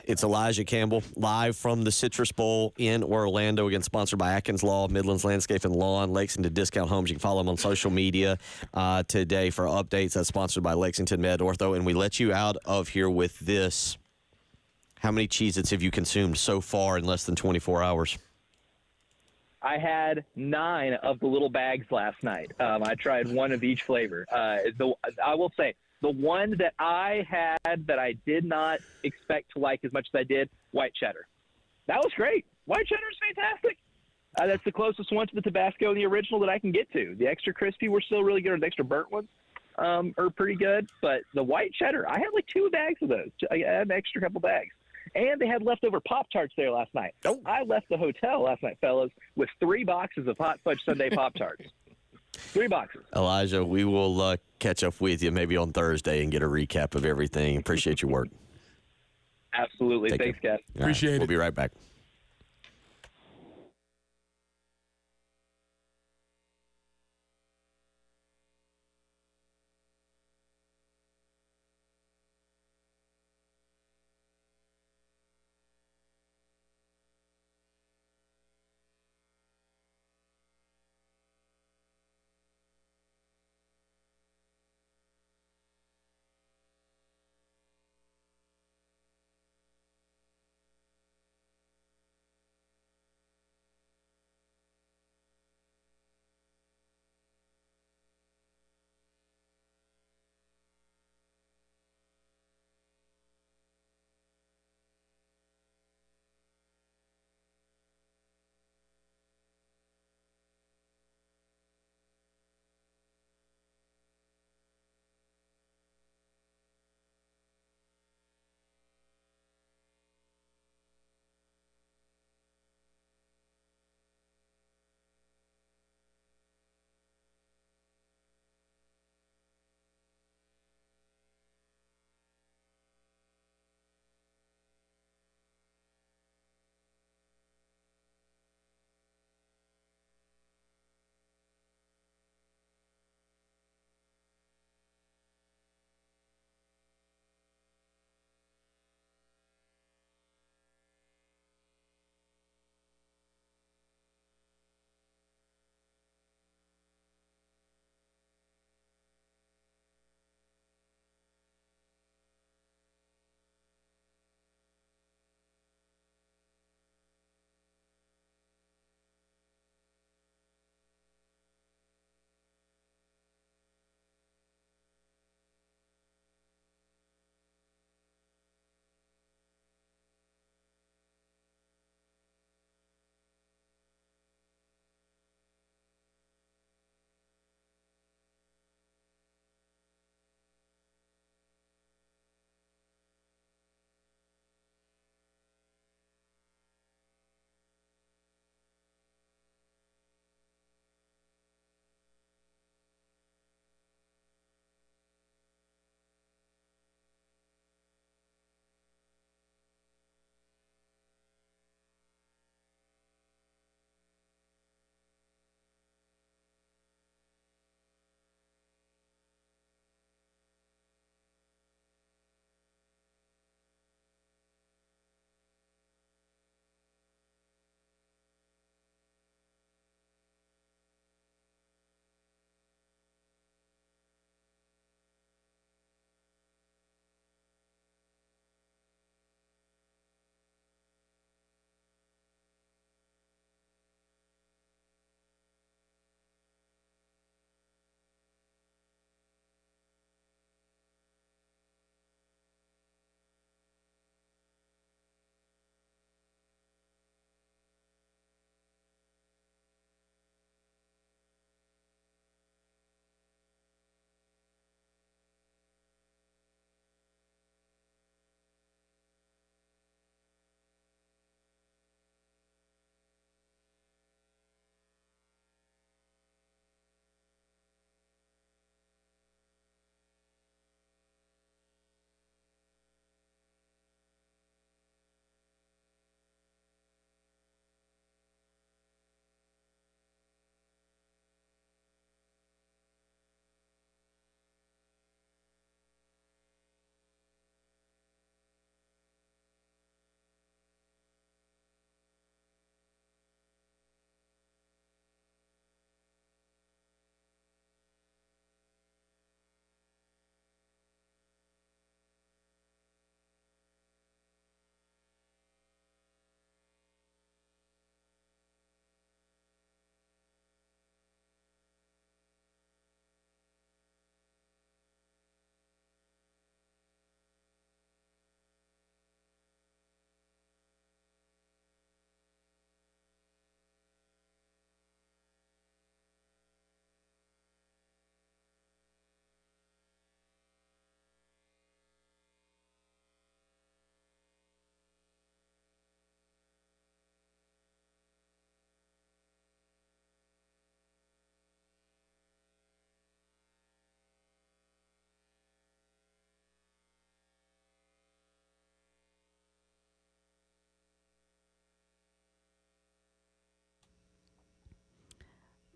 It's Elijah Campbell live from the Citrus Bowl in Orlando, again sponsored by Atkins Law, Midlands Landscape and Lawn, Lexington Discount Homes. You can follow him on social media today for updates. That's sponsored by Lexington Med Ortho. And we let you out of here with this. How many Cheez-Its have you consumed so far in less than 24 hours? I had 9 of the little bags last night. I tried one of each flavor. I will say, the one that I had that I did not expect to like as much as I did, white cheddar. That was great. White cheddar is fantastic. That's the closest one to the Tabasco and the original that I can get to. The extra crispy were still really good, or the extra burnt ones are pretty good. But the white cheddar, I had like 2 bags of those. I had an extra couple bags. And they had leftover Pop-Tarts there last night. Oh. I left the hotel last night, fellas, with 3 boxes of Hot Fudge Sundae Pop-Tarts. 3 boxes. Elijah, we will catch up with you maybe on Thursday and get a recap of everything. Appreciate your work. Absolutely. Thanks, guys. Appreciate it. We'll be right back.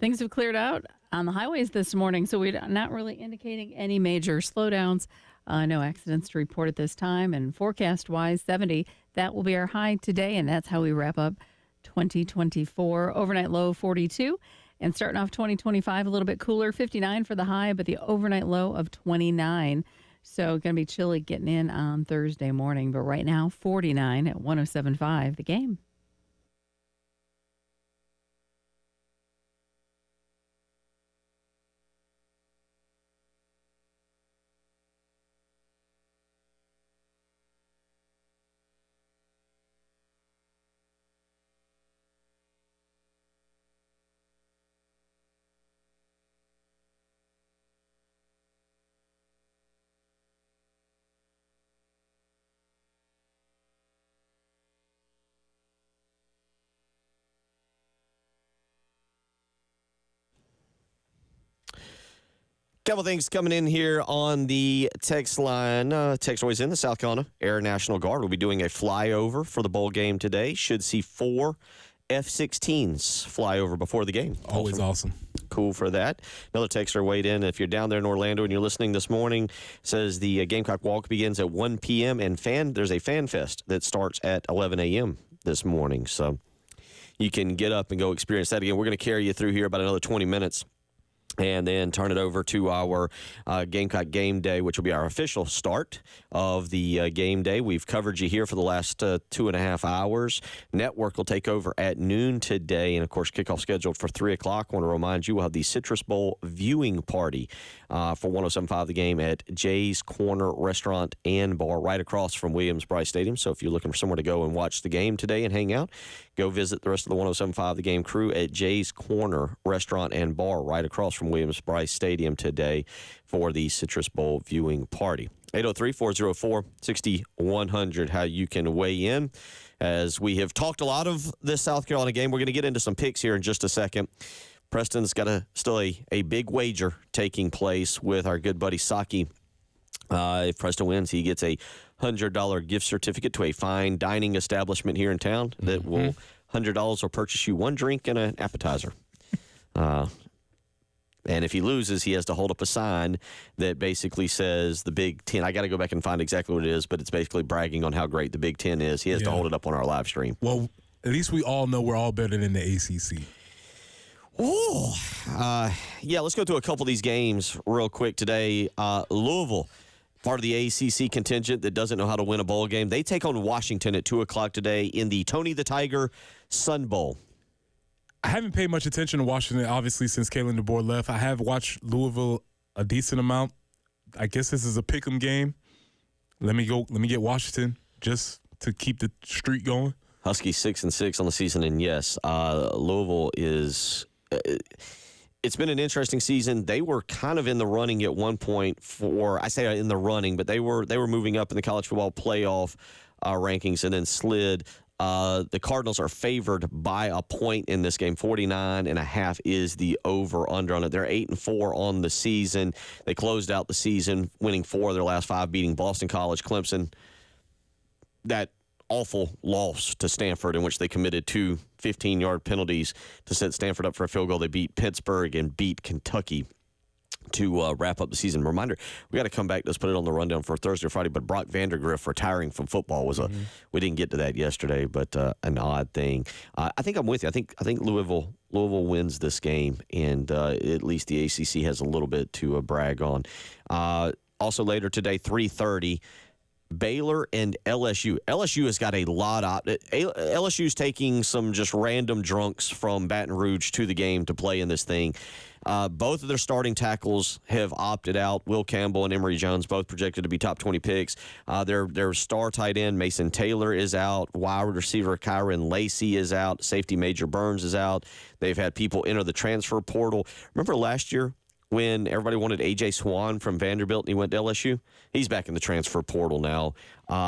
Things have cleared out on the highways this morning, so we're not really indicating any major slowdowns. No accidents to report at this time. And forecast-wise, 70, that will be our high today, and that's how we wrap up 2024. Overnight low, 42. And starting off 2025, a little bit cooler, 59 for the high, but the overnight low of 29. So going to be chilly getting in on Thursday morning. But right now, 49 at 107.5, the game. Couple things coming in here on the text line. Text always in the South Carolina Air National Guard will be doing a flyover for the bowl game today. Should see 4 F-16s fly over before the game. Always awesome. Cool for that. Another texter weighed in. If you're down there in Orlando and you're listening this morning, says the Gamecock Walk begins at 1 p.m. and there's a fan fest that starts at 11 a.m. this morning. So you can get up and go experience that again. We're going to carry you through here about another 20 minutes. And then turn it over to our Gamecock Game Day, which will be our official start of the game day. We've covered you here for the last 2.5 hours. Network will take over at noon today. And, of course, kickoff scheduled for 3 o'clock. I want to remind you we'll have the Citrus Bowl viewing party for 107.5 The Game at Jay's Corner Restaurant and Bar right across from Williams-Brice Stadium. So if you're looking for somewhere to go and watch the game today and hang out, go visit the rest of the 107.5 The Game crew at Jay's Corner Restaurant and Bar right across from Williams-Brice Stadium today for the Citrus Bowl viewing party. 803-404-6100, how you can weigh in. As we have talked a lot of this South Carolina game, we're going to get into some picks here in just a second. Preston's got still a big wager taking place with our good buddy Saki. If Preston wins, he gets a $100 gift certificate to a fine dining establishment here in town that will $100 will purchase you one drink and an appetizer. And if he loses, he has to hold up a sign that basically says the Big Ten. I got to go back and find exactly what it is, but it's basically bragging on how great the Big Ten is. He has to hold it up on our live stream. Well, at least we all know we're all better than the ACC. Oh, yeah, let's go through a couple of these games real quick today. Louisville, part of the ACC contingent that doesn't know how to win a bowl game. They take on Washington at 2 o'clock today in the Tony the Tiger Sun Bowl. I haven't paid much attention to Washington, obviously, since Kalen DeBoer left. I have watched Louisville a decent amount. I guess this is a pick'em game. Let me get Washington just to keep the streak going. Huskies 6-6 on the season, and yes, Louisville is. It's been an interesting season. They were kind of in the running at one point I say in the running, but they were moving up in the college football playoff rankings and then slid. The Cardinals are favored by a point in this game. 49.5 is the over-under on it. They're 8-4 on the season. They closed out the season winning 4 of their last 5, beating Boston College, Clemson. That awful loss to Stanford in which they committed 2 15-yard penalties to set Stanford up for a field goal. They beat Pittsburgh and beat Kentucky to wrap up the season. Reminder, we got to come back. Let's put it on the rundown for Thursday or Friday, but Brock Vandergriff retiring from football was we didn't get to that yesterday, but an odd thing. I think I'm with you. I think Louisville wins this game, and at least the ACC has a little bit to brag on. Also later today, 3:30, Baylor and LSU. LSU has got a lot of LSU's taking some just random drunks from Baton Rouge to the game to play in this thing. Both of their starting tackles have opted out. Will Campbell and Emory Jones both projected to be top 20 picks. Their star tight end, Mason Taylor, is out. Wide receiver Kyron Lacey is out. Safety Major Burns is out. They've had people enter the transfer portal. Remember last year when everybody wanted A.J. Swan from Vanderbilt and he went to LSU? He's back in the transfer portal now.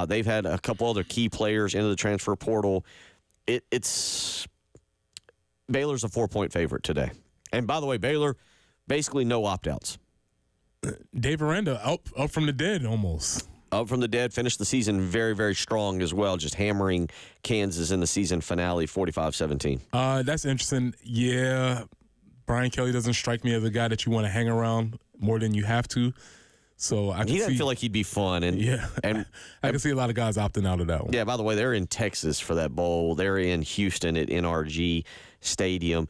They've had a couple other key players into the transfer portal. It's Baylor's a 4-point favorite today. And by the way, Baylor, basically no opt-outs. Dave Aranda up from the dead almost. Up from the dead, finished the season very, very strong as well, just hammering Kansas in the season finale 45-17. That's interesting. Yeah, Brian Kelly doesn't strike me as a guy that you want to hang around more than you have to. So He doesn't feel like he'd be fun. And I can see a lot of guys opting out of that one. Yeah, by the way, they're in Texas for that bowl. They're in Houston at NRG Stadium.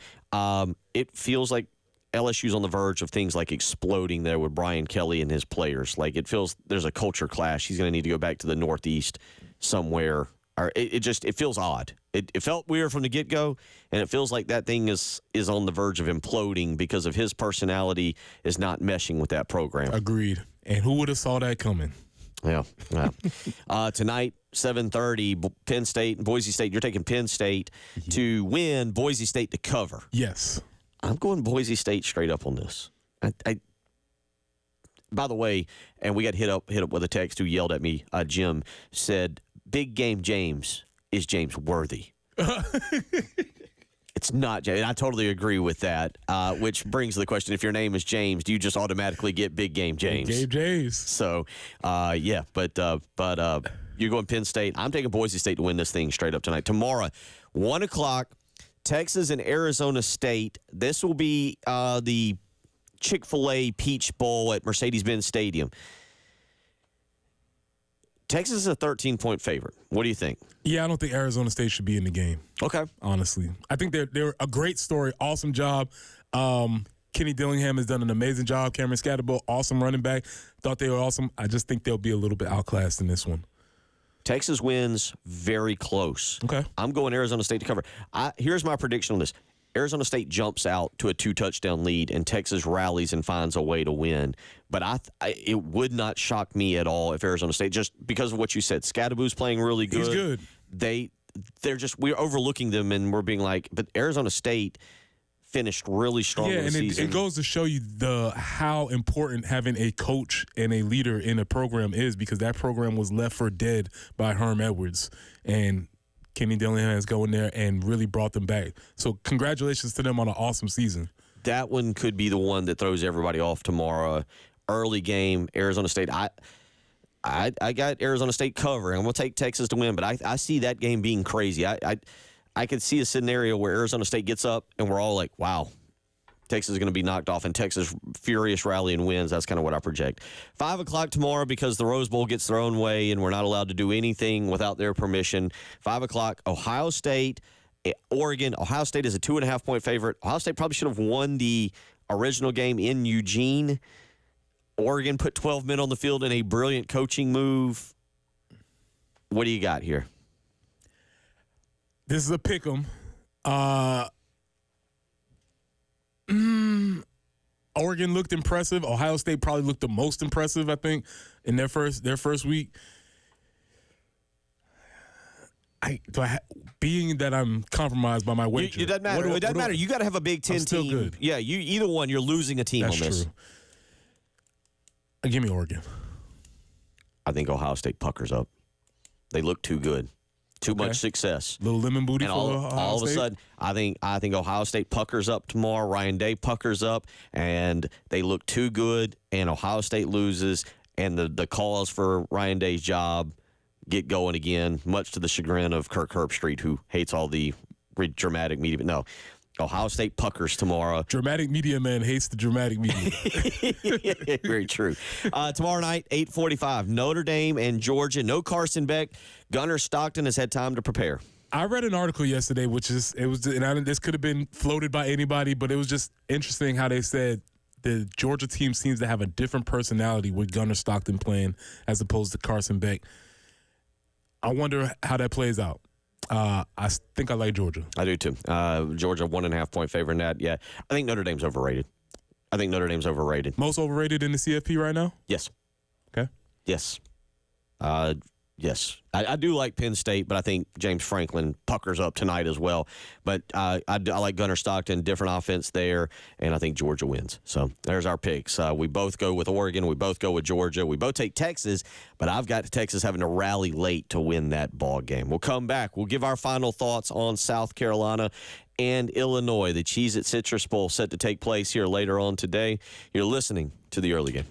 It feels like LSU's on the verge of things like exploding there with Brian Kelly and his players. Like, it feels there's a culture clash. He's going to need to go back to the Northeast somewhere. Or it feels odd. It felt weird from the get-go, and it feels like that thing is on the verge of imploding because of his personality is not meshing with that program. Agreed. And who would have saw that coming? Yeah. Tonight, 7:30, Penn State and Boise State. You're taking Penn State to win, Boise State to cover. Yes. I'm going Boise State straight up on this. By the way, and we got hit up with a text who yelled at me. Jim said, "Big game James is James Worthy." It's not James. I totally agree with that. Which brings the question: if your name is James, do you just automatically get Big Game James? Big Game James. So, yeah, but you're going Penn State. I'm taking Boise State to win this thing straight up tonight. Tomorrow, 1 o'clock, Texas and Arizona State. This will be the Chick-fil-A Peach Bowl at Mercedes-Benz Stadium. Texas is a 13-point favorite. What do you think? Yeah, I don't think Arizona State should be in the game. Okay. Honestly. I think they're a great story. Awesome job. Kenny Dillingham has done an amazing job. Cameron Scatterbo, awesome running back. Thought they were awesome. I just think they'll be a little bit outclassed in this one. Texas wins very close. Okay. I'm going Arizona State to cover. Here's my prediction on this. Arizona State jumps out to a 2-touchdown lead, and Texas rallies and finds a way to win. But it would not shock me at all if Arizona State, just because of what you said, Scatterbo's playing really good. He's good. We're overlooking them, and we're being like, but Arizona State finished really strong in the season. It goes to show you how important having a coach and a leader in a program is, because that program was left for dead by Herm Edwards, and Kenny Dillingham has gone there and really brought them back. So congratulations to them on an awesome season. That one could be the one that throws everybody off tomorrow. Early game, Arizona State. I got Arizona State covering. I'm going to take Texas to win, but I see that game being crazy. I could see a scenario where Arizona State gets up and we're all like, wow, Texas is going to be knocked off, and Texas furious rally and wins. That's kind of what I project. 5 o'clock tomorrow, because the Rose Bowl gets their own way and we're not allowed to do anything without their permission. 5 o'clock, Ohio State, Oregon. Ohio State is a 2.5-point favorite. Ohio State probably should have won the original game in Eugene. Oregon put 12 men on the field in a brilliant coaching move. What do you got here? This is a pick 'em. Oregon looked impressive. Ohio State probably looked the most impressive, I think, in their first week. Being that I'm compromised by my wager. It doesn't matter. It doesn't matter. You got to have a Big Ten still team. Good. Yeah, either one, you're losing a team That's on this. True. Give me Oregon. I think Ohio State puckers up. They look too good. Too much success. Little lemon booty and for all Ohio of a State? sudden, I think Ohio State puckers up tomorrow. Ryan Day puckers up, and they look too good, and Ohio State loses, and the cause for Ryan Day's job get going again, much to the chagrin of Kirk Herbstreit, who hates all the dramatic media. But no, Ohio State puckers tomorrow. Dramatic media man hates the dramatic media. Very true. Tomorrow night, 8:45, Notre Dame and Georgia. No Carson Beck. Gunnar Stockton has had time to prepare. I read an article yesterday, this could have been floated by anybody, but it was just interesting how they said the Georgia team seems to have a different personality with Gunnar Stockton playing as opposed to Carson Beck. I wonder how that plays out. I think I like Georgia. I do too. Georgia 1.5-point favorite in that. Yeah, I think Notre Dame's overrated. Most overrated in the CFP right now? Yes. Okay. Yes. Yes. I do like Penn State, but I think James Franklin puckers up tonight as well. But I like Gunnar Stockton, different offense there, and I think Georgia wins. So there's our picks. We both go with Oregon. We both go with Georgia. We both take Texas, but I've got Texas having to rally late to win that ball game. We'll come back. We'll give our final thoughts on South Carolina and Illinois. The Cheez Citrus Bowl set to take place here later on today. You're listening to the early game.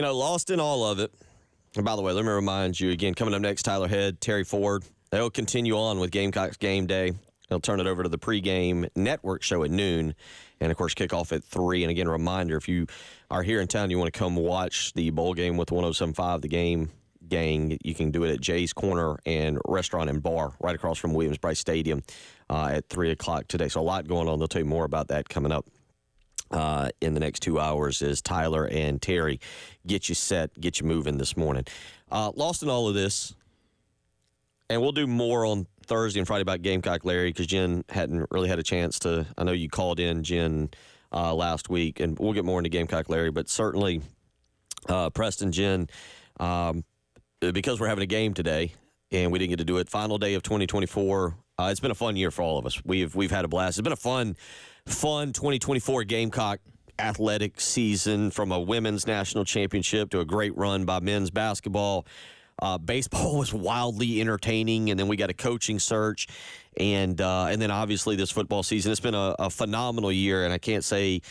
Lost in all of it. And by the way, let me remind you again, coming up next, Tyler Head, Terry Ford. They'll continue on with Gamecocks Game Day. They'll turn it over to the pregame network show at noon. And, of course, kickoff at 3. And, again, a reminder, if you are here in town, you want to come watch the bowl game with 107.5, the game gang, you can do it at Jay's Corner and Restaurant and Bar right across from Williams-Brice Stadium at 3 o'clock today. So a lot going on. They'll tell you more about that coming up in the next 2 hours as Tyler and Terry get you set, get you moving this morning. Lost in all of this, and we'll do more on Thursday and Friday about Gamecock Larry because Jen hadn't really had a chance to. I know you called in, Jen, last week, and we'll get more into Gamecock Larry, but certainly Preston, Jen, because we're having a game today and we didn't get to do it, final day of 2024. It's been a fun year for all of us. We've had a blast. It's been a fun 2024 Gamecock athletic season, from a women's national championship to a great run by men's basketball. Baseball was wildly entertaining, and then we got a coaching search, and then obviously this football season. It's been a phenomenal year, and I can't say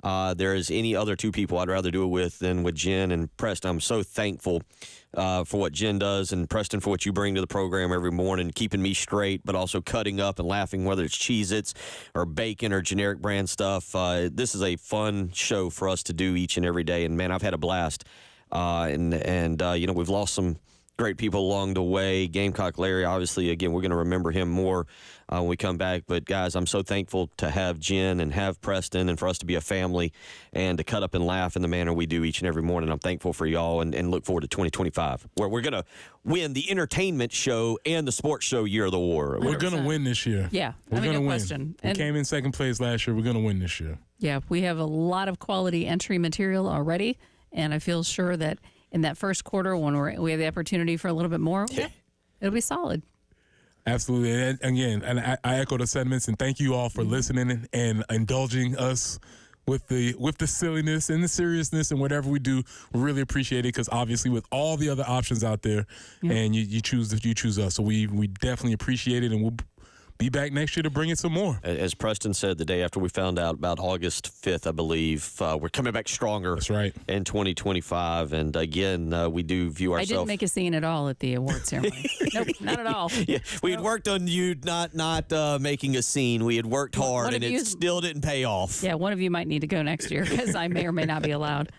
there is any other two people I'd rather do it with than with Jen and Preston. I'm so thankful for what Jen does, and Preston for what you bring to the program every morning, keeping me straight, but also cutting up and laughing, whether it's Cheez-Its or bacon or generic brand stuff. This is a fun show for us to do each and every day, and man, I've had a blast. We've lost some great people along the way. Gamecock Larry, obviously, again, we're going to remember him more when we come back. But, guys, I'm so thankful to have Jen and have Preston and for us to be a family and to cut up and laugh in the manner we do each and every morning. I'm thankful for y'all and look forward to 2025, where we're going to win the entertainment show and the sports show year of the war. We're going to win this year. Yeah, we're going to win. Question. We came in second place last year. We're going to win this year. Yeah, we have a lot of quality entry material already, and I feel sure that in that first quarter, when we have the opportunity for a little bit more, it'll be solid. Absolutely. And again, I echo the sentiments, and thank you all for listening and indulging us with the silliness and the seriousness and whatever we do. We really appreciate it, because obviously with all the other options out there, and you choose us. So we definitely appreciate it, and we'll be back next year to bring it some more. As Preston said the day after we found out, about August 5th, I believe, we're coming back stronger. That's right. In 2025. And again, we do view ourselves. I didn't make a scene at all at the award ceremony. Nope, not at all. Yeah, we had worked on you not making a scene. We had worked hard, and it still didn't pay off. Yeah, one of you might need to go next year, because I may or may not be allowed.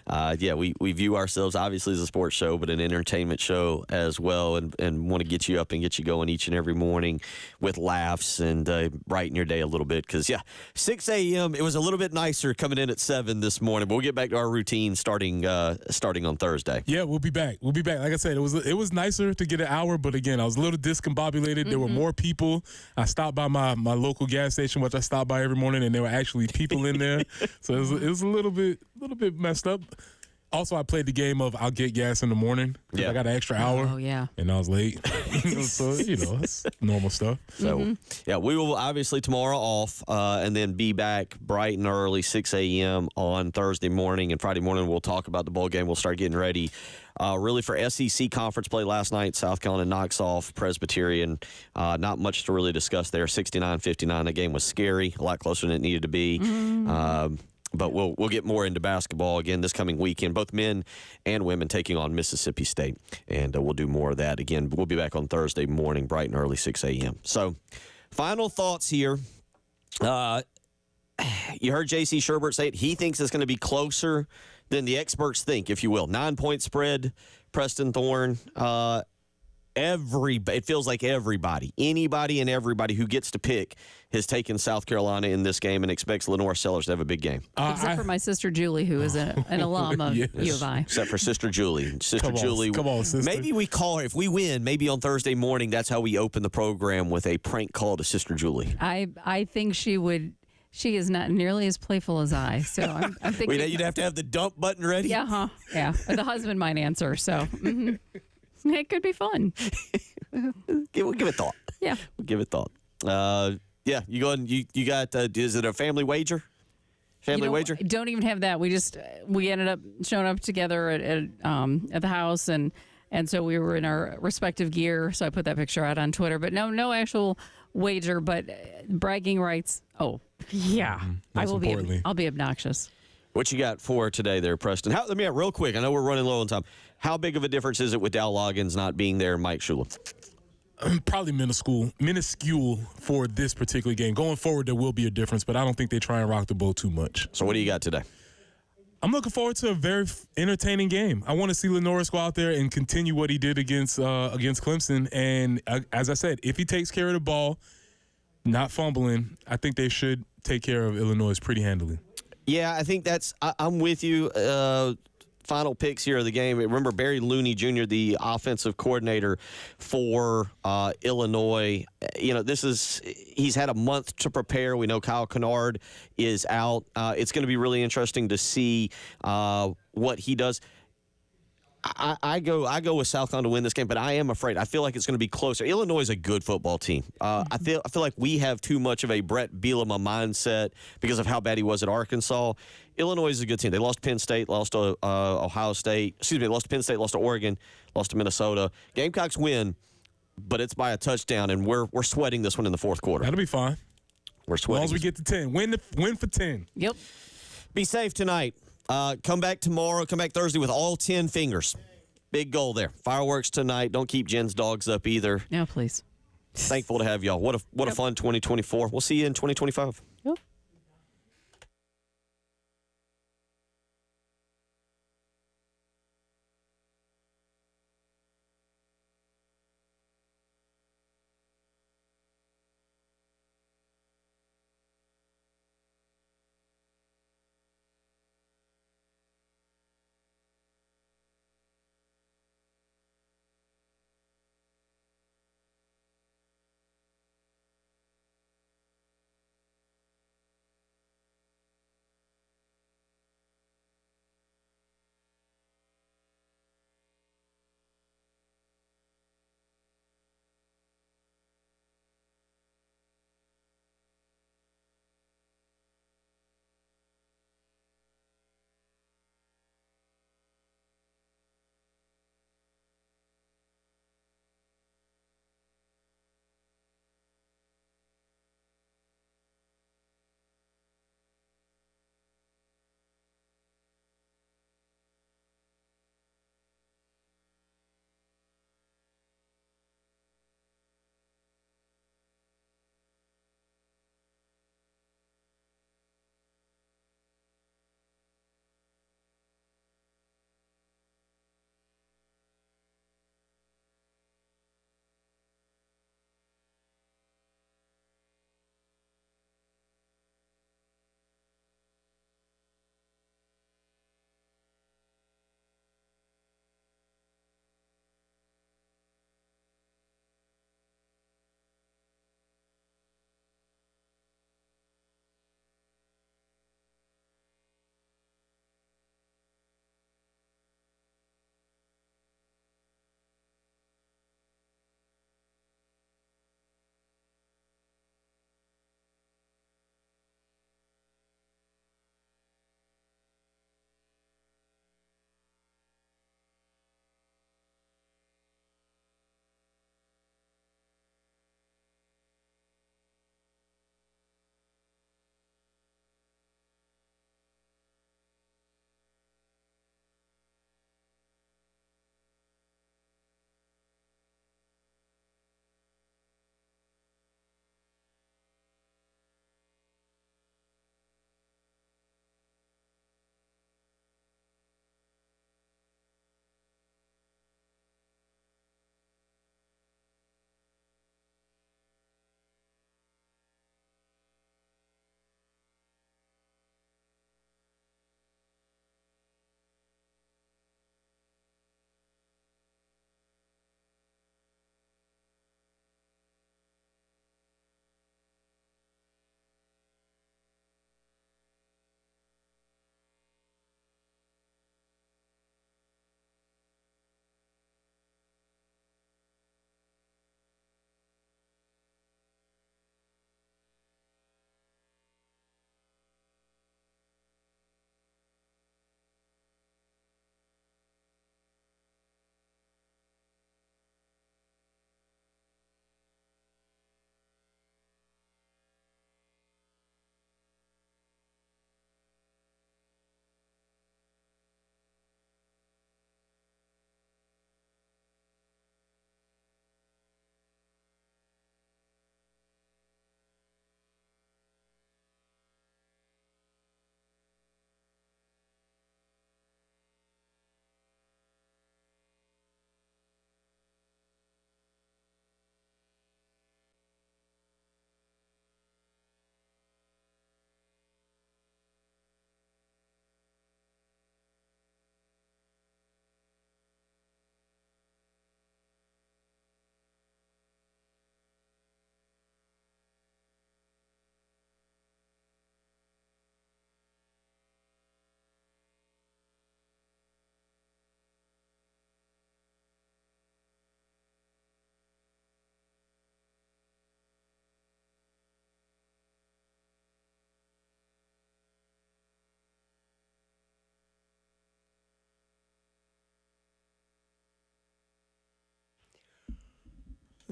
We view ourselves obviously as a sports show, but an entertainment show as well, and want to get you up and get you going each and every morning with laughs and brighten your day a little bit. Because 6 a.m. it was a little bit nicer coming in at 7 this morning, but we'll get back to our routine starting on Thursday. Yeah, we'll be back. Like I said, it was nicer to get an hour, but again, I was a little discombobulated. Mm-hmm. There were more people. I stopped by my local gas station, which I stop by every morning, and there were actually people in there, so it was a little bit messed up. Also, I played the game of I'll get gas in the morning because I got an extra hour. Oh, yeah. And I was late. So, it's normal stuff. So, we will obviously tomorrow off and then be back bright and early, 6 a.m. on Thursday morning. And Friday morning, we'll talk about the bowl game. We'll start getting ready really for SEC conference play. Last night, South Carolina knocks off Presbyterian. Not much to really discuss there. 69-59. That game was scary, a lot closer than it needed to be. But we'll get more into basketball again this coming weekend, both men and women taking on Mississippi State. And we'll do more of that. Again, we'll be back on Thursday morning, bright and early, 6 a.m. So, final thoughts here. You heard JC Sherbet say it. He thinks it's going to be closer than the experts think, if you will. 9-point spread, Preston Thorne. It feels like anybody and everybody who gets to pick has taken South Carolina in this game and expects Lenoris Sellers to have a big game. Except for my sister Julie, who is an alum of U of I. Except for Sister Julie. Come on, sister. Maybe we call her, if we win, maybe on Thursday morning, that's how we open the program, with a prank call to Sister Julie. I think she would. She is not nearly as playful as I, so I'm thinking. Wait, you'd have to have the dump button ready? Yeah, Yeah. But the husband might answer, so it could be fun. We'll give it thought. Yeah. We'll give it thought. You go and you got, is it a family wager? Wager? Don't even have that. We ended up showing up together at the house, and so we were in our respective gear. So I put that picture out on Twitter, but no actual wager, but bragging rights. Oh, yeah. I'll be obnoxious. What you got for today there, Preston? Let me ask real quick. I know we're running low on time. How big of a difference is it with Dow Loggins not being there and Mike Shula? Probably minuscule for this particular game. Going forward, there will be a difference, but I don't think they try and rock the boat too much. So what do you got today? I'm looking forward to a very entertaining game. I want to see Lenoris go out there and continue what he did against Clemson. And as I said, if he takes care of the ball, not fumbling, I think they should take care of Illinois pretty handily. Yeah, I think I'm with you. Final picks here of the game. Remember Barry Looney Jr., the offensive coordinator for Illinois. He's had a month to prepare. We know Kyle Kennard is out. It's going to be really interesting to see what he does. I go with South Carolina to win this game, but I am afraid. I feel like it's going to be closer. Illinois is a good football team. I feel like we have too much of a Brett Bielema mindset because of how bad he was at Arkansas. Illinois is a good team. They lost to Penn State, lost to Ohio State. Lost to Penn State, lost to Oregon, lost to Minnesota. Gamecocks win, but it's by a touchdown, and we're sweating this one in the fourth quarter. That'll be fine. We're sweating. As long as we get to 10. Win for 10. Yep. Be safe tonight. Come back tomorrow. Come back Thursday with all 10 fingers. Big goal there. Fireworks tonight. Don't keep Jen's dogs up either. No, please. Thankful to have y'all. What a fun 2024. We'll see you in 2025. Yep.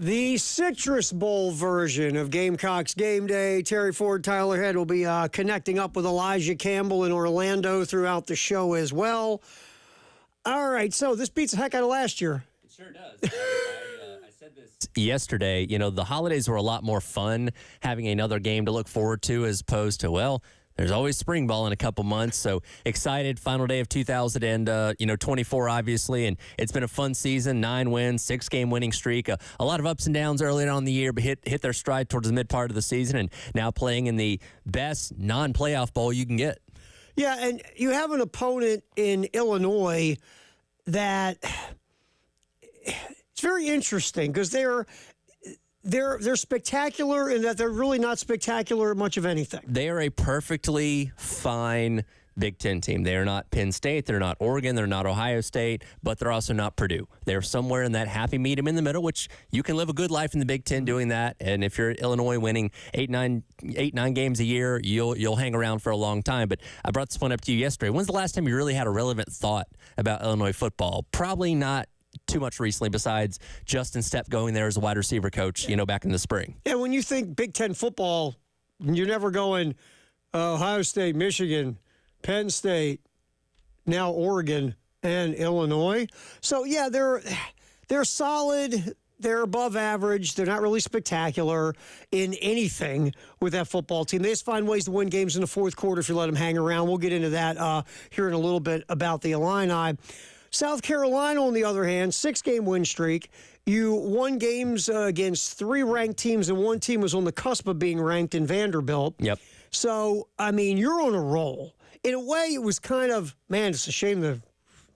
The Citrus Bowl version of Gamecocks Game Day. Terry Ford, Tyler Head will be connecting up with Elijah Campbell in Orlando throughout the show as well. All right, so this beats the heck out of last year. It sure does. I said this yesterday. You know, the holidays were a lot more fun having another game to look forward to as opposed to, well, there's always spring ball in a couple months, so excited. Final day of 2024, obviously, and it's been a fun season. 9 wins, 6-game winning streak. A lot of ups and downs earlier on in the year, but hit their stride towards the mid part of the season, and now playing in the best non-playoff bowl you can get. Yeah, and you have an opponent in Illinois that it's very interesting because they're spectacular in that they're really not spectacular at much of anything. They are a perfectly fine Big Ten team. They are not Penn State. They're not Oregon. They're not Ohio State. But they're also not Purdue. They're somewhere in that happy medium in the middle, which you can live a good life in the Big Ten doing that. And if you're Illinois winning 8-9 games a year, you'll hang around for a long time. But I brought this one up to you yesterday. When's the last time you really had a relevant thought about Illinois football? Probably not too much recently, besides Justin Stepp going there as a wide receiver coach, back in the spring. Yeah, when you think Big Ten football, you're never going Ohio State, Michigan, Penn State, now Oregon, and Illinois. So, yeah, they're solid. They're above average. They're not really spectacular in anything with that football team. They just find ways to win games in the fourth quarter if you let them hang around. We'll get into that here in a little bit about the Illini. South Carolina, on the other hand, 6-game win streak. You won games against 3 ranked teams, and one team was on the cusp of being ranked in Vanderbilt. Yep. So, I mean, you're on a roll. In a way, it was kind of, man, it's a shame the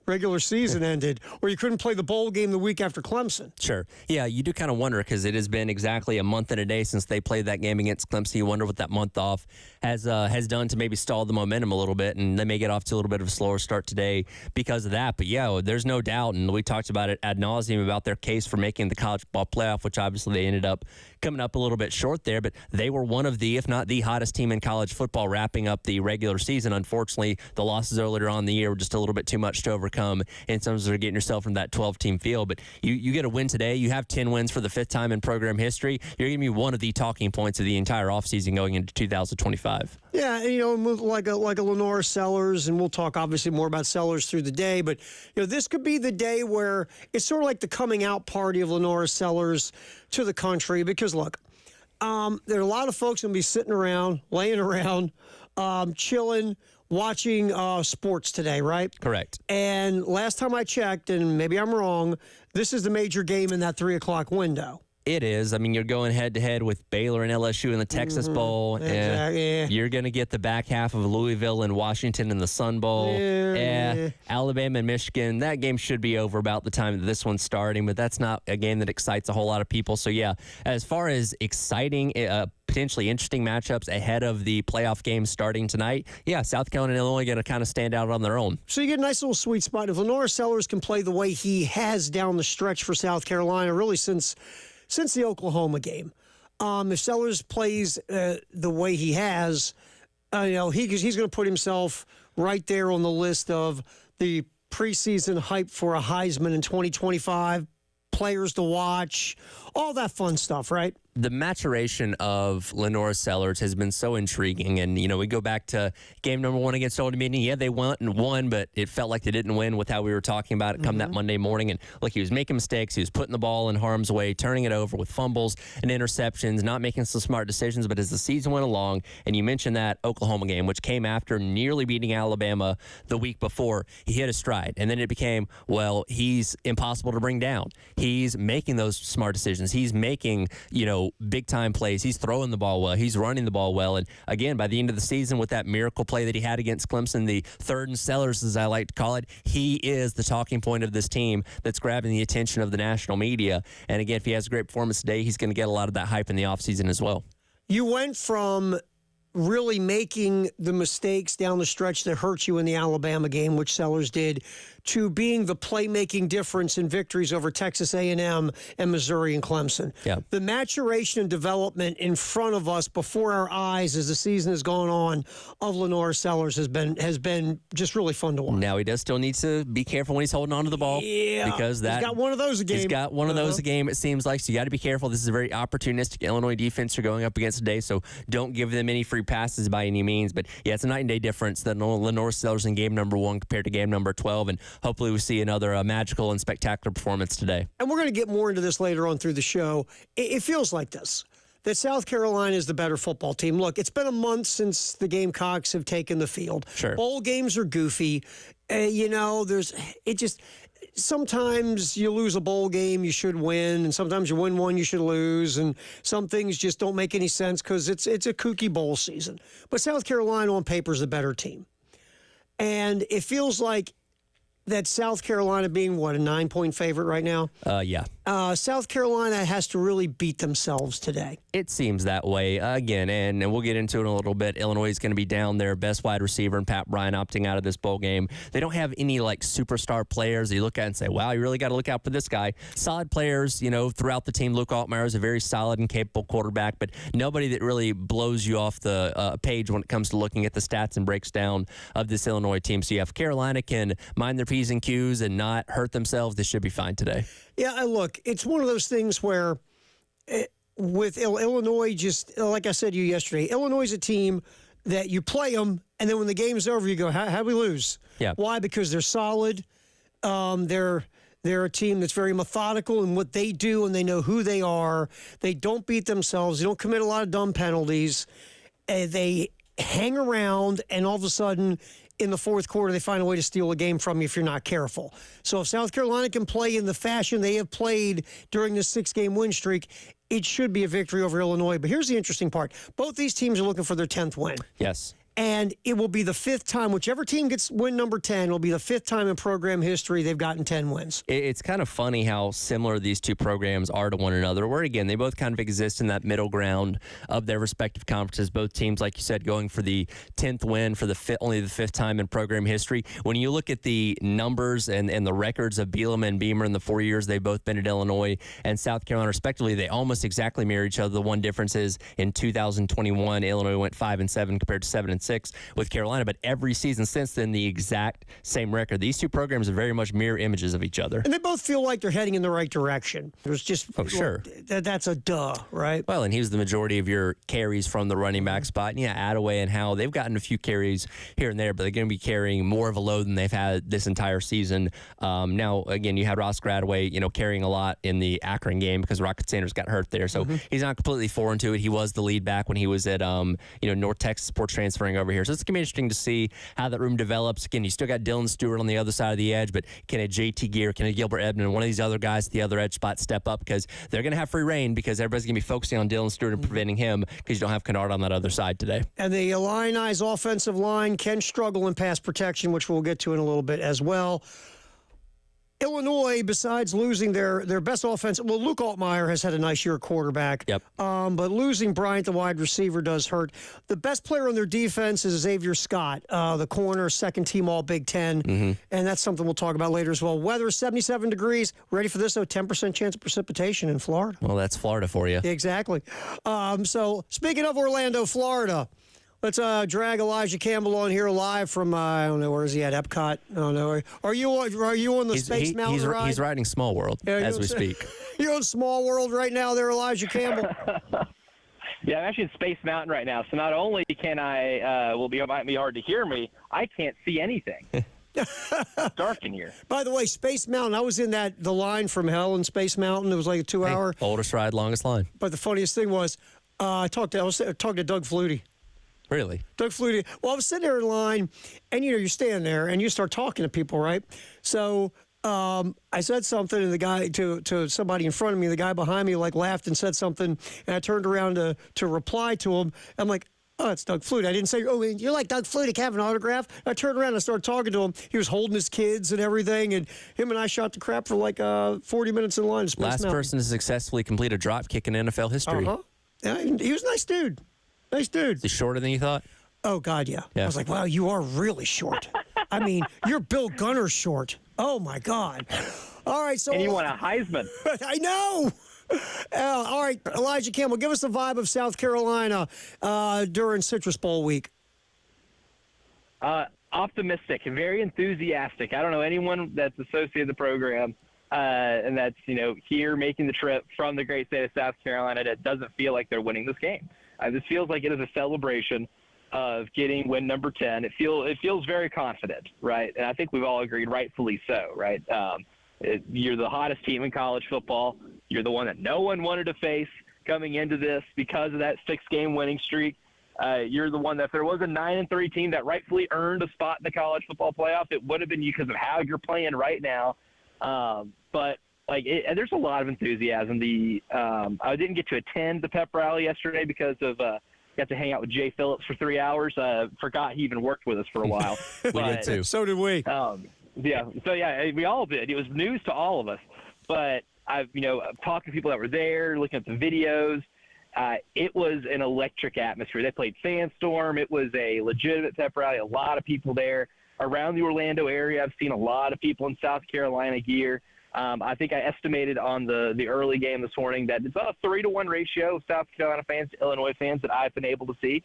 regular season ended, or you couldn't play the bowl game the week after Clemson. Sure. Yeah, you do kind of wonder because it has been exactly a month and a day since they played that game against Clemson. You wonder what that month off has done to maybe stall the momentum a little bit, and they may get off to a little bit of a slower start today because of that. But, yeah, there's no doubt, and we talked about it ad nauseum about their case for making the college football playoff, which obviously they ended up coming up a little bit short there, but they were one of the, if not the hottest team in college football wrapping up the regular season. Unfortunately, the losses earlier on in the year were just a little bit too much to overcome in terms of getting yourself from that 12-team field. But you get a win today. You have 10 wins for the 5th time in program history. You're going to be one of the talking points of the entire offseason going into 2025. Yeah, like a Lenoris Sellers, and we'll talk obviously more about Sellers through the day, but this could be the day where it's sort of like the coming out party of Lenoris Sellers to the country, because look, there are a lot of folks going to be sitting around, laying around, chilling, watching sports today, right? Correct. And last time I checked, and maybe I'm wrong, this is the major game in that 3 o'clock window. It is. I mean, you're going head-to-head with Baylor and LSU in the Texas Bowl. Exactly. You're going to get the back half of Louisville and Washington in the Sun Bowl. Alabama and Michigan, that game should be over about the time that this one's starting, but that's not a game that excites a whole lot of people. So, yeah, as far as exciting, potentially interesting matchups ahead of the playoff game starting tonight, yeah, South Carolina and Illinois going to kind of stand out on their own. So you get a nice little sweet spot. If Lenoris Sellers can play the way he has down the stretch for South Carolina, really since the Oklahoma game. If Sellers plays the way he has, he's going to put himself right there on the list of the preseason hype for a Heisman in 2025, players to watch, all that fun stuff, right? The maturation of Lenoris Sellers has been so intriguing. And, we go back to game number 1 against Old Dominion. Yeah, they won, but it felt like they didn't win with how we were talking about it come that Monday morning. And, look, he was making mistakes. He was putting the ball in harm's way, turning it over with fumbles and interceptions, not making some smart decisions. But as the season went along, and you mentioned that Oklahoma game, which came after nearly beating Alabama the week before, he hit a stride. And then it became, well, he's impossible to bring down. He's making those smart decisions. He's making, big-time plays. He's throwing the ball well. He's running the ball well. And, again, by the end of the season with that miracle play that he had against Clemson, the third and Sellers, as I like to call it, he is the talking point of this team that's grabbing the attention of the national media. And, again, if he has a great performance today, he's going to get a lot of that hype in the offseason as well. You went from really making the mistakes down the stretch that hurt you in the Alabama game, which Sellers did, to being the playmaking difference in victories over Texas A&M and Missouri and Clemson. Yeah. The maturation and development in front of us before our eyes as the season has gone on of Lenoris Sellers has been just really fun to watch. Now he does still need to be careful when he's holding on to the ball. Yeah, because he's got one of those a game. He's got one of those a game, it seems like. So you got to be careful. This is a very opportunistic Illinois defense you're going up against today, so don't give them any free passes by any means. But yeah, it's a night and day difference that Lenoris Sellers in game number 1 compared to game number 12, and hopefully we see another magical and spectacular performance today. And we're going to get more into this later on through the show. It feels like this, that South Carolina is the better football team. Look, it's been a month since the Gamecocks have taken the field. Sure. Bowl games are goofy. Sometimes you lose a bowl game, you should win, and sometimes you win one, you should lose, and some things just don't make any sense because it's a kooky bowl season. But South Carolina on paper is the better team. And it feels like that South Carolina being, a 9-point favorite right now? Yeah. South Carolina has to really beat themselves today. It seems that way again, and we'll get into it in a little bit. Illinois is going to be down their best wide receiver, and Pat Bryant opting out of this bowl game. They don't have any superstar players that you look at and say, wow, you really got to look out for this guy. Solid players, throughout the team. Luke Altmaier is a very solid and capable quarterback, but nobody that really blows you off the page when it comes to looking at the stats and breaks down of this Illinois team. So if Carolina can mind their P's and Q's and not hurt themselves, they should be fine today. Yeah, look, it's one of those things where with Illinois, just like I said to you yesterday, Illinois is a team that you play them, and then when the game's over, you go, how'd we lose? Yeah. Why? Because they're solid. They're a team that's very methodical in what they do, and they know who they are. They don't beat themselves. They don't commit a lot of dumb penalties. They hang around, and all of a sudden, in the fourth quarter, they find a way to steal a game from you if you're not careful. So if South Carolina can play in the fashion they have played during this 6-game win streak, it should be a victory over Illinois. But here's the interesting part. Both these teams are looking for their 10th win. Yes. And it will be the 5th time, whichever team gets win number 10, will be the 5th time in program history they've gotten 10 wins. It's kind of funny how similar these two programs are to one another, where, again, they both kind of exist in that middle ground of their respective conferences. Both teams, like you said, going for the 10th win for only the 5th time in program history. When you look at the numbers and the records of Bielema and Beamer in the 4 years they've both been at Illinois and South Carolina, respectively, they almost exactly mirror each other. The one difference is in 2021, Illinois went 5-7 compared to 7-6 with Carolina, but every season since then, the exact same record. These two programs are very much mirror images of each other. And they both feel like they're heading in the right direction. It was just, sure. That's a duh, right? Well, and he was the majority of your carries from the running back spot. And yeah, Attaway and Howell, they've gotten a few carries here and there, but they're going to be carrying more of a load than they've had this entire season. Now, again, you had Ross Gradaway, carrying a lot in the Akron game because Rocket Sanders got hurt there. So he's not completely foreign to it. He was the lead back when he was at, North Texas before transferring over here. So it's going to be interesting to see how that room develops. Again, you still got Dylan Stewart on the other side of the edge, but can a JT Gear, can a Gilbert Edmond, one of these other guys at the other edge spot step up, because they're going to have free reign because everybody's going to be focusing on Dylan Stewart and preventing him because you don't have Kennard on that other side today. And the Illini's offensive line can struggle in pass protection, which we'll get to in a little bit as well. Illinois, besides losing their best offense, Luke Altmaier has had a nice year at quarterback. Yep. But losing Bryant, the wide receiver, does hurt. The best player on their defense is Xavier Scott, the corner, second team All Big Ten. And that's something we'll talk about later as well. Weather, 77 degrees. Ready for this, though? 10% chance of precipitation in Florida. Well, that's Florida for you. Exactly. So speaking of Orlando, Florida, let's drag Elijah Campbell on here live from, I don't know, where is he at, Epcot? I don't know. Are you on the Space Mountain ride? He's riding Small World as we speak. You're on Small World right now there, Elijah Campbell. Yeah, I'm actually in Space Mountain right now. So not only can might be hard to hear me, I can't see anything. It's dark in here. By the way, Space Mountain, I was in the line from hell in Space Mountain. It was like a 2-hour. Oldest ride, longest line. But the funniest thing was, I was talking to Doug Flutie. Really? Doug Flutie. Well, I was sitting there in line, and you're standing there, and you start talking to people, right? So I said something, and the guy to somebody in front of me, the guy behind me, laughed and said something, and I turned around to reply to him. I'm like, oh, it's Doug Flutie. I didn't say, oh, you're like Doug Flutie, can I have an autograph? I turned around and I started talking to him. He was holding his kids and everything, and him and I shot the crap for 40 minutes in line. Last person to successfully complete a drop kick in NFL history. Yeah, he was a nice dude. Nice dude. Is he shorter than you thought? Oh, God, yeah. I was like, wow, you are really short. I mean, you're Bill Gunner short. Oh, my God. All right. So, and he won a Heisman. I know. All right, Elijah Campbell, give us the vibe of South Carolina during Citrus Bowl week. Optimistic and very enthusiastic. I don't know anyone that's associated with the program and that's, here making the trip from the great state of South Carolina that doesn't feel like they're winning this game. This feels like it is a celebration of getting win number 10. It feels very confident, right? And I think we've all agreed, rightfully so, right? You're the hottest team in college football. You're the one that no one wanted to face coming into this because of that 6-game winning streak. You're the one that if there was a 9-3 team that rightfully earned a spot in the college football playoff, it would have been you because of how you're playing right now. But there's a lot of enthusiasm. I didn't get to attend the pep rally yesterday because of got to hang out with Jay Phillips for 3 hours. Forgot he even worked with us for a while. We did too. So did we. We all did. It was news to all of us. But I've talked to people that were there, looking at the videos. It was an electric atmosphere. They played Sandstorm. It was a legitimate pep rally. A lot of people there around the Orlando area. I've seen a lot of people in South Carolina gear. I think I estimated on the early game this morning that it's about a 3-to-1 ratio of South Carolina fans to Illinois fans that I've been able to see.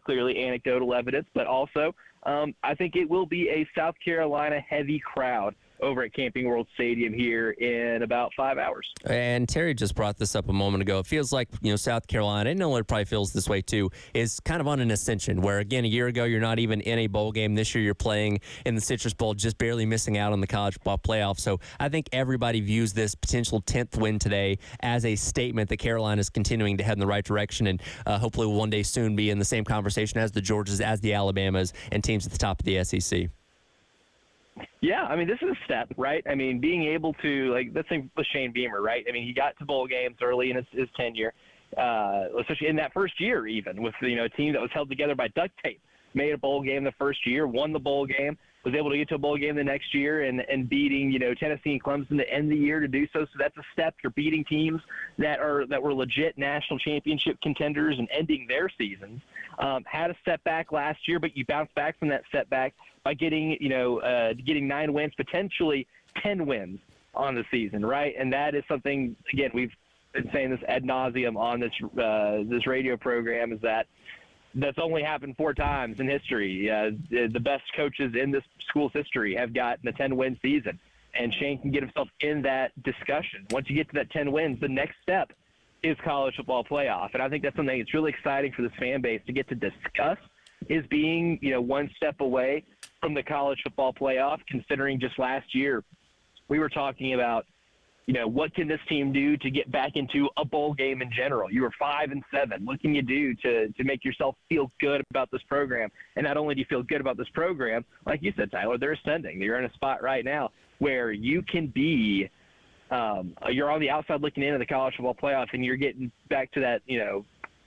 Clearly anecdotal evidence, but also I think it will be a South Carolina heavy crowd over at Camping World Stadium here in about 5 hours. And Terry just brought this up a moment ago. It feels like, South Carolina, and Illinois probably feels this way too, is kind of on an ascension where, again, a year ago, you're not even in a bowl game. This year, you're playing in the Citrus Bowl, just barely missing out on the college football playoff. So I think everybody views this potential 10th win today as a statement that Carolina is continuing to head in the right direction and hopefully will one day soon be in the same conversation as the Georgias, as the Alabamas, and teams at the top of the SEC. Yeah, this is a step, right? Being able to, let's say with Shane Beamer, right? He got to bowl games early in his tenure, especially in that first year even, with, a team that was held together by duct tape. Made a bowl game the first year, won the bowl game, was able to get to a bowl game the next year and beating, Tennessee and Clemson to end the year to do so. So that's a step. You're beating teams that were legit national championship contenders and ending their seasons. Had a setback last year, but you bounced back from that setback by getting 9 wins, potentially 10 wins on the season, right? And that is something, again, we've been saying this ad nauseum on this radio program, is that's only happened 4 times in history. The best coaches in this school's history have gotten a 10-win season, and Shane can get himself in that discussion. Once you get to that 10 wins, the next step is college football playoff, and I think that's something that's really exciting for this fan base to get to discuss, is being one step away from the college football playoff. Considering just last year we were talking about what can this team do to get back into a bowl game in general? You were 5-7. What can you do to make yourself feel good about this program? And not only do you feel good about this program, like you said, Tyler, they're ascending. You're in a spot right now where you can be you're on the outside looking into the college football playoff, and you're getting back to that,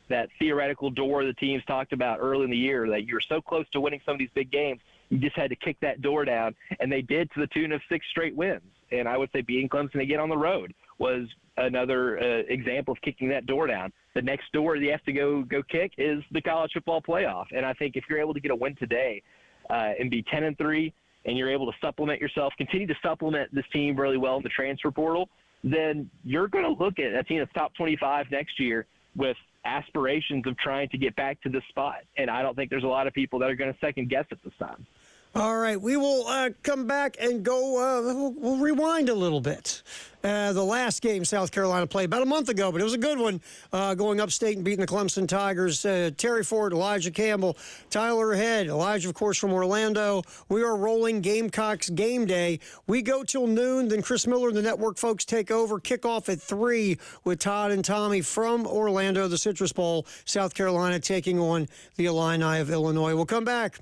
that theoretical door the teams talked about early in the year, that you were so close to winning some of these big games. You just had to kick that door down, and they did, to the tune of 6 straight wins. And I would say beating Clemson again on the road was another example of kicking that door down. The next door you have to go kick is the college football playoff. And I think if you're able to get a win today and be 10-3, and you're able to supplement yourself, continue to supplement this team really well in the transfer portal, then you're going to look at a team that's top 25 next year with aspirations of trying to get back to this spot. And I don't think there's a lot of people that are going to second guess at this time. All right, we will come back and go, we'll rewind a little bit. The last game South Carolina played about a month ago, but it was a good one, going upstate and beating the Clemson Tigers. Terry Ford, Elijah Campbell, Tyler Head, Elijah, of course, from Orlando. We are rolling Gamecocks game day. We go till noon, then Chris Miller and the network folks take over. Kickoff at 3 with Todd and Tommy from Orlando, the Citrus Bowl. South Carolina taking on the Illini of Illinois. We'll come back.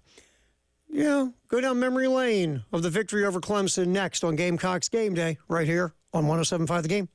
Go down memory lane of the victory over Clemson next on Gamecocks Game Day, right here on 107.5 The Game.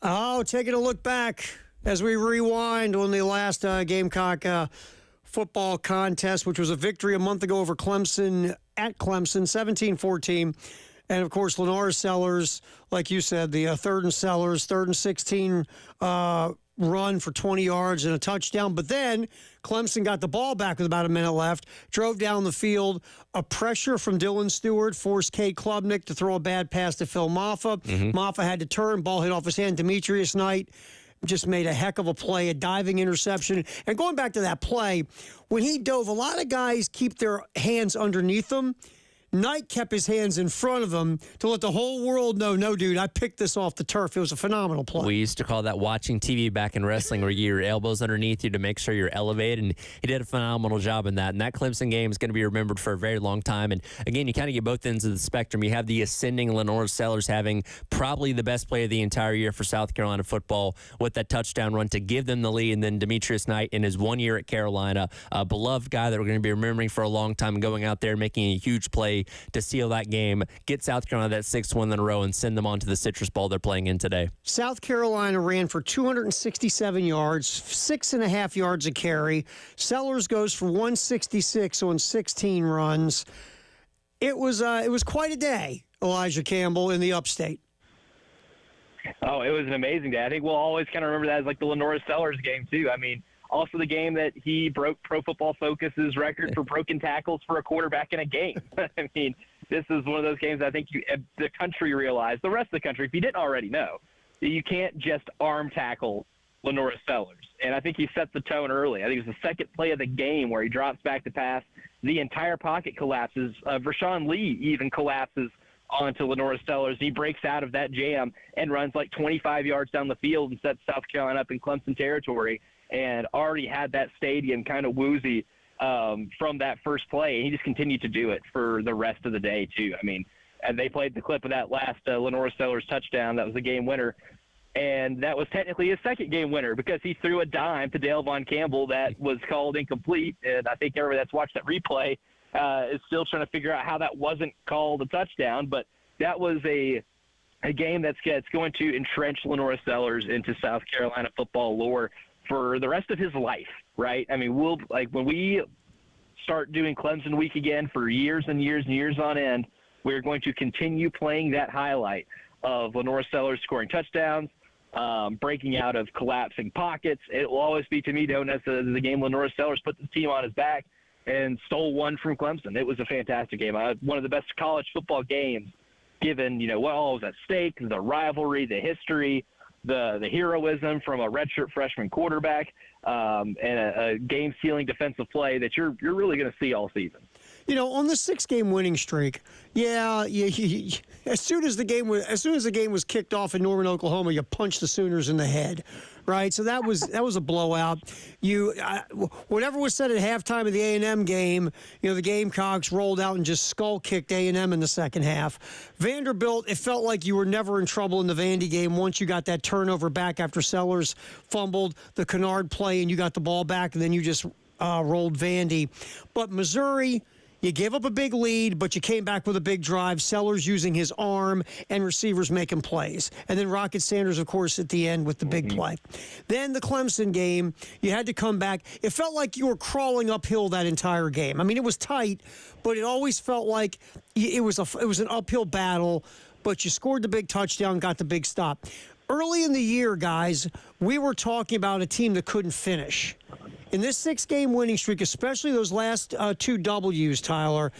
Oh, taking a look back as we rewind on the last Gamecock football contest, which was a victory a month ago over Clemson at Clemson, 17-14. And, of course, Lenoris Sellers, like you said, the third and 16 run for 20 yards and a touchdown. But then Clemson got the ball back with about a minute left, drove down the field. A pressure from Dylan Stewart forced Cade Klubnik to throw a bad pass to Phil Maffa. Maffa had to turn, ball hit off his hand. Demetrius Knight just made a heck of a play, a diving interception. And going back to that play, when he dove, a lot of guys keep their hands underneath them. Knight kept his hands in front of him to let the whole world know, no, dude, I picked this off the turf. It was a phenomenal play. We used to call that watching TV back in wrestling, where you get your elbows underneath you to make sure you're elevated, and he did a phenomenal job in that. And that Clemson game is going to be remembered for a very long time. And again, you kind of get both ends of the spectrum. You have the ascending Lenoris Sellers having probably the best play of the entire year for South Carolina football with that touchdown run to give them the lead, and then Demetrius Knight in his 1 year at Carolina, a beloved guy that we're going to be remembering for a long time, going out there making a huge play to seal that game, get South Carolina that 6th win in a row, and send them on to the Citrus Bowl they're playing in today. South Carolina ran for 267 yards, 6.5 yards a carry. Sellers goes for 166 on 16 runs. It was quite a day, Elijah Campbell, in the upstate. Oh, it was an amazing day. I think we'll always kind of remember that as like the Lenoris Sellers game, too. I mean, also the game that he broke Pro Football Focus's record for broken tackles for a quarterback in a game. I mean, this is one of those games I think the country realized, the rest of the country, if you didn't already know, that you can't just arm tackle Lenoris Sellers. And I think he set the tone early. I think it was the second play of the game where he drops back to pass. The entire pocket collapses. Rashawn Lee even collapses onto Lenoris Sellers. He breaks out of that jam and runs like 25 yards down the field and sets South Carolina up in Clemson territory, and already had that stadium kind of woozy from that first play. And he just continued to do it for the rest of the day, too. I mean, and they played the clip of that last Lenoris Sellers touchdown. That was the game winner. And that was technically his second game winner because he threw a dime to Dale Von Campbell that was called incomplete. And I think everybody that's watched that replay is still trying to figure out how that wasn't called a touchdown. But that was a game that's going to entrench Lenoris Sellers into South Carolina football lore for the rest of his life, right? I mean, when we start doing Clemson week again for years and years and years on end, we're going to continue playing that highlight of Lenoris Sellers scoring touchdowns, breaking out of collapsing pockets. It will always be, to me, known as the game Lenoris Sellers put the team on his back and stole one from Clemson. It was a fantastic game. One of the best college football games, given, what all was at stake, the rivalry, the history, the heroism from a redshirt freshman quarterback, and a game-sealing defensive play that you're really going to see all season. On the 6-game winning streak, as soon as the game was kicked off in Norman, Oklahoma, you punched the Sooners in the head, right? So that was a blowout. Whatever was said at halftime of the A&M game, the Gamecocks rolled out and just skull-kicked A&M in the second half. Vanderbilt, it felt like you were never in trouble in the Vandy game once you got that turnover back after Sellers fumbled the Kennard play and you got the ball back, and then you just rolled Vandy. But Missouri, you gave up a big lead, but you came back with a big drive. Sellers using his arm and receivers making plays. And then Rocket Sanders, of course, at the end with the big play. Then the Clemson game, you had to come back. It felt like you were crawling uphill that entire game. I mean, it was tight, but it always felt like it was an uphill battle, but you scored the big touchdown, got the big stop. Early in the year, guys, we were talking about a team that couldn't finish. In this 6-game winning streak, especially those last 2 W's, Tyler,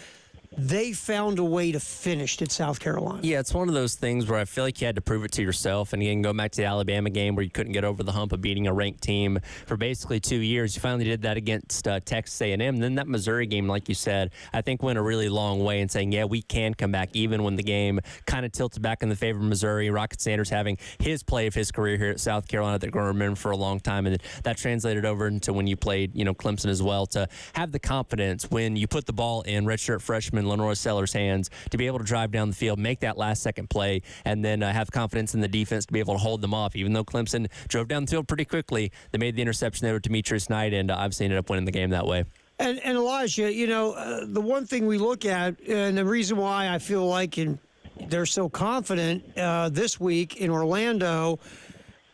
they found a way to finish at South Carolina. Yeah, it's one of those things where I feel like you had to prove it to yourself. And again, going back to the Alabama game where you couldn't get over the hump of beating a ranked team for basically 2 years. You finally did that against Texas A&M. And then that Missouri game, like you said, I think went a really long way in saying, we can come back even when the game kind of tilted back in the favor of Missouri. Rocket Sanders having his play of his career here at South Carolina that they're going to remember for a long time. And that translated over into when you played, Clemson as well, to have the confidence when you put the ball in redshirt freshman Lenoris Sellers' hands to be able to drive down the field, make that last-second play, and then have confidence in the defense to be able to hold them off. Even though Clemson drove down the field pretty quickly, they made the interception there with Demetrius Knight, and obviously ended up winning the game that way. And Elijah, the one thing we look at, and the reason why I feel like they're so confident this week in Orlando,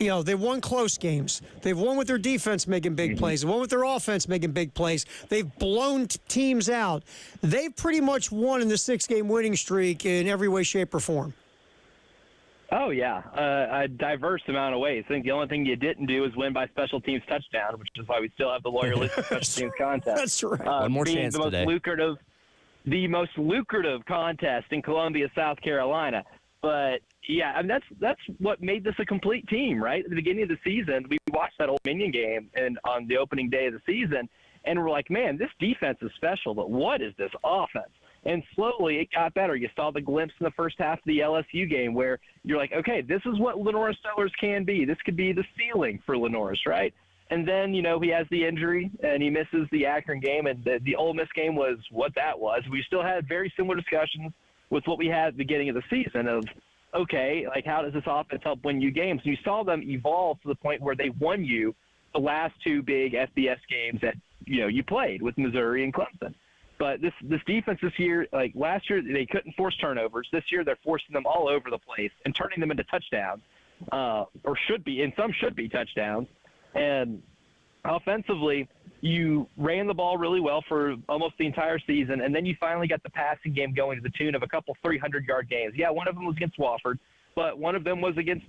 They won close games. They've won with their defense making big plays. They won with their offense making big plays. They've blown teams out. They've pretty much won in the 6-game winning streak in every way, shape, or form. Oh, yeah, a diverse amount of ways. I think the only thing you didn't do is win by special teams touchdown, which is why we still have the loyalistic special teams contest. That's right. One more chance today. The most lucrative contest in Columbia, South Carolina. But, yeah, I mean, that's what made this a complete team, right? At the beginning of the season, we watched that Old Dominion game and on the opening day of the season, and we're like, man, this defense is special, but what is this offense? And slowly it got better. You saw the glimpse in the first half of the LSU game where you're like, okay, this is what Lenoris Sellers can be. This could be the ceiling for Lenoris, right? And then, he has the injury and he misses the Akron game, and the Ole Miss game was what that was. We still had very similar discussions with what we had at the beginning of the season of, okay, like how does this offense help win you games? And you saw them evolve to the point where they won you the last two big FBS games that, you played with Missouri and Clemson. But this defense this year, like last year, they couldn't force turnovers. This year, they're forcing them all over the place and turning them into touchdowns, or should be, and some should be touchdowns. And offensively, you ran the ball really well for almost the entire season, and then you finally got the passing game going to the tune of a couple 300-yard games. Yeah, one of them was against Wofford, but one of them was against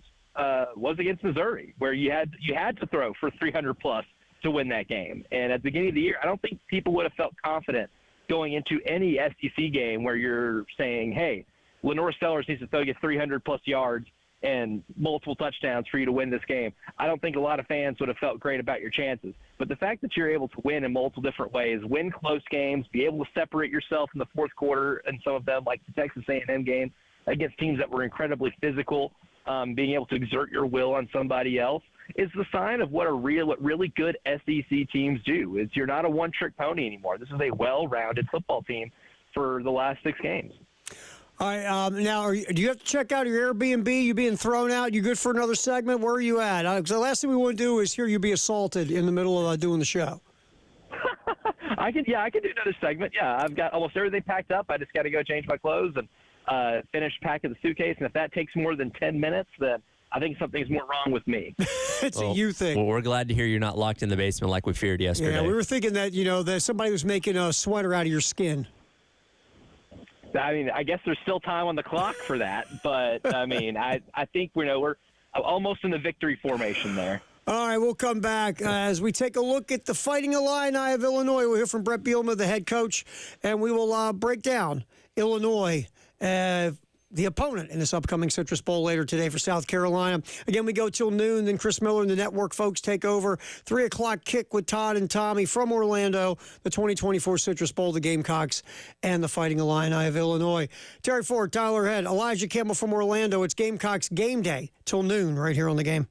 Missouri, where you had to throw for 300+ to win that game. And at the beginning of the year, I don't think people would have felt confident going into any SEC game where you're saying, hey, Lenoris Sellers needs to throw you 300+ yards and multiple touchdowns for you to win this game. I don't think a lot of fans would have felt great about your chances. But the fact that you're able to win in multiple different ways, win close games, be able to separate yourself in the fourth quarter, and some of them, like the Texas A&M game, against teams that were incredibly physical, being able to exert your will on somebody else, is the sign of what really good SEC teams do. Is you're not a one-trick pony anymore. This is a well-rounded football team for the last 6 games. All right, now, do you have to check out your Airbnb? You being thrown out? You good for another segment? Where are you at? Because the last thing we want to do is hear you be assaulted in the middle of doing the show. I can do another segment. Yeah, I've got almost everything packed up. I just got to go change my clothes and finish packing the suitcase. And if that takes more than 10 minutes, then I think something's more wrong with me. It's a you thing. Well, we're glad to hear you're not locked in the basement like we feared yesterday. Yeah, we were thinking that, that somebody was making a sweater out of your skin. I mean, I guess there's still time on the clock for that. But, I mean, I think, we're almost in the victory formation there. All right, we'll come back as we take a look at the Fighting Illini of Illinois. We'll hear from Brett Bielema, the head coach, and we will break down Illinois, the opponent in this upcoming Citrus Bowl later today for South Carolina. Again, we go till noon. Then Chris Miller and the network folks take over. 3 o'clock kick with Todd and Tommy from Orlando. The 2024 Citrus Bowl, the Gamecocks, and the Fighting Illini of Illinois. Terry Ford, Tyler Head, Elijah Campbell from Orlando. It's Gamecocks game day till noon right here on the Game.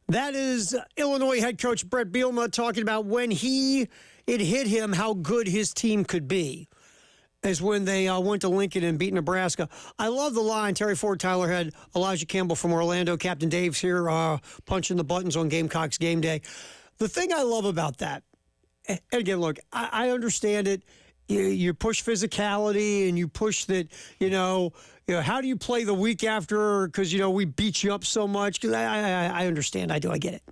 That is Illinois head coach Brett Bielema talking about when it hit him how good his team could be. Is when they went to Lincoln and beat Nebraska. I love the line. Terry Ford, Tyler Head, Elijah Campbell from Orlando. Captain Dave's here punching the buttons on Gamecocks game day. The thing I love about that, and again, look, I understand it. You push physicality and you push that, how do you play the week after because, we beat you up so much? Because I understand. I get it.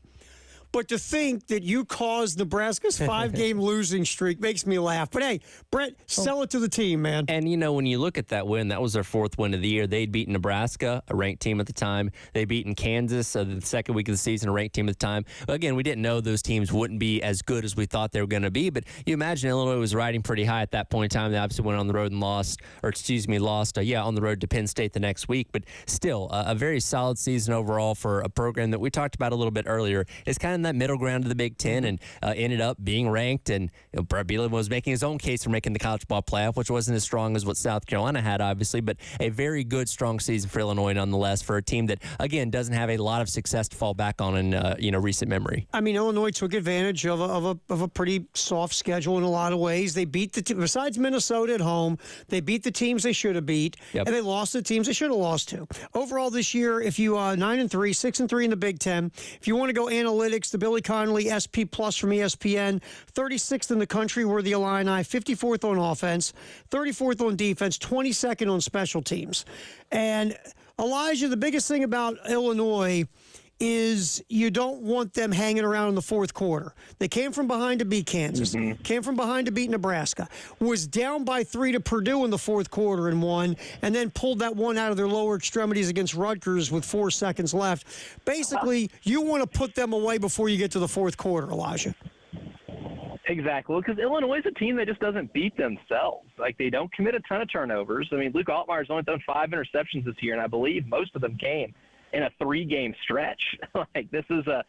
But to think that you caused Nebraska's 5-game losing streak makes me laugh. But, hey, Brett, sell it to the team, man. And, when you look at that win, that was their 4th win of the year. They'd beaten Nebraska, a ranked team at the time. They'd beaten Kansas, the second week of the season, a ranked team at the time. Again, we didn't know those teams wouldn't be as good as we thought they were going to be. But you imagine Illinois was riding pretty high at that point in time. They obviously went on the road and lost on the road to Penn State the next week. But still, a very solid season overall for a program that we talked about a little bit earlier. It's kind of that middle ground of the Big Ten and ended up being ranked. And Brett Bielema was making his own case for making the college ball playoff, which wasn't as strong as what South Carolina had, obviously, but a very good, strong season for Illinois nonetheless for a team that, again, doesn't have a lot of success to fall back on in recent memory. I mean, Illinois took advantage of a pretty soft schedule in a lot of ways. They beat besides Minnesota at home, they beat the teams they should have beat, and they lost the teams they should have lost to. Overall this year, if you 9-3, 6-3 in the Big Ten, if you want to go analytics, the Billy Connolly SP Plus from ESPN, 36th in the country were the Illini, 54th on offense, 34th on defense, 22nd on special teams. And Elijah, the biggest thing about Illinois is you don't want them hanging around in the fourth quarter. They came from behind to beat Kansas, came from behind to beat Nebraska, was down by 3 to Purdue in the fourth quarter and won, and then pulled that one out of their lower extremities against Rutgers with 4 seconds left. Basically, you want to put them away before you get to the fourth quarter, Elijah. Exactly, because Illinois is a team that just doesn't beat themselves. Like, they don't commit a ton of turnovers. I mean, Luke Altmaier's only thrown 5 interceptions this year, and I believe most of them came in a 3-game stretch. Like, this is a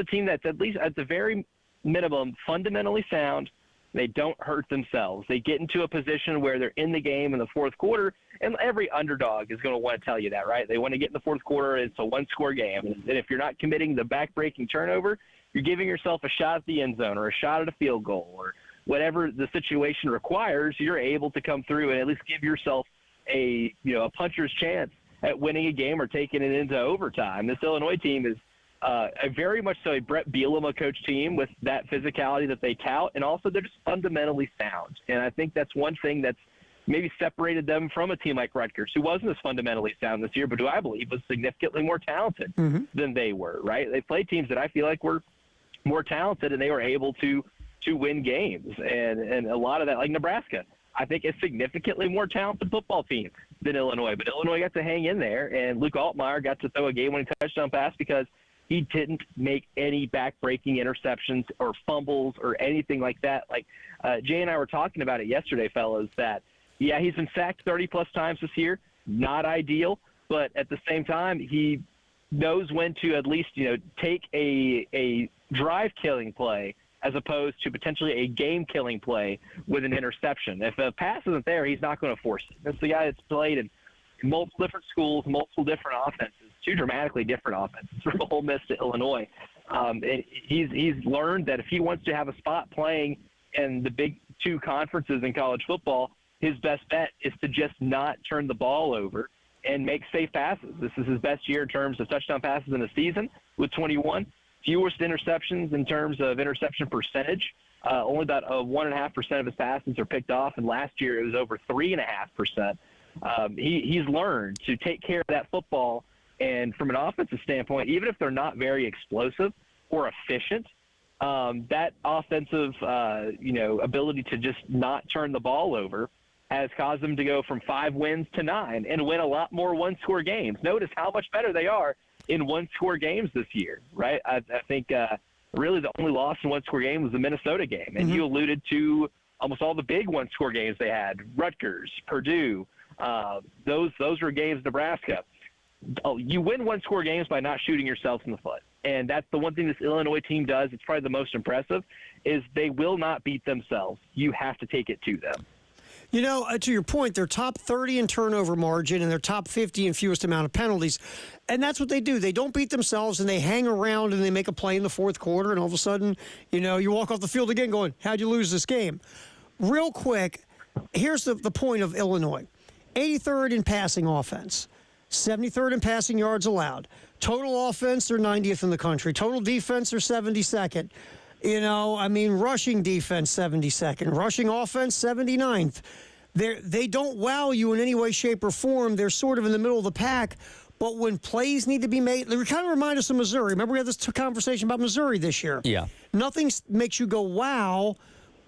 team that's at least at the very minimum fundamentally sound. They don't hurt themselves. They get into a position where they're in the game in the fourth quarter, and every underdog is going to want to tell you that, right? They want to get in the fourth quarter. It's a 1-score game, and if you're not committing the back-breaking turnover, you're giving yourself a shot at the end zone or a shot at a field goal or whatever the situation requires. You're able to come through and at least give yourself a puncher's chance at winning a game or taking it into overtime. This Illinois team is a very much so a Brett Bielema coach team with that physicality that they tout, and also they're just fundamentally sound. And I think that's one thing that's maybe separated them from a team like Rutgers, who wasn't as fundamentally sound this year, but who I believe was significantly more talented than they were, right? They played teams that I feel like were more talented, and they were able to win games. And a lot of that, like Nebraska, I think is significantly more talented football team than Illinois. But Illinois got to hang in there, and Luke Altmaier got to throw a game-winning touchdown pass because he didn't make any back-breaking interceptions or fumbles or anything like that. Like Jay and I were talking about it yesterday, fellas, that, yeah, he's been sacked 30-plus times this year. Not ideal, but at the same time, he knows when to at least, take a drive-killing play as opposed to potentially a game-killing play with an interception. If a pass isn't there, he's not going to force it. That's the guy that's played in multiple different schools, multiple different offenses, 2 dramatically different offenses from Ole Miss to Illinois. He's learned that if he wants to have a spot playing in the big 2 conferences in college football, his best bet is to just not turn the ball over and make safe passes. This is his best year in terms of touchdown passes in a season with 21. Fewest interceptions in terms of interception percentage. Only about 1.5% of his passes are picked off, and last year it was over 3.5%. He's learned to take care of that football, and from an offensive standpoint, even if they're not very explosive or efficient, that offensive ability to just not turn the ball over has caused them to go from 5 wins to 9 and win a lot more 1-score games. Notice how much better they are in 1-score games this year, right? I think really the only loss in 1-score game was the Minnesota game. And you alluded to almost all the big 1-score games they had, Rutgers, Purdue, those were games, Nebraska. You win 1-score games by not shooting yourself in the foot. And that's the one thing this Illinois team does. It's probably the most impressive, is they will not beat themselves. You have to take it to them. You know, to your point, they're top 30 in turnover margin and they're top 50 in fewest amount of penalties. And that's what they do. They don't beat themselves and they hang around and they make a play in the fourth quarter. And all of a sudden, you know, you walk off the field again going, how'd you lose this game? Real quick, here's the point of Illinois. 83rd in passing offense, 73rd in passing yards allowed. Total offense, they're 90th in the country. Total defense, they're 72nd. You know, I mean, rushing defense, 72nd. Rushing offense, 79th. They don't wow you in any way, shape, or form. They're sort of in the middle of the pack. But when plays need to be made, they kind of remind us of Missouri. Remember we had this conversation about Missouri this year? Yeah. Nothing makes you go, wow,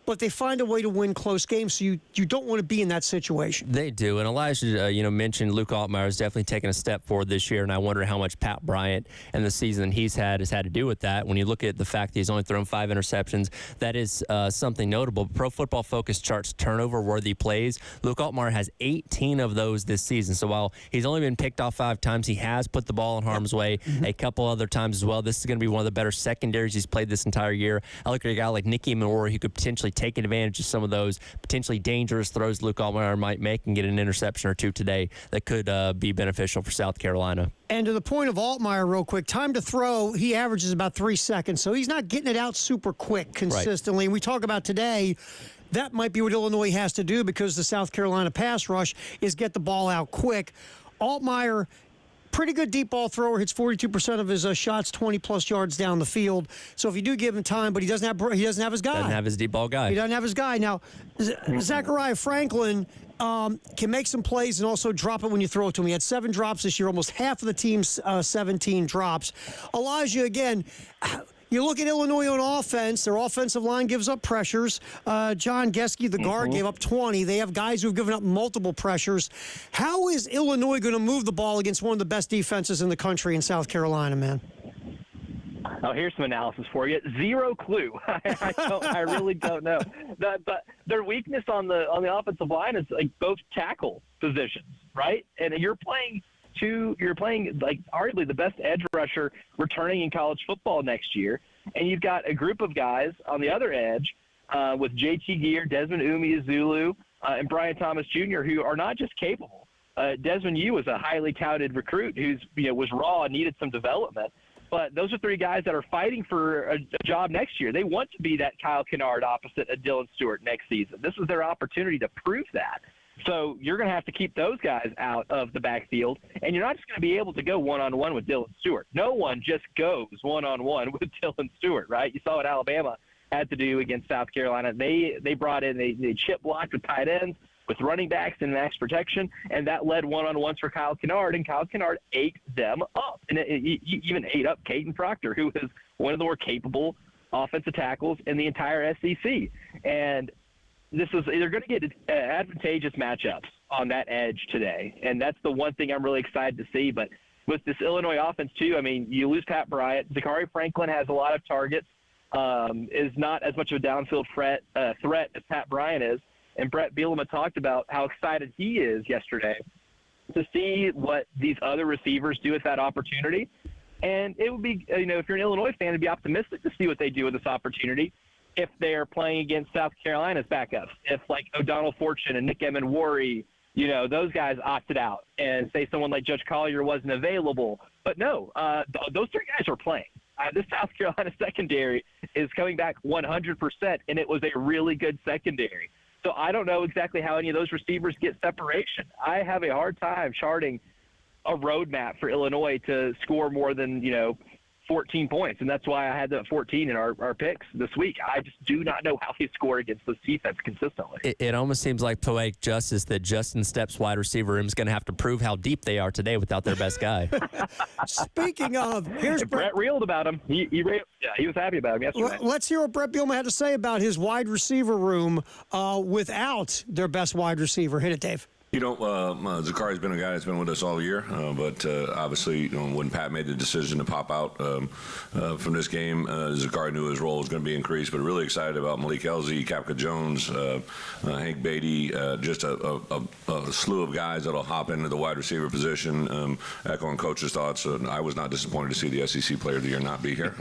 but they find a way to win close games, so you don't want to be in that situation. They do, and Elijah, mentioned Luke Altmaier has definitely taken a step forward this year, and I wonder how much Pat Bryant and the season he's had has had to do with that. When you look at the fact that he's only thrown 5 interceptions, that is something notable. Pro Football Focus charts turnover-worthy plays. Luke Altmaier has 18 of those this season, so while he's only been picked off 5 times, he has put the ball in harm's way a couple other times as well. This is going to be one of the better secondaries he's played this entire year. I look at a guy like Nicky Moore who could potentially take advantage of some of those potentially dangerous throws Luke Altmaier might make and get an interception or two today that could be beneficial for South Carolina. And to the point of Altmaier, real quick, time to throw, he averages about 3 seconds, so he's not getting it out super quick consistently. Right. And we talk about today, that might be what Illinois has to do because the South Carolina pass rush is get the ball out quick. Altmaier, pretty good deep ball thrower, hits 42% of his shots 20-plus yards down the field. So if you do give him time, but he doesn't have his guy. Doesn't have his deep ball guy. He doesn't have his guy. Now, Zachariah Franklin can make some plays and also drop it when you throw it to him. He had 7 drops this year, almost half of the team's 17 drops. Elijah, again, you look at Illinois on offense, their offensive line gives up pressures. John Geske, the guard, gave up 20. They have guys who've given up multiple pressures. How is Illinois going to move the ball against one of the best defenses in the country in South Carolina, man? Oh, here's some analysis for you. Zero clue. I really don't know. But their weakness on the offensive line is like both tackle positions, right? And you're playing like arguably the best edge rusher returning in college football next year, and you've got a group of guys on the other edge with JT Gear, Desmond Umeozulu, and Brian Thomas Jr., who are not just capable. Desmond Yu was a highly touted recruit who's was raw and needed some development. But those are 3 guys that are fighting for a job next year. They want to be that Kyle Kennard opposite of Dylan Stewart next season. This is their opportunity to prove that. So you're going to have to keep those guys out of the backfield, and you're not just going to be able to go one-on-one with Dylan Stewart. No one just goes one-on-one with Dylan Stewart, right? You saw what Alabama had to do against South Carolina. They brought in, they chip blocked with tight ends, with running backs and max protection, and that led one-on-ones for Kyle Kennard, and Kyle Kennard ate them up. And he even ate up Caden Proctor, who is one of the more capable offensive tackles in the entire SEC. And they're going to get advantageous matchups on that edge today, and that's the one thing I'm really excited to see. But with this Illinois offense, too, I mean, you lose Pat Bryant. Zachary Franklin has a lot of targets, is not as much of a downfield threat as Pat Bryant is. And Brett Bielema talked about how excited he is yesterday to see what these other receivers do with that opportunity. And it would be, if you're an Illinois fan, it'd be optimistic to see what they do with this opportunity if they're playing against South Carolina's backups. If, like, O'Donnell Fortune and Nick Emenwari, those guys opted out, and say someone like Judge Collier wasn't available. But no, those 3 guys are playing. This South Carolina secondary is coming back 100%, and it was a really good secondary. So I don't know exactly how any of those receivers get separation. I have a hard time charting a roadmap for Illinois to score more than, 14 points, and that's why I had the 14 in our picks this week. I just do not know how they score against this defense consistently. It almost seems like poetic justice that Justin Stepp's wide receiver room is going to have to prove how deep they are today without their best guy. Speaking of, here's Brett reeled about him. He was happy about him yesterday. Let's hear what Brett Bielema had to say about his wide receiver room without their best wide receiver. Hit it, Dave. Zakari's been a guy that's been with us all year, but obviously, when Pat made the decision to pop out from this game, Zakari knew his role was going to be increased. But really excited about Malik Elzy, Kapka Jones, Hank Beatty, just a slew of guys that'll hop into the wide receiver position. Echoing coach's thoughts, I was not disappointed to see the SEC Player of the Year not be here,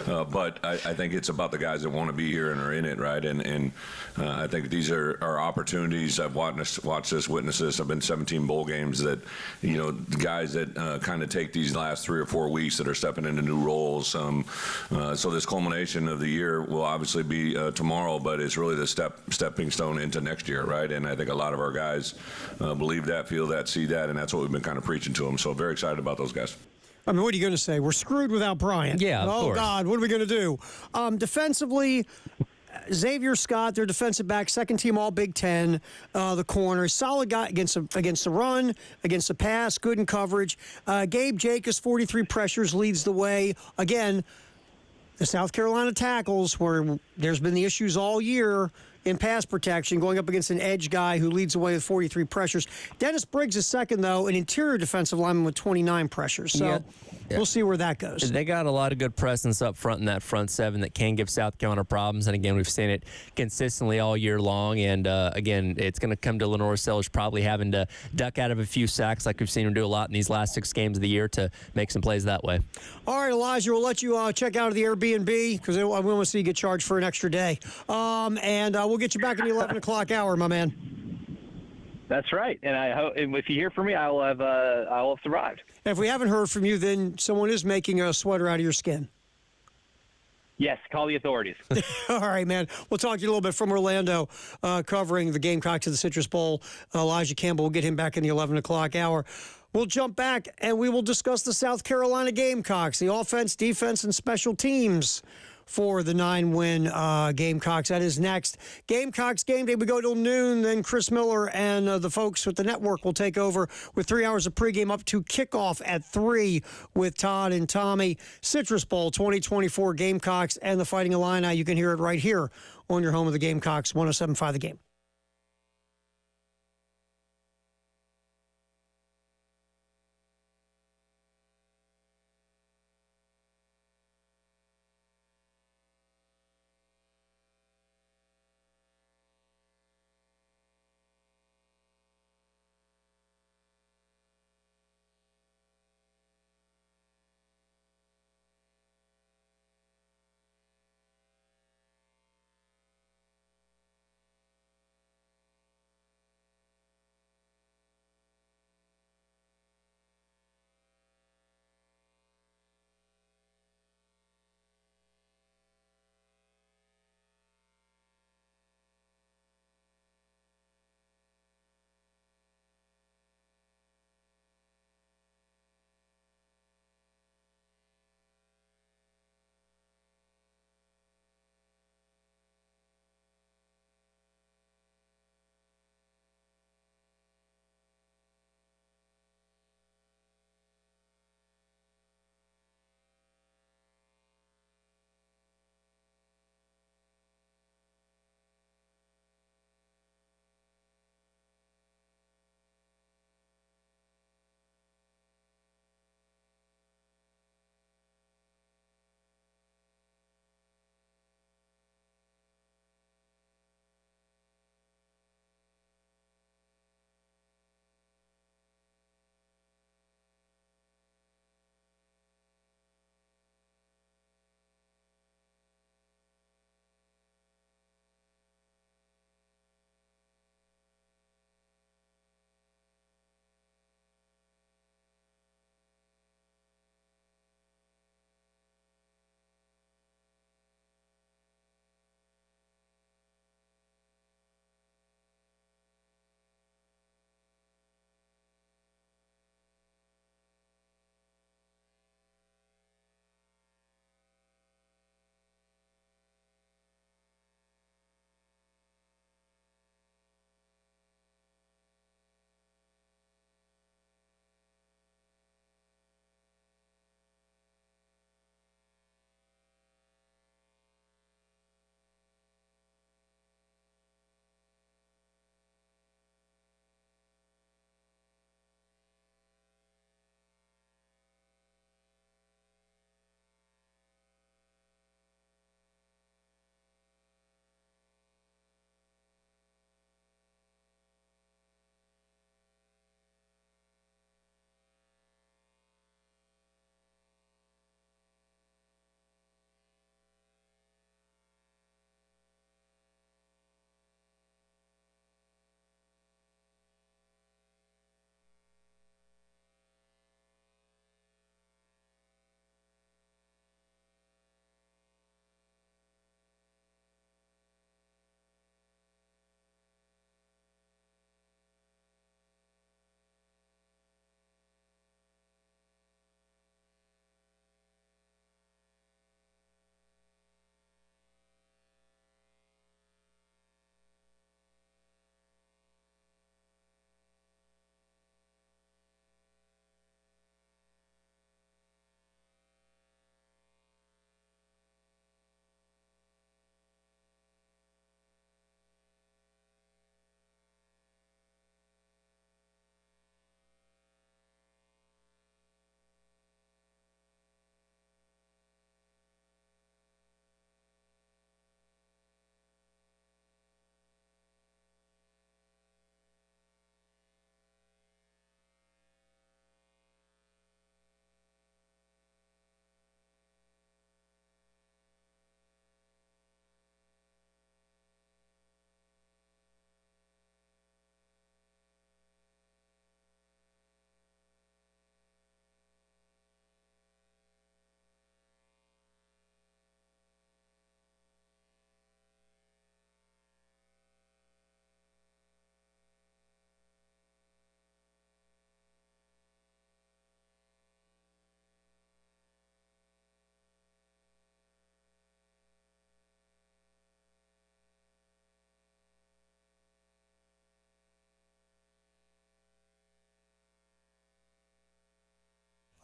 but I think it's about the guys that want to be here and are in it, right? And I think these are opportunities. I've watched this, witness this. I've been 17 bowl games that, the guys that kind of take these last 3 or 4 weeks that are stepping into new roles. So this culmination of the year will obviously be tomorrow, but it's really the stepping stone into next year, right? And I think a lot of our guys believe that, feel that, see that, and that's what we've been kind of preaching to them. So very excited about those guys. I mean, what are you going to say? We're screwed without Bryant. Yeah, of course. God, what are we going to do? Defensively, Xavier Scott, their defensive back, second team All Big Ten, the corner, solid guy against the run, against the pass, good in coverage. Gabe Jacobs, 43 pressures, leads the way. Again, the South Carolina tackles, where there's been the issues all year in pass protection, going up against an edge guy who leads the way with 43 pressures. Dennis Briggs is second, though, an interior defensive lineman with 29 pressures. So we'll see where that goes. They got a lot of good presence up front in that front seven that can give South Carolina problems. And, again, we've seen it consistently all year long. And, again, it's going to come to Lenoris Sellers probably having to duck out of a few sacks like we've seen him do a lot in these last 6 games of the year to make some plays that way. All right, Elijah, we'll let you check out of the Airbnb because we want to see you get charged for an extra day. And we'll get you back in the 11 o'clock hour, my man. That's right, and I hope if you hear from me, I will have survived. And if we haven't heard from you, then someone is making a sweater out of your skin. Yes, call the authorities. All right, man. We'll talk to you a little bit from Orlando, covering the Gamecocks of the Citrus Bowl. Elijah Campbell, we'll get him back in the 11 o'clock hour. We'll jump back, and we will discuss the South Carolina Gamecocks, the offense, defense, and special teams for the 9-win Gamecocks. That is next. Gamecocks game day, we go till noon. Then Chris Miller and the folks with the network will take over with 3 hours of pregame up to kickoff at 3 with Todd and Tommy. Citrus Bowl 2024 Gamecocks and the Fighting Illini. You can hear it right here on your home of the Gamecocks, 107.5 The Game.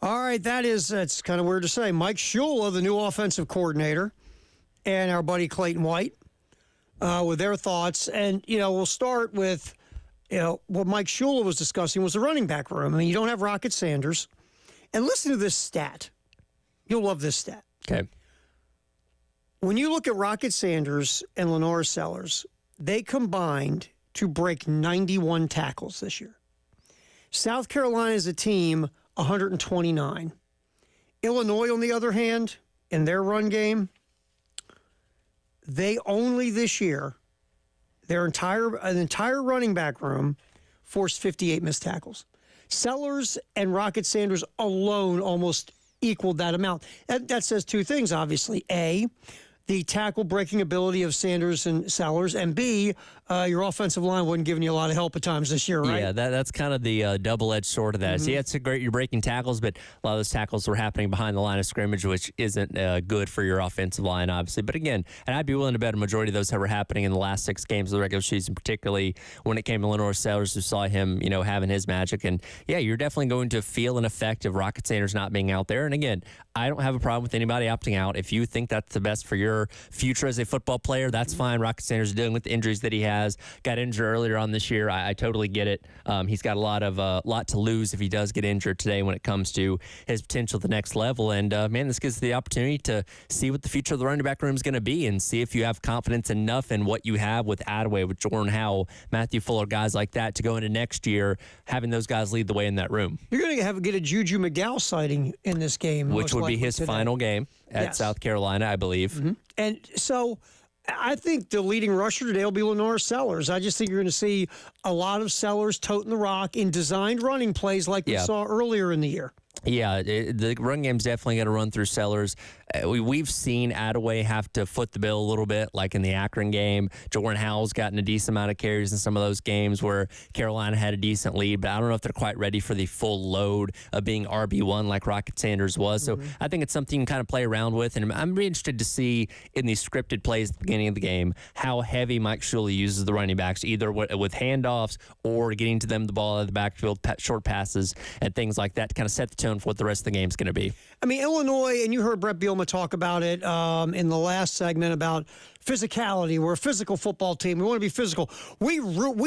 All right, that's kind of weird to say. Mike Shula, the new offensive coordinator, and our buddy Clayton White with their thoughts. And, we'll start with, what Mike Shula was discussing was the running back room. I mean, you don't have Rocket Sanders. And listen to this stat. You'll love this stat. Okay. When you look at Rocket Sanders and Lenoris Sellers, they combined to break 91 tackles this year. South Carolina is a team, 129. Illinois, on the other hand, in their run game, they only this year, their entire running back room forced 58 missed tackles. Sellers and Rocket Sanders alone almost equaled that amount. That says two things, obviously. A, the tackle breaking ability of Sanders and Sellers, and B, your offensive line wasn't giving you a lot of help at times this year, right? Yeah, that's kind of the double-edged sword of that. Mm-hmm. So, yeah, it's a great, you're breaking tackles, but a lot of those tackles were happening behind the line of scrimmage, which isn't good for your offensive line, obviously. But again, and I'd be willing to bet a majority of those that were happening in the last 6 games of the regular season, particularly when it came to Lenoris Sellers, who saw him, having his magic. And, yeah, you're definitely going to feel an effect of Rocket Sanders not being out there. And, again, I don't have a problem with anybody opting out. If you think that's the best for your future as a football player, that's fine. Rocket Sanders is dealing with the injuries that he has. Got injured earlier on this year. I totally get it. He's got a lot to lose if he does get injured today when it comes to his potential at the next level. And, man, this gives the opportunity to see what the future of the running back room is going to be and see if you have confidence enough in what you have with Attaway, with Jordan Howell, Matthew Fuller, guys like that to go into next year, having those guys lead the way in that room. You're going to get a Juju McGowl sighting in this game. Which would be his today. Final game at South Carolina, I believe. Mm-hmm. And so I think the leading rusher today will be Lenoris Sellers. I just think you're going to see a lot of Sellers toting the rock in designed running plays like we saw earlier in the year. Yeah, the run game's definitely going to run through Sellers. We've seen Attaway have to foot the bill a little bit, like in the Akron game. Jordan Howell's gotten a decent amount of carries in some of those games where Carolina had a decent lead, but I don't know if they're quite ready for the full load of being RB1 like Rocket Sanders was. So I think it's something you can kind of play around with, and I'm really interested to see in these scripted plays at the beginning of the game how heavy Mike Shula uses the running backs, either with handoffs or getting to them the ball out of the backfield, short passes, and things like that to kind of set the tone for what the rest of the game's going to be. I mean, Illinois, and you heard Brett Bielema talk about it in the last segment about physicality. We're a physical football team. We want to be physical. We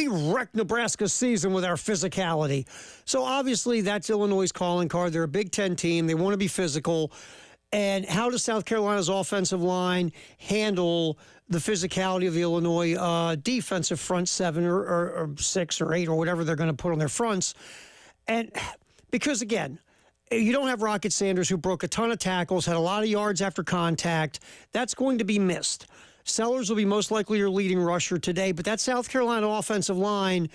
wrecked Nebraska's season with our physicality. So obviously that's Illinois' calling card. They're a Big Ten team. They want to be physical. And how does South Carolina's offensive line handle the physicality of the Illinois defensive front 7 or 6 or 8 or whatever they're going to put on their fronts? And because, again, you don't have Rocket Sanders, who broke a ton of tackles, had a lot of yards after contact. That's going to be missed. Sellers will be most likely your leading rusher today, but that South Carolina offensive line,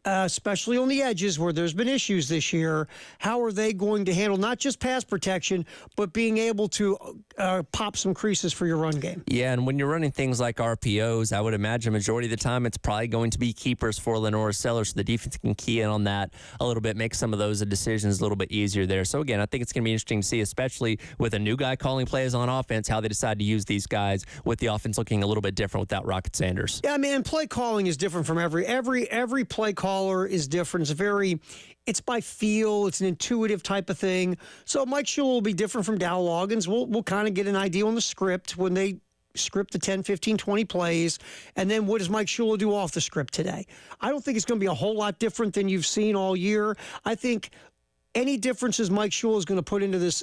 especially on the edges where there's been issues this year, how are they going to handle not just pass protection, but being able to pop some creases for your run game? Yeah, and when you're running things like RPOs, I would imagine majority of the time it's probably going to be keepers for Lenoris Sellers, so the defense can key in on that a little bit, make some of those decisions a little bit easier there. So, again, I think it's going to be interesting to see, especially with a new guy calling plays on offense, how they decide to use these guys with the offense looking a little bit different without Rocket Sanders. Yeah, I mean, and play calling is different from every play caller is different. It's by feel. It's an intuitive type of thing. So Mike Shula will be different from Dow Loggins. We'll kind of get an idea on the script when they script the 10, 15, 20 plays, and then what does Mike Shula do off the script today? I don't think it's going to be a whole lot different than you've seen all year. I think any differences Mike Shula is going to put into this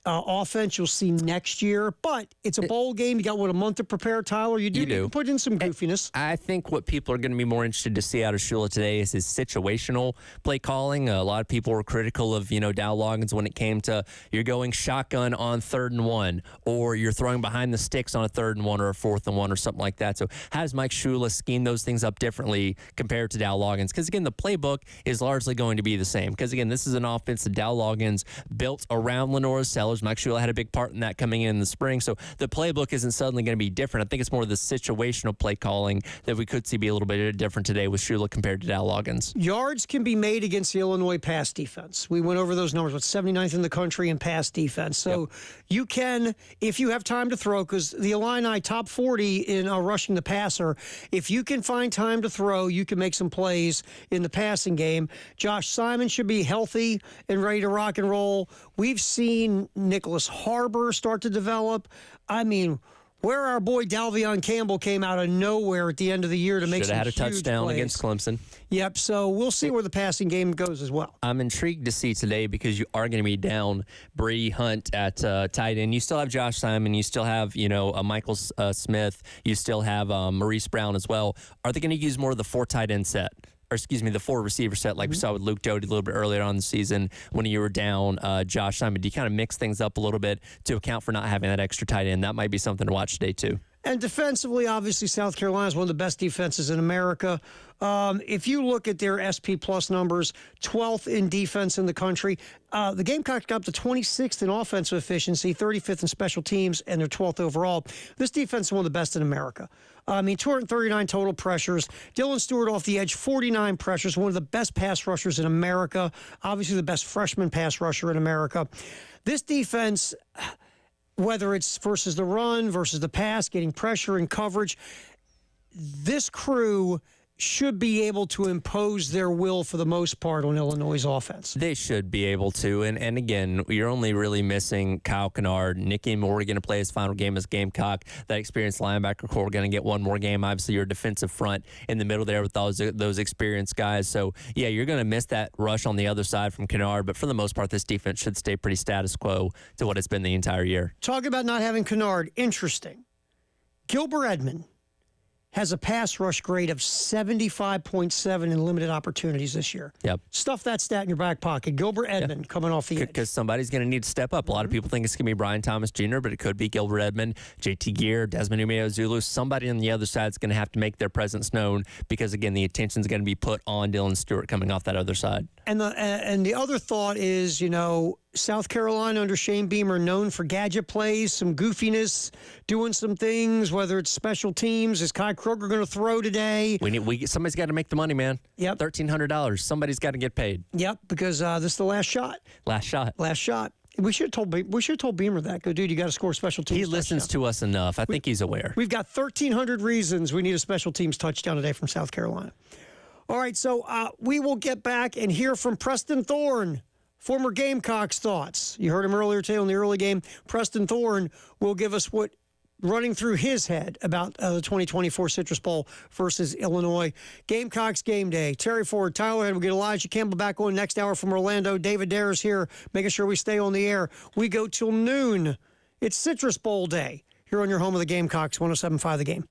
offense you'll see next year, but it's a bowl game. You got, a month to prepare, Tyler? You do. You can put in some goofiness. I think what people are going to be more interested to see out of Shula today is his situational play calling. A lot of people were critical of, Dow Loggins when it came to you're going shotgun on 3rd and 1, or you're throwing behind the sticks on a 3rd and 1 or a 4th and 1 or something like that. So how does Mike Shula scheme those things up differently compared to Dow Loggins? Because, again, the playbook is largely going to be the same. Because, again, this is an offense that Dow Loggins built around Lenoris Sellers, college. Mike Shula had a big part in that coming in the spring. So the playbook isn't suddenly going to be different. I think it's more the situational play calling that we could see be a little bit different today with Shula compared to Dow Loggins. Yards can be made against the Illinois pass defense. We went over those numbers, 79th in the country in pass defense. So you can, if you have time to throw, because the Illini top 40 in rushing the passer, if you can find time to throw, you can make some plays in the passing game. Josh Simon should be healthy and ready to rock and roll. We've seen Nicholas Harbor start to develop. I mean, where our boy Dalvion Campbell came out of nowhere at the end of the year to make some Should have had a huge touchdown plays. against Clemson. Yep, so we'll see where the passing game goes as well. I'm intrigued to see today because you are going to be down Brady Hunt at tight end. You still have Josh Simon. You still have, Michael Smith. You still have Maurice Brown as well. Are they going to use more of the 4 tight end set? Or the 4 receiver set like we saw with Luke Doty a little bit earlier on in the season when you were down Josh Simon? Do you kind of mix things up a little bit to account for not having that extra tight end? That might be something to watch today, too. And defensively, obviously, South Carolina is one of the best defenses in America. If you look at their SP Plus numbers, 12th in defense in the country. The Gamecocks got up to 26th in offensive efficiency, 35th in special teams, and they're 12th overall. This defense is one of the best in America. 239 total pressures. Dylan Stewart off the edge, 49 pressures, one of the best pass rushers in America. Obviously, the best freshman pass rusher in America. This defense, whether it's versus the run, versus the pass, getting pressure and coverage, this crew should be able to impose their will for the most part on Illinois' offense. They should be able to. And again, you're only really missing Kyle Kennard. Nicky Moore going to play his final game as Gamecock. That experienced linebacker core going to get one more game. Obviously, your defensive front in the middle there with those experienced guys. So, yeah, you're going to miss that rush on the other side from Kennard. But for the most part, this defense should stay pretty status quo to what it's been the entire year. Talk about not having Kennard. Interesting. Gilbert Edmond has a pass rush grade of 75.7 in limited opportunities this year. Yep. Stuff that stat in your back pocket. Gilbert Edmond coming off the edge. Because somebody's going to need to step up. A lot of people think it's going to be Brian Thomas Jr., but it could be Gilbert Edmond, JT Gear, Desmond Umeozulu. Somebody on the other side is going to have to make their presence known because, again, the attention is going to be put on Dylan Stewart coming off that other side. And the other thought is, South Carolina under Shane Beamer known for gadget plays, some goofiness, doing some things, whether it's special teams. Is Kai Kroger going to throw today? Somebody's got to make the money, man. Yep. $1,300. Somebody's got to get paid. Yep, because this is the last shot. Last shot. We should have told Beamer that. Go, dude, you got to score special teams. He listens to us enough. I think he's aware. We've got 1,300 reasons we need a special teams touchdown today from South Carolina. All right, so we will get back and hear from Preston Thorne, former Gamecocks thoughts. You heard him earlier today on the early game. Preston Thorne will give us what running through his head about the 2024 Citrus Bowl versus Illinois. Gamecocks game day. Terry Ford, Tyler Head. We'll get Elijah Campbell back on next hour from Orlando. David Dare's here, making sure we stay on the air. We go till noon. It's Citrus Bowl day here on your home of the Gamecocks, 107.5 The Game.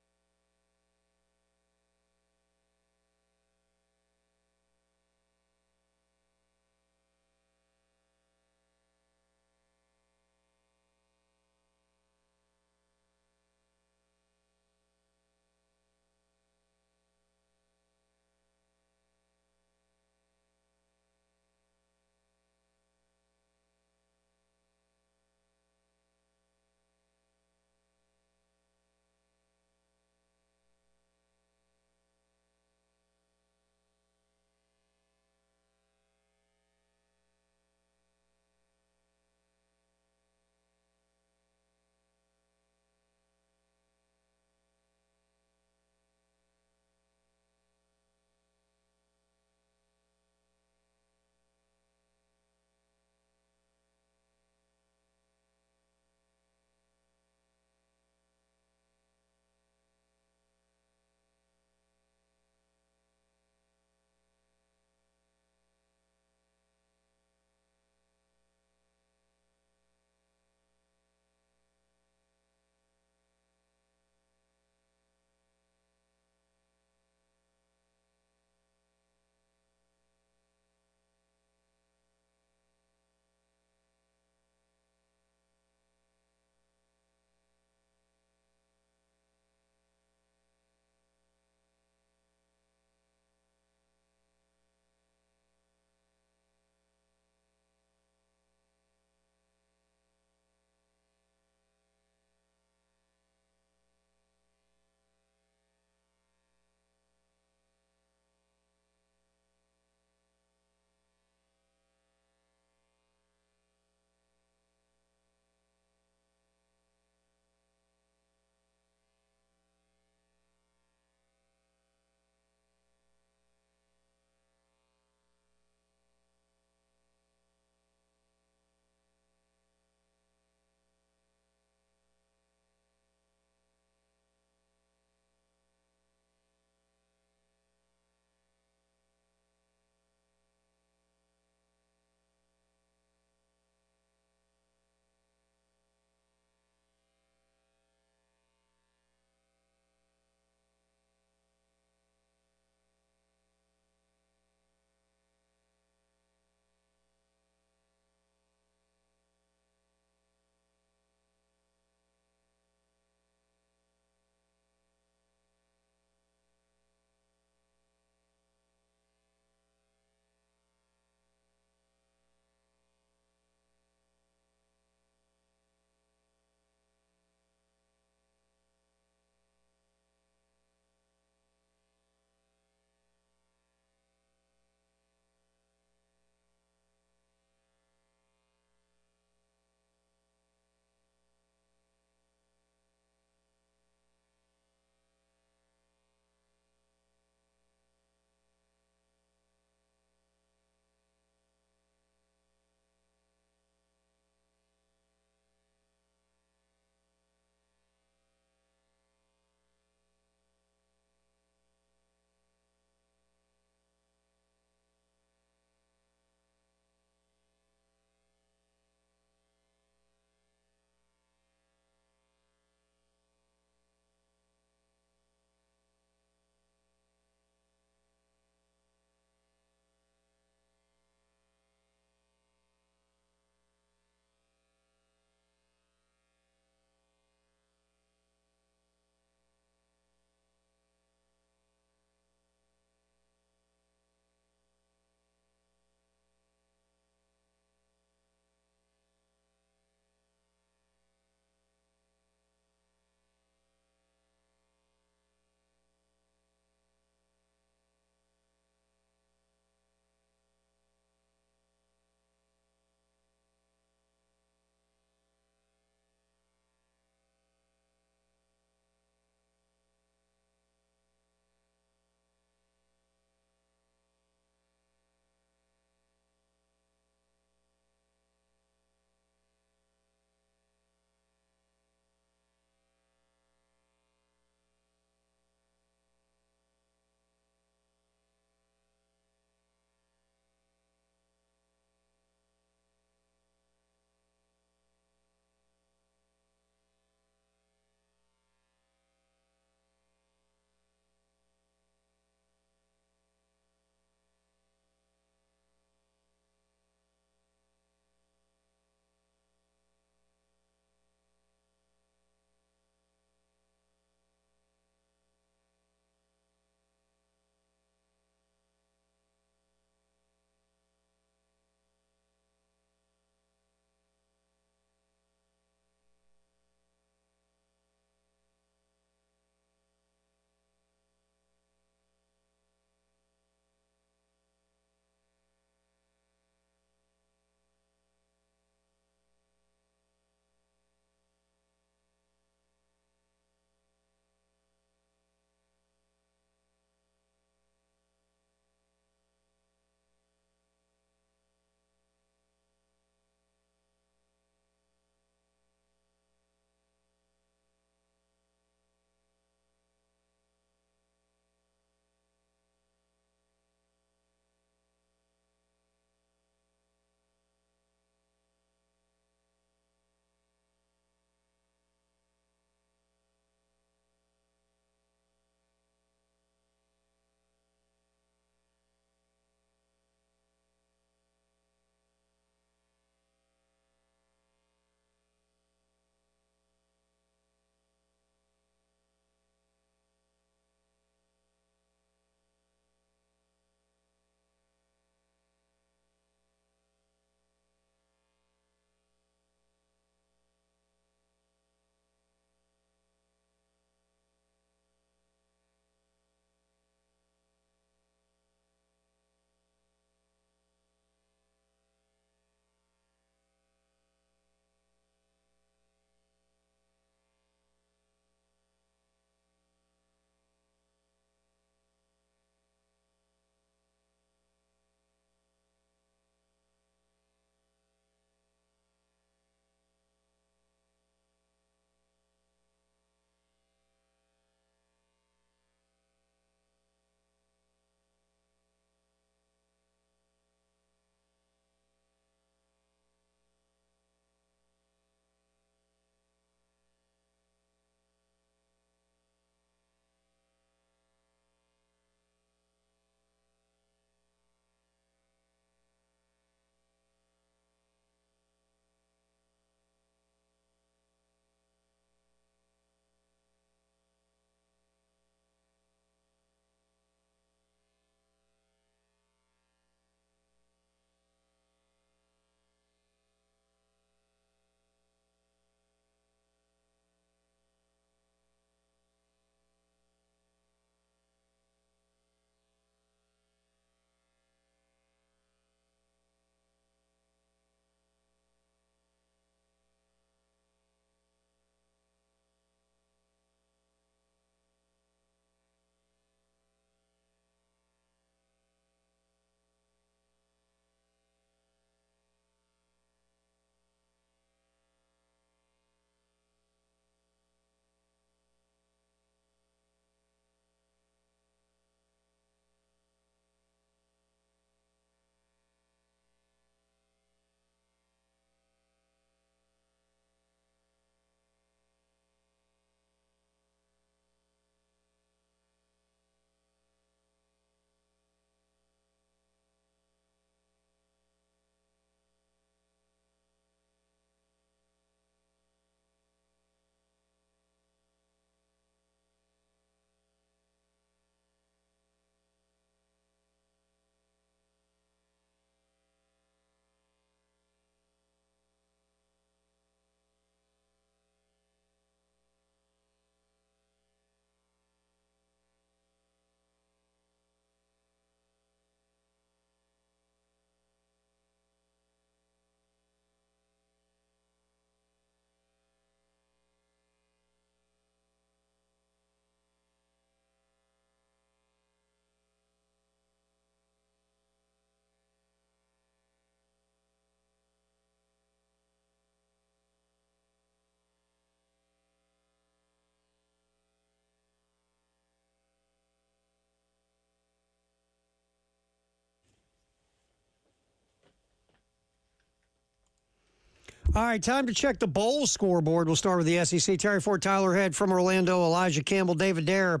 All right, time to check the bowl scoreboard. We'll start with the SEC. Terry Ford, Tyler Head from Orlando, Elijah Campbell, David Dare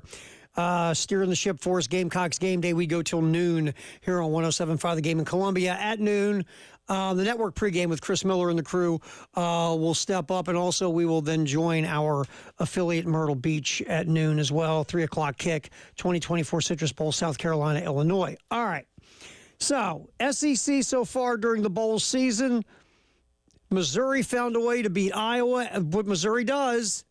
steering the ship for us. Gamecocks game day. We go till noon here on 107.5 The Game in Columbia. At noon, the network pregame with Chris Miller and the crew will step up, and also we will then join our affiliate Myrtle Beach at noon as well. 3 o'clock kick, 2024 Citrus Bowl, South Carolina, Illinois. All right. So, SEC so far during the bowl season, Missouri found a way to beat Iowa. What Missouri does,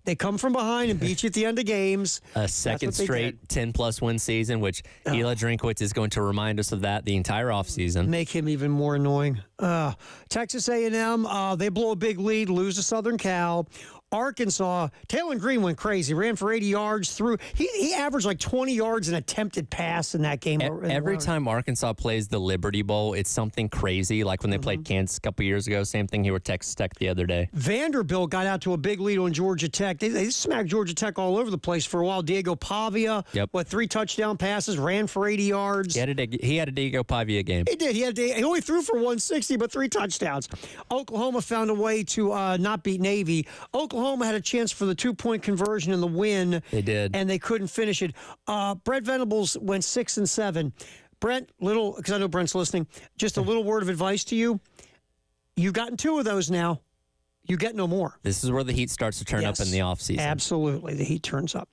they come from behind and beat you at the end of games. A second straight 10-plus win season, which Eli Drinkwitz is going to remind us of that the entire offseason. Make him even more annoying. Texas A&M, they blow a big lead, lose to Southern Cal. Arkansas, Taylor Green went crazy, ran for 80 yards through. He averaged like 20 yards an attempted pass in that game. Every time Arkansas plays the Liberty Bowl, it's something crazy. Like when they played Kansas a couple years ago, same thing here with Texas Tech the other day. Vanderbilt got out to a big lead on Georgia Tech. They smacked Georgia Tech all over the place for a while. Diego Pavia, 3 touchdown passes, ran for 80 yards. He had a Diego Pavia game. He did. He only threw for 160, but 3 touchdowns. Oklahoma found a way to not beat Navy. Oklahoma had a chance for the 2-point conversion and the win. They did. And they couldn't finish it. Brent Venables went 6-7. Brent, because I know Brent's listening, just a little word of advice to you. You've gotten 2 of those now. You get no more. This is where the heat starts to turn up in the offseason. Absolutely. The heat turns up.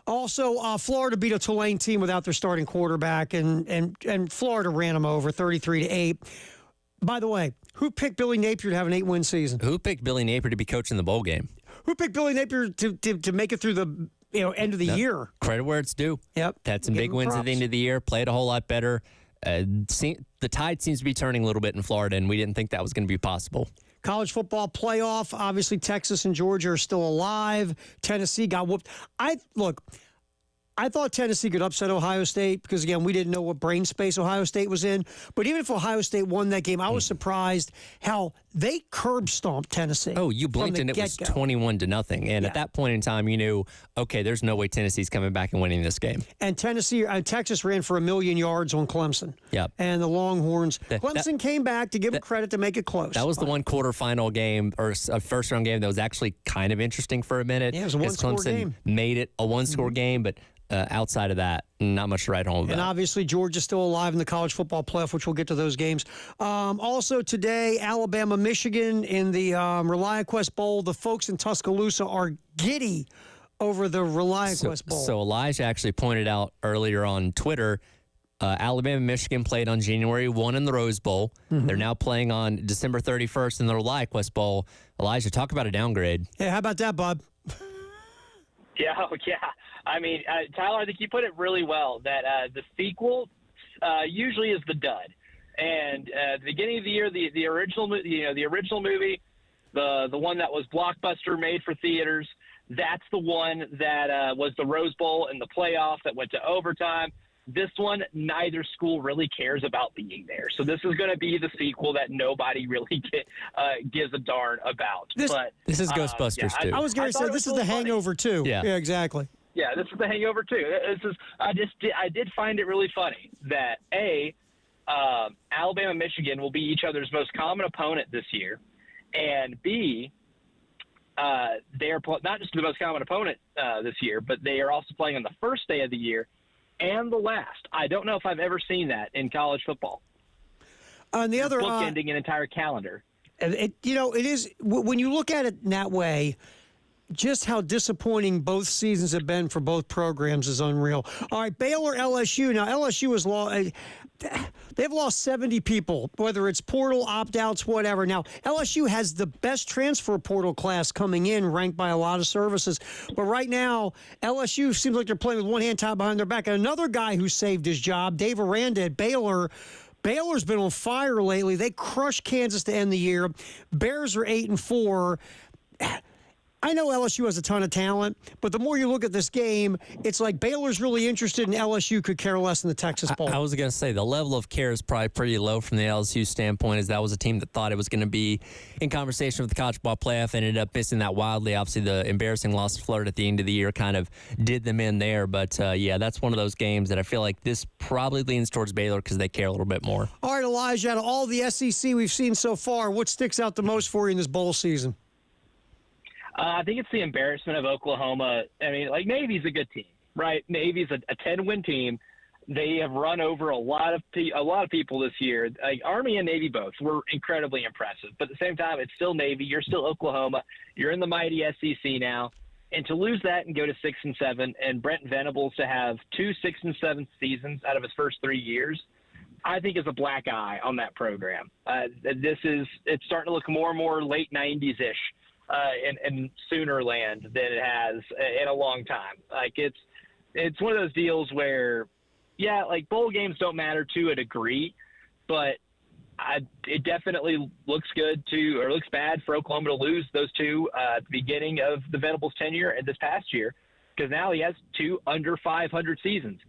Also, Florida beat a Tulane team without their starting quarterback, and Florida ran them over 33-8. By the way, who picked Billy Napier to have an 8-win season? Who picked Billy Napier to be coaching the bowl game? Who picked Billy Napier to make it through the end of the year? Credit where it's due. Yep. Had some big wins at the end of the year, played a whole lot better. The tide seems to be turning a little bit in Florida, and we didn't think that was going to be possible. College football playoff, obviously Texas and Georgia are still alive. Tennessee got whooped. I thought Tennessee could upset Ohio State because, again, we didn't know what brain space Ohio State was in. But even if Ohio State won that game, I was surprised how they curb stomped Tennessee. Oh, you blinked and it was 21-0. And at that point in time, you knew, okay, there's no way Tennessee's coming back and winning this game. And Texas ran for 1,000,000 yards on Clemson. Yep. And the Longhorns. Clemson came back to give them credit to make it close. That was the one quarterfinal game or a first-round game that was actually kind of interesting for a minute. Yeah, it was a one-score game. Made it a one-score game, but outside of that, not much to write home about. And obviously, Georgia's still alive in the college football playoff, which we'll get to those games. Also today, Alabama, Michigan in the ReliaQuest Bowl. The folks in Tuscaloosa are giddy over the ReliaQuest Bowl. So Elijah actually pointed out earlier on Twitter, Alabama, Michigan played on January 1 in the Rose Bowl. They're now playing on December 31st in the ReliaQuest Bowl. Elijah, talk about a downgrade. Hey, how about that, Bob? Yeah. I mean, Tyler, I think you put it really well that the sequel usually is the dud. And at the beginning of the year, the original movie, the one that was blockbuster made for theaters, that's the one that was the Rose Bowl and the playoff that went to overtime. This one, neither school really cares about being there. So this is going to be the sequel that nobody really gives a darn about. This is Ghostbusters, too. I was going to say, this is The Hangover, too. Yeah, exactly. Yeah, this is The Hangover, too. I did find it really funny that, Alabama, Michigan will be each other's most common opponent this year, and B, they are not just the most common opponent this year, but they are also playing on the first day of the year and the last. I don't know if I've ever seen that in college football. And the other bookending an entire calendar. It is when you look at it in that way. Just how disappointing both seasons have been for both programs is unreal. All right, Baylor, LSU. Now, LSU has lost. They've lost 70 people, whether it's portal, opt-outs, whatever. Now, LSU has the best transfer portal class coming in, ranked by a lot of services. But right now, LSU seems like they're playing with one hand tied behind their back. And another guy who saved his job, Dave Aranda at Baylor. Baylor's been on fire lately. They crushed Kansas to end the year. Bears are 8-4. I know LSU has a ton of talent, but the more you look at this game, it's like Baylor's really interested in LSU could care less in the Texas Bowl. I was going to say the level of care is probably pretty low from the LSU standpoint, as that was a team that thought it was going to be in conversation with the college ball playoff, ended up missing that wildly. Obviously, the embarrassing loss to Florida at the end of the year kind of did them in there. But, yeah, that's one of those games that I feel like this probably leans towards Baylor because they care a little bit more. All right, Elijah, out of all the SEC we've seen so far, what sticks out the most for you in this bowl season? I think it's the embarrassment of Oklahoma. I mean, like, Navy's a good team, right? Navy's a 10-win team. They have run over a lot of people this year. Like, Army and Navy both were incredibly impressive. But at the same time, it's still Navy. You're still Oklahoma. You're in the mighty SEC now. And to lose that and go to 6-7, and Brent Venables to have 2 6-7 seasons out of his first 3 years, I think is a black eye on that program. It's starting to look more and more late 90s-ish. In Sooner land than it has in a long time. Like, it's one of those deals where, yeah, like, bowl games don't matter to a degree, but it definitely looks looks bad for Oklahoma to lose those two at the beginning of the Venables tenure and this past year, because now he has 2 under 500 seasons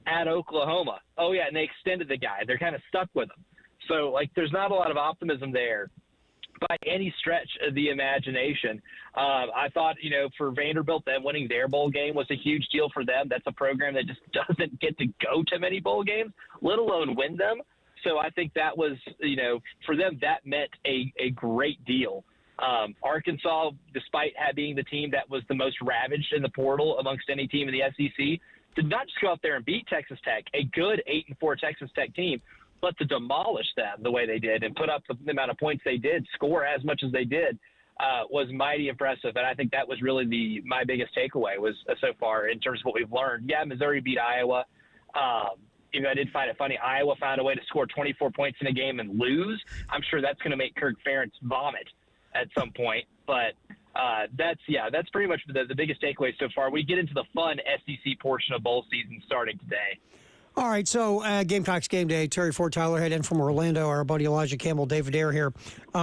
at Oklahoma. Oh yeah, and they extended the guy. They're kind of stuck with him. So, like, there's not a lot of optimism there by any stretch of the imagination. I thought, for Vanderbilt, that winning their bowl game was a huge deal for them. That's a program that just doesn't get to go to many bowl games, let alone win them. So I think that was, for them, that meant a great deal. Arkansas, despite being the team that was the most ravaged in the portal amongst any team in the SEC, did not just go out there and beat Texas Tech, a good 8-4 Texas Tech team, but to demolish them the way they did and put up the amount of points they did, score as much as they did, was mighty impressive. And I think that was really my biggest takeaway was so far in terms of what we've learned. Yeah, Missouri beat Iowa. I did find it funny. Iowa found a way to score 24 points in a game and lose. I'm sure that's going to make Kirk Ferentz vomit at some point. But that's pretty much the biggest takeaway so far. We get into the fun SEC portion of bowl season starting today. All right, so Gamecocks game day. Terry Ford, Tyler Head in from Orlando. Our buddy Elijah Campbell, David Ayer here,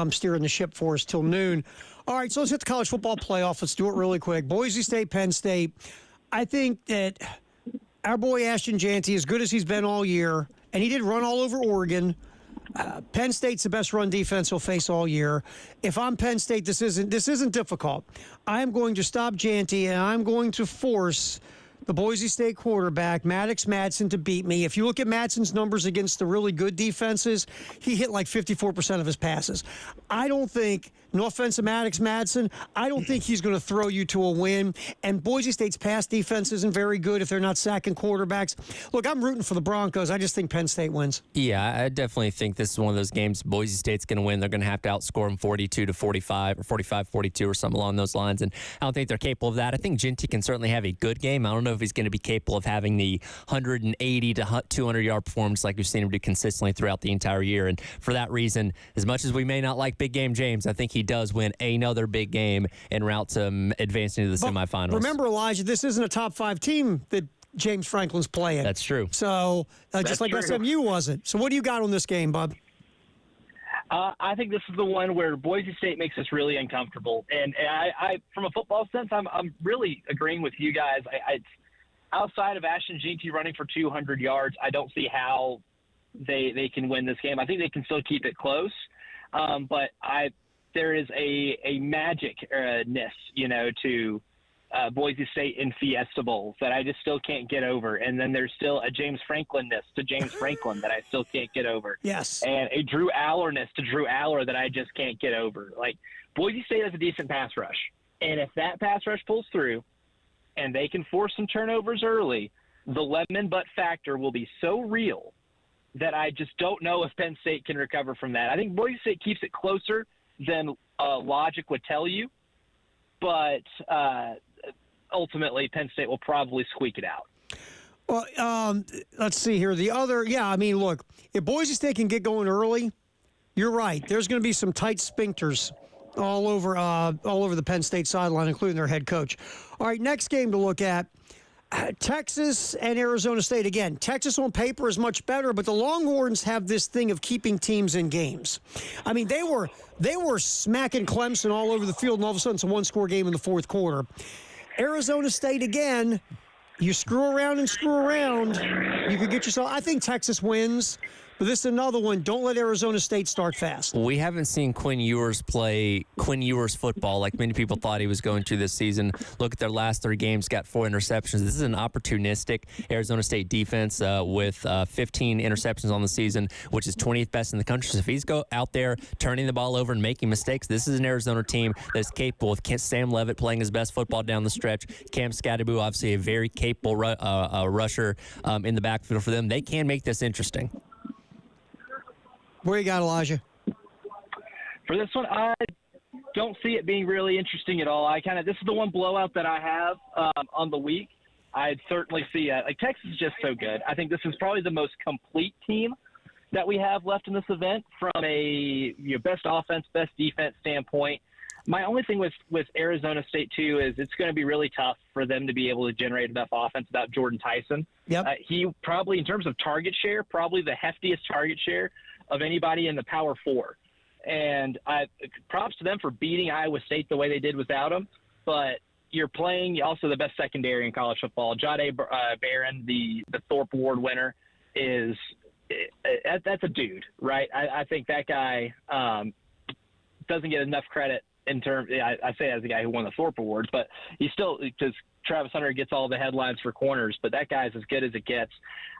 steering the ship for us till noon. All right, so let's hit the college football playoff. Let's do it really quick. Boise State, Penn State. I think that our boy Ashton Jeanty, as good as he's been all year, and he did run all over Oregon. Penn State's the best run defense he'll face all year. If I'm Penn State, this isn't difficult. I am going to stop Jeanty, and I'm going to force the Boise State quarterback, Maddox Madsen, to beat me. If you look at Madsen's numbers against the really good defenses, he hit like 54% of his passes. I don't think, no offense to Maddox Madsen, I don't think he's going to throw you to a win. And Boise State's pass defense isn't very good if they're not sacking quarterbacks. Look, I'm rooting for the Broncos. I just think Penn State wins. Yeah, I definitely think this is one of those games Boise State's going to win. They're going to have to outscore them 42-45 or 45-42 or something along those lines. And I don't think they're capable of that. I think Jeanty can certainly have a good game. I don't know if he's going to be capable of having the 180 to 200-yard performance like we've seen him do consistently throughout the entire year. And for that reason, as much as we may not like Big Game James, I think he does win another big game en route to advancing to the semifinals. Remember, Elijah, this isn't a top 5 team that James Franklin's playing. That's true. So, just like true. SMU wasn't. So what do you got on this game, bub? I think this is the one where Boise State makes us really uncomfortable. And I from a football sense, I'm really agreeing with you guys. Outside of Ashton Jeanty running for 200 yards, I don't see how they can win this game. I think they can still keep it close, but there is a magic-ness, to Boise State in Fiesta Bowls that I just still can't get over. And then there's still a James Franklin-ness to James Franklin that I still can't get over. Yes. And a Drew Aller-ness to Drew Aller that I just can't get over. Like, Boise State has a decent pass rush. And if that pass rush pulls through and they can force some turnovers early, the lemon butt factor will be so real that I just don't know if Penn State can recover from that. I think Boise State keeps it closer than logic would tell you, but ultimately Penn State will probably squeak it out. Well, let's see here. Look, if Boise State can get going early, you're right. There's going to be some tight sphincters all over the Penn State sideline, including their head coach. All right, next game to look at. Texas and Arizona State, again, Texas on paper is much better, but the Longhorns have this thing of keeping teams in games. I mean, they were smacking Clemson all over the field, and all of a sudden it's a one-score game in the fourth quarter. Arizona State, again, you screw around, you could get yourself – I think Texas wins. But this is another one. Don't let Arizona State start fast. We haven't seen Quinn Ewers play Quinn Ewers football like many people thought he was going to this season. Look at their last 3 games, got 4 interceptions. This is an opportunistic Arizona State defense with 15 interceptions on the season, which is 20th best in the country. So if he's out there turning the ball over and making mistakes, this is an Arizona team that's capable with Sam Levitt playing his best football down the stretch. Cam Scatterbu, obviously a very capable rusher in the backfield for them. They can make this interesting. Where you got, Elijah? For this one, I don't see it being really interesting at all. This is the one blowout that I have on the week. I'd certainly see it. Like, Texas is just so good. I think this is probably the most complete team that we have left in this event from a best offense, best defense standpoint. My only thing with Arizona State, too, is it's going to be really tough for them to be able to generate enough offense without Jordan Tyson. Yep. He probably, in terms of target share, probably the heftiest target share of anybody in the Power 4. And props to them for beating Iowa State the way they did without him. But you're playing also the best secondary in college football. Jahdae Barron, the Thorpe Award winner, that's a dude, right? I think that guy doesn't get enough credit in terms. I say as the guy who won the Thorpe Award, but he's still, because Travis Hunter gets all the headlines for corners, but that guy's as good as it gets.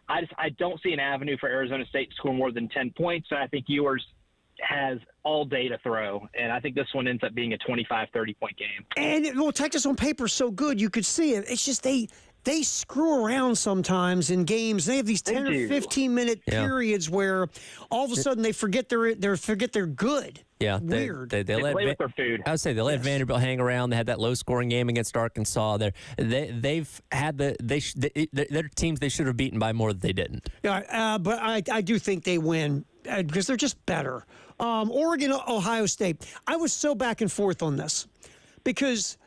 I don't see an avenue for Arizona State to score more than 10 points, and I think Ewers has all day to throw, and I think this one ends up being a 25, 30-point game. And, Texas on paper is so good, you could see it. It's just they screw around sometimes in games. They have these 10 or 15-minute periods where all of a sudden they forget they're good. Yeah, weird. They play with their food. I would say they let Vanderbilt hang around. They had that low-scoring game against Arkansas. They've had their teams they should have beaten by more than they didn't. Yeah, but I do think they win because they're just better. Oregon, Ohio State. I was so back and forth on this because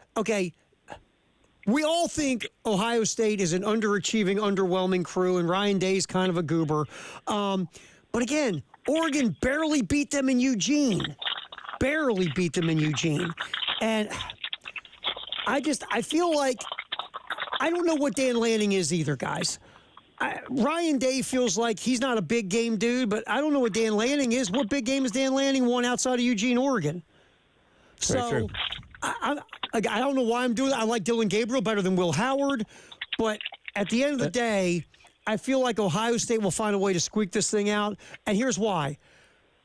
we all think Ohio State is an underachieving, underwhelming crew, and Ryan Day's kind of a goober. But again, Oregon barely beat them in Eugene. And I feel like I don't know what Dan Lanning is either, guys. Ryan Day feels like he's not a big game dude, but I don't know what Dan Lanning is. What big game has Dan Lanning won outside of Eugene, Oregon? So I don't know why I'm doing that. I like Dylan Gabriel better than Will Howard, but at the end of the day, I feel like Ohio State will find a way to squeak this thing out, and here's why.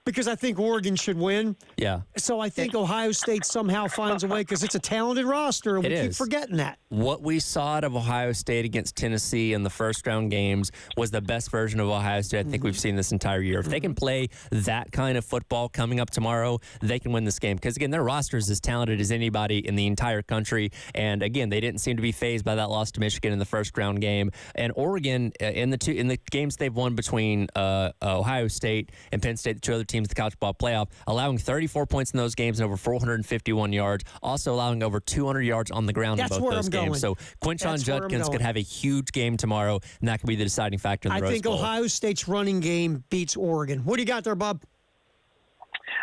Because I think Oregon should win. Yeah. So I think Ohio State somehow finds a way because it's a talented roster, and we keep forgetting that. What we saw out of Ohio State against Tennessee in the first-round games was the best version of Ohio State I think we've seen this entire year. If they can play that kind of football coming up tomorrow, they can win this game. Because, again, their roster is as talented as anybody in the entire country. And, again, they didn't seem to be fazed by that loss to Michigan in the first-round game. And Oregon, in the games they've won between Ohio State and Penn State, the two other teams in the college ball playoff, allowing 34 points in those games and over 451 yards, also allowing over 200 yards on the ground in both those games. So Quinshon Judkins could have a huge game tomorrow, and that could be the deciding factor in the Rose Bowl. I think Ohio State's running game beats Oregon. What do you got there, Bob?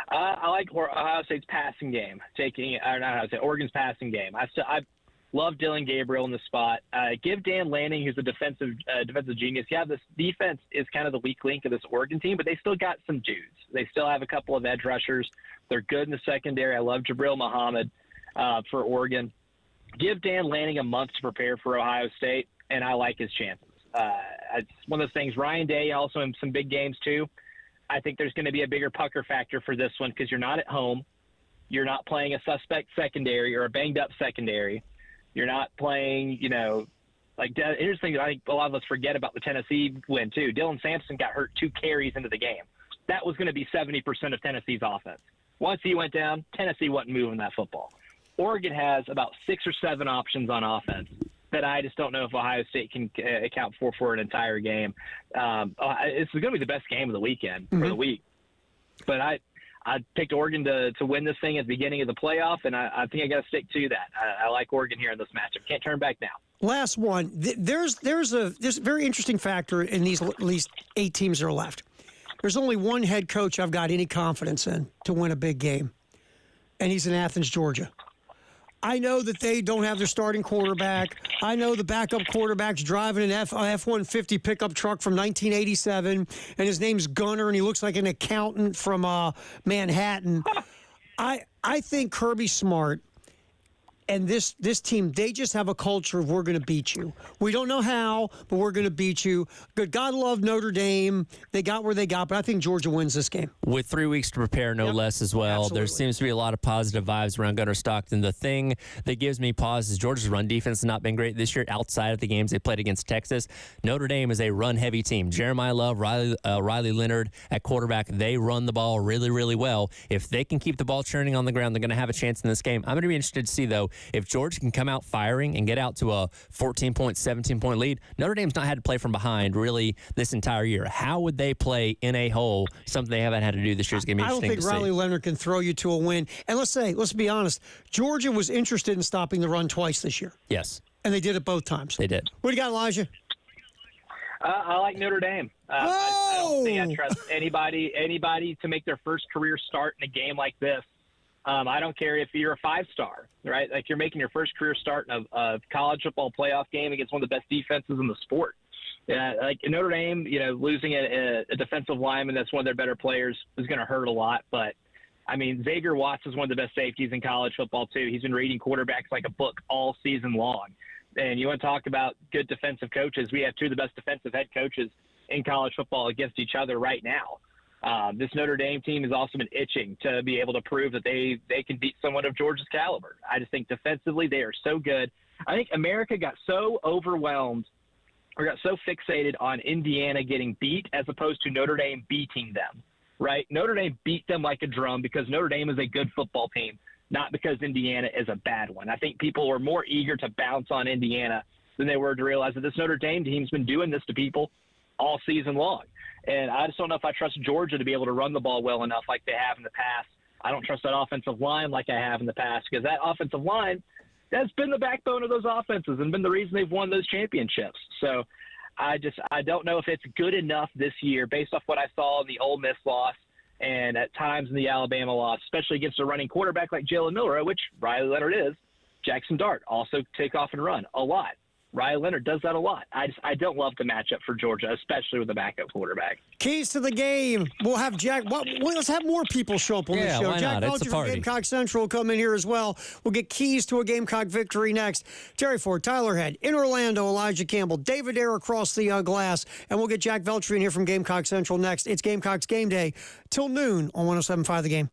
I like Ohio State's passing game. Oregon's passing game. I love Dylan Gabriel in the spot. Give Dan Lanning, who's a defensive genius. Yeah, this defense is kind of the weak link of this Oregon team, but they still got some dudes. They still have a couple of edge rushers. They're good in the secondary. I love Jabril Muhammad for Oregon. Give Dan Lanning a month to prepare for Ohio State, and I like his chances. It's one of those things. Ryan Day also in some big games too. I think there's going to be a bigger pucker factor for this one because you're not at home. You're not playing a suspect secondary or a banged-up secondary. You're not playing, here's the thing that I think a lot of us forget about the Tennessee win, too. Dylan Sampson got hurt 2 carries into the game. That was going to be 70% of Tennessee's offense. Once he went down, Tennessee wasn't moving that football. Oregon has about 6 or 7 options on offense that I just don't know if Ohio State can account for an entire game. It's going to be the best game of the weekend, for the week. But I picked Oregon to win this thing at the beginning of the playoff, and I think I got to stick to that. I like Oregon here in this matchup. Can't turn back now. Last one. There's a very interesting factor in these at least 8 teams that are left. There's only one head coach I've got any confidence in to win a big game, and he's in Athens, Georgia. I know that they don't have their starting quarterback. I know the backup quarterback's driving an F-150 pickup truck from 1987, and his name's Gunner, and he looks like an accountant from Manhattan. I think Kirby Smart and this team, they just have a culture of we're going to beat you. We don't know how, but we're going to beat you. Good God love Notre Dame. They got where they got, but I think Georgia wins this game. With 3 weeks to prepare, no less as well. Absolutely. There seems to be a lot of positive vibes around Gunnar Stockton. The thing that gives me pause is Georgia's run defense has not been great this year outside of the games they played against Texas. Notre Dame is a run-heavy team. Jeremiah Love, Riley Leonard at quarterback, they run the ball really, really well. If they can keep the ball churning on the ground, they're going to have a chance in this game. I'm going to be interested to see, though, if Georgia can come out firing and get out to a 14-point, 17-point lead. Notre Dame's not had to play from behind really this entire year. How would they play in a hole? Something they haven't had to do this year is going to be interesting to see. I don't think Riley Leonard can throw you to a win. And let's be honest, Georgia was interested in stopping the run twice this year. Yes. And they did it both times. They did. What do you got, Elijah? I like Notre Dame. I don't think I trust anybody to make their first career start in a game like this. I don't care if you're a 5-star, right? Like you're making your first career start in a college football playoff game against one of the best defenses in the sport. Like Notre Dame, losing a defensive lineman that's one of their better players is going to hurt a lot. But, I mean, Xavier Watts is one of the best safeties in college football, too. He's been reading quarterbacks like a book all season long. And you want to talk about good defensive coaches. We have 2 of the best defensive head coaches in college football against each other right now. This Notre Dame team has also been itching to be able to prove that they can beat someone of Georgia's caliber. I just think defensively they are so good. I think America got so overwhelmed or got so fixated on Indiana getting beat as opposed to Notre Dame beating them, right? Notre Dame beat them like a drum because Notre Dame is a good football team, not because Indiana is a bad one. I think people were more eager to bounce on Indiana than they were to realize that this Notre Dame team's been doing this to people all season long. And I just don't know if I trust Georgia to be able to run the ball well enough like they have in the past. I don't trust that offensive line like I have in the past because that offensive line has been the backbone of those offenses and been the reason they've won those championships. So I don't know if it's good enough this year based off what I saw in the Ole Miss loss and at times in the Alabama loss, especially against a running quarterback like Jalen Milroe, which Riley Leonard is. Jackson Dart also take off and run a lot. Riley Leonard does that a lot. I don't love the matchup for Georgia, especially with a backup quarterback. Keys to the game. We'll have Jack. Let's have more people show up on the show. Why Jack not? It's Belcher a from party. Gamecock Central will come in here as well. We'll get keys to a Gamecock victory next. Terry Ford, Tyler Head, in Orlando, Elijah Campbell, David Ayer across the glass, and we'll get Jack Belcher in here from Gamecock Central next. It's Gamecocks Game Day till noon on 107.5 The Game.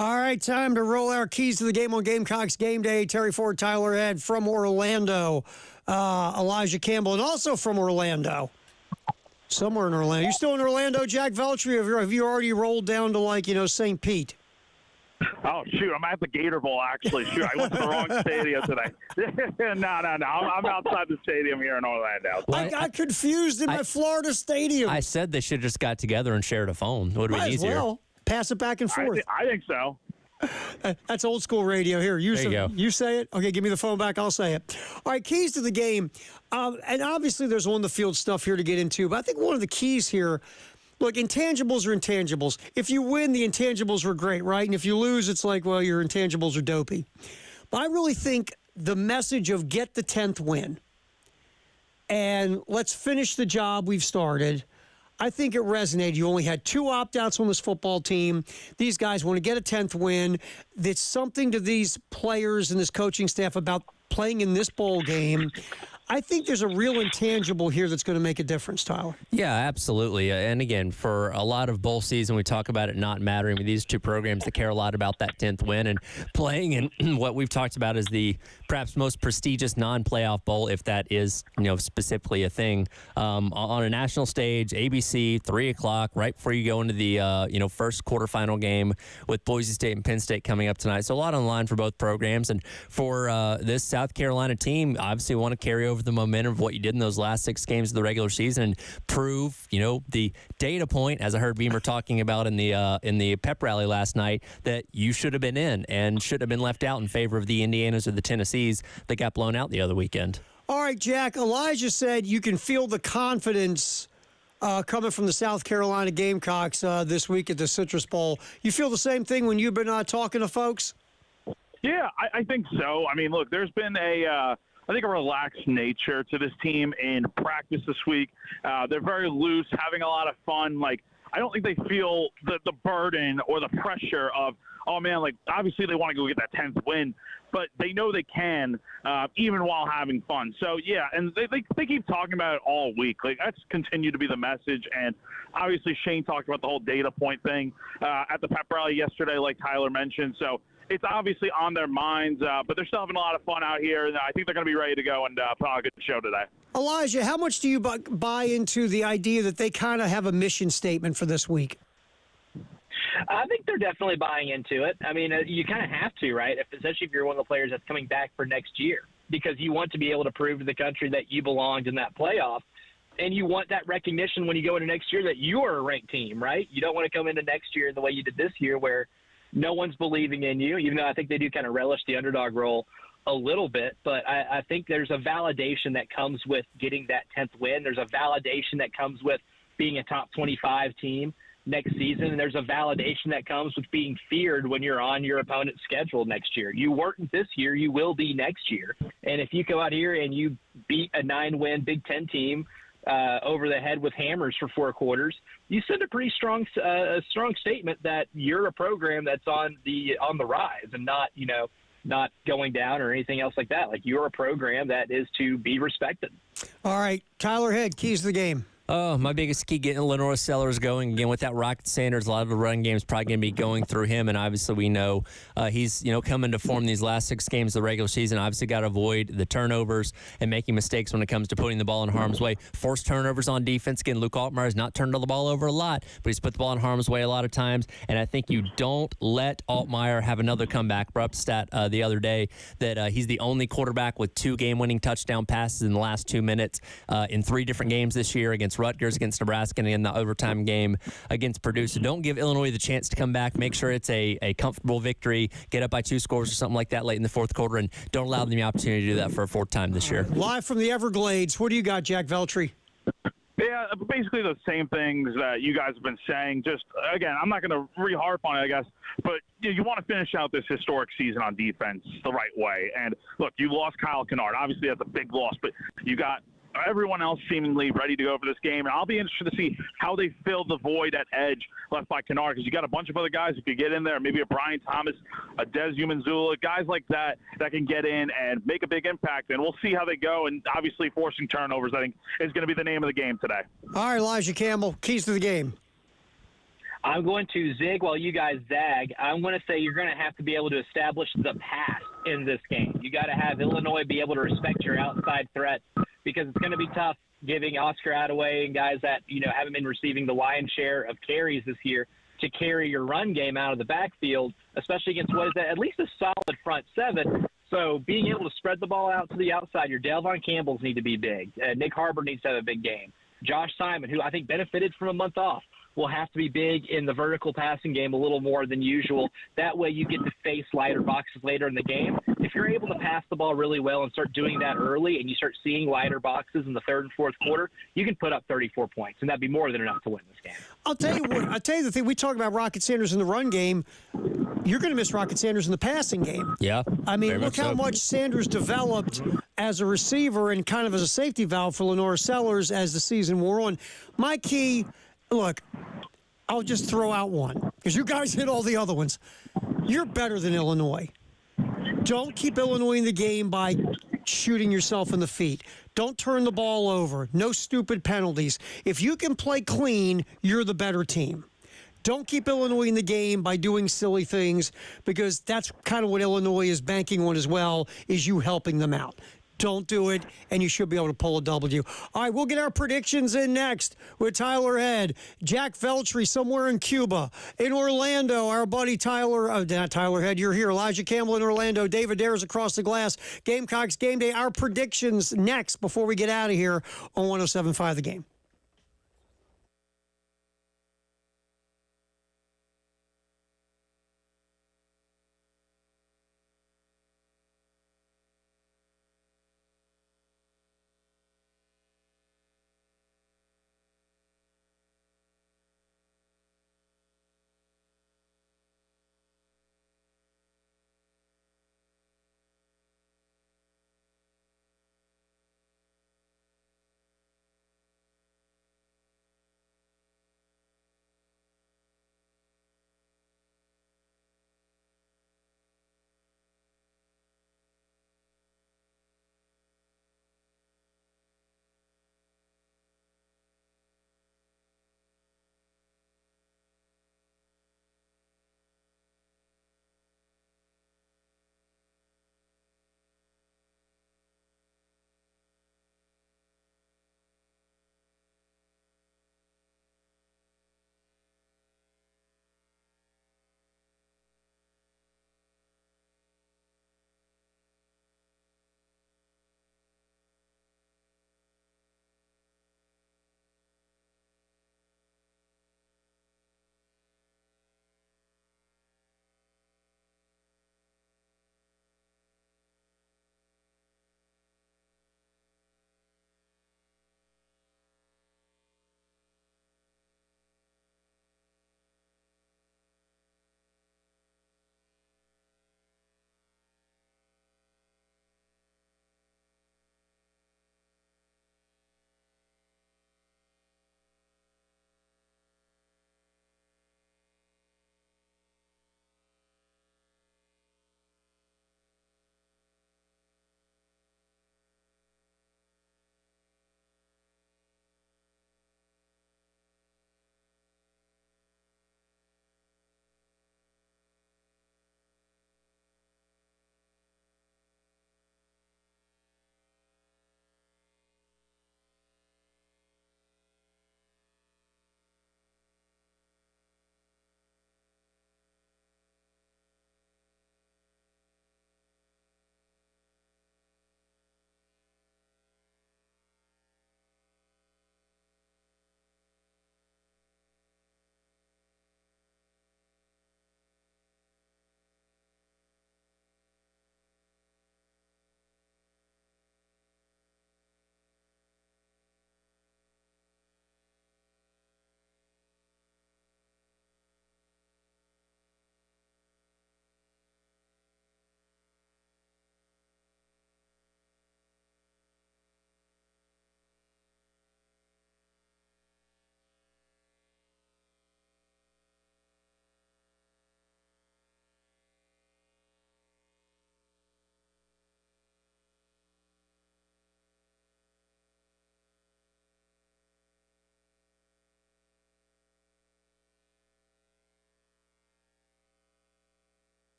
All right, time to roll our keys to the game on Gamecocks game day. Terry Ford, Tyler Head from Orlando, Elijah Campbell, and also from Orlando. Somewhere in Orlando. You still in Orlando, Jack Veltri? Or have you already rolled down to, St. Pete? Oh, shoot, I'm at the Gator Bowl, actually. Shoot, I went to the wrong stadium today. No. I'm outside the stadium here in Orlando. I got confused in my Florida stadium. I said they should have just got together and shared a phone. Would have been easier. Well. Pass it back and forth. I think so. That's old school radio here. There you go. You say it. Okay, give me the phone back. I'll say it. All right, keys to the game. And obviously there's on the field stuff here to get into, but I think one of the keys here, look, intangibles are intangibles. If you win, the intangibles were great, right? And if you lose, it's like, well, your intangibles are dopey. But I really think the message of get the 10th win and let's finish the job we've started, I think it resonated. You only had 2 opt-outs on this football team. These guys want to get a 10th win. There's something to these players and this coaching staff about playing in this bowl game. I think there's a real intangible here that's going to make a difference, Tyler. Yeah, absolutely. And again, for a lot of bowl season, we talk about it not mattering with these two programs that care a lot about that 10th win and playing in what we've talked about as the perhaps most prestigious non-playoff bowl, if that is, specifically a thing, on a national stage, ABC, 3 o'clock, right before you go into the, first quarterfinal game with Boise State and Penn State coming up tonight. So a lot on the line for both programs. And for this South Carolina team, obviously want to carry over the momentum of what you did in those last 6 games of the regular season and prove, the data point, as I heard Beamer talking about in the pep rally last night, that you should have been in and should have been left out in favor of the Indianas or the Tennessees that got blown out the other weekend. All right, Jack, Elijah said you can feel the confidence coming from the South Carolina Gamecocks this week at the Citrus Bowl. You feel the same thing when you've been talking to folks? Yeah, I think so. I mean, look, there's been a relaxed nature to this team in practice this week. They're very loose, having a lot of fun. I don't think they feel the burden or the pressure of, oh, man, obviously they want to go get that 10th win, but they know they can even while having fun. So, yeah, and they keep talking about it all week. That's continued to be the message. And obviously Shane talked about the whole data point thing at the pep rally yesterday, like Tyler mentioned. So it's obviously on their minds, but they're still having a lot of fun out here, and I think they're going to be ready to go and put on a good show today. Elijah, how much do you buy into the idea that they kind of have a mission statement for this week? I think they're definitely buying into it. I mean, you kind of have to, right? Especially if you're one of the players that's coming back for next year, because you want to be able to prove to the country that you belonged in that playoff. And you want that recognition when you go into next year that you are a ranked team, right? You don't want to come into next year the way you did this year where no one's believing in you, even though I think they do kind of relish the underdog role a little bit. But I think there's a validation that comes with getting that 10th win. There's a validation that comes with being a top 25 team next season. And there's a validation that comes with being feared when you're on your opponent's schedule next year. You weren't this year, you will be next year. And if you go out here and you beat a 9-win Big Ten team over the head with hammers for 4 quarters, you send a pretty strong statement that you're a program that's on the rise and not going down or anything else like that. You're a program that is to be respected. All right, Tyler Head, keys to the game. Oh, my biggest key, getting Lenoris Sellers going. Again, without Rocket Sanders, a lot of the run game is probably going to be going through him, and obviously we know he's coming to form these last 6 games of the regular season. Obviously got to avoid the turnovers and making mistakes when it comes to putting the ball in harm's way. Forced turnovers on defense. Again, Luke Altmaier has not turned the ball over a lot, but he's put the ball in harm's way a lot of times, and I think you don't let Altmaier have another comeback. We're up stat the other day that he's the only quarterback with 2 game-winning touchdown passes in the last 2 minutes in 3 different games this year against Rutgers, against Nebraska, and in the overtime game against Purdue. So don't give Illinois the chance to come back. Make sure it's a comfortable victory. Get up by 2 scores or something like that late in the 4th quarter, and don't allow them the opportunity to do that for a 4th time this year. Live from the Everglades, what do you got, Jack Veltri? Yeah, basically the same things that you guys have been saying. Just, again, I'm not going to re-harp on it, I guess, but you want to finish out this historic season on defense the right way. And, look, you lost Kyle Kennard. Obviously, that's a big loss, but you got everyone else seemingly ready to go for this game. And I'll be interested to see how they fill the void at edge left by Kennard, because you got a bunch of other guys who could get in there, maybe a Brian Thomas, a Des Umanzula, guys like that can get in and make a big impact. And we'll see how they go. And obviously forcing turnovers, I think, is going to be the name of the game today. All right, Elijah Campbell, keys to the game. I'm going to zig while you guys zag. I'm going to say you're going to have to be able to establish the pass in this game. You got to have Illinois be able to respect your outside threats because it's going to be tough giving Oscar Attaway and guys that, haven't been receiving the lion's share of carries this year to carry your run game out of the backfield, especially against what is at least a solid front seven. So being able to spread the ball out to the outside, your Delvon Campbells need to be big. Nick Harbor needs to have a big game. Josh Simon, who I think benefited from a month off, will have to be big in the vertical passing game a little more than usual. That way you get to face lighter boxes later in the game. If you're able to pass the ball really well and start doing that early and you start seeing lighter boxes in the third and fourth quarter, you can put up 34 points, and that'd be more than enough to win this game. I'll tell you the thing. We talk about Rocket Sanders in the run game. You're going to miss Rocket Sanders in the passing game. Yeah. I mean, look how much Sanders developed as a receiver and kind of as a safety valve for Lenoris Sellers as the season wore on. My key, look, I'll just throw out one because you guys hit all the other ones. You're better than Illinois. Don't keep Illinois in the game by shooting yourself in the feet. Don't turn the ball over. No stupid penalties. If you can play clean, you're the better team. Don't keep Illinois in the game by doing silly things because that's kind of what Illinois is banking on as well, is you helping them out. Don't do it, and you should be able to pull a W. All right, we'll get our predictions in next with Tyler Head, Jack Veltri somewhere in Cuba. In Orlando, our buddy Tyler, not Tyler Head, you're here. Elijah Campbell in Orlando. David Dares across the glass. Gamecocks game day. Our predictions next before we get out of here on 107.5 The Game.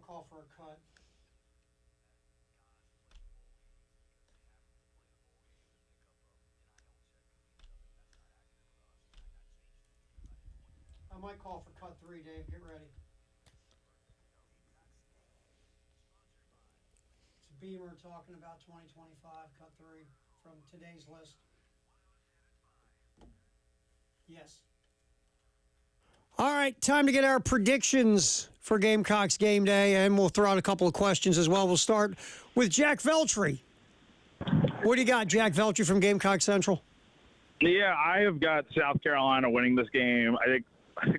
to call for a cut. I might call for cut 3, Dave. Get ready. It's Beamer talking about 2025, cut 3 from today's list. Yes. All right, time to get our predictions for Gamecocks game day, and we'll throw out a couple of questions as well. We'll start with Jack Veltri. What do you got, Jack Veltri from Gamecock Central? Yeah, I have got South Carolina winning this game. I think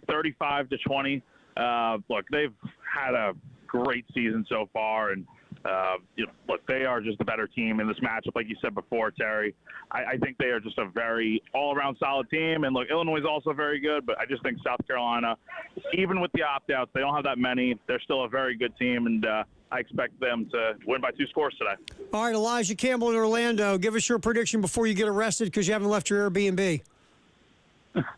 35-20. Look, they've had a great season so far, and look, they are just a better team in this matchup, like you said before, Terry. I think they are just a very all-around solid team. And, look, Illinois is also very good, but I just think South Carolina, even with the opt-outs, they don't have that many. They're still a very good team, and I expect them to win by 2 scores today. All right, Elijah Campbell in Orlando, give us your prediction before you get arrested because you haven't left your Airbnb.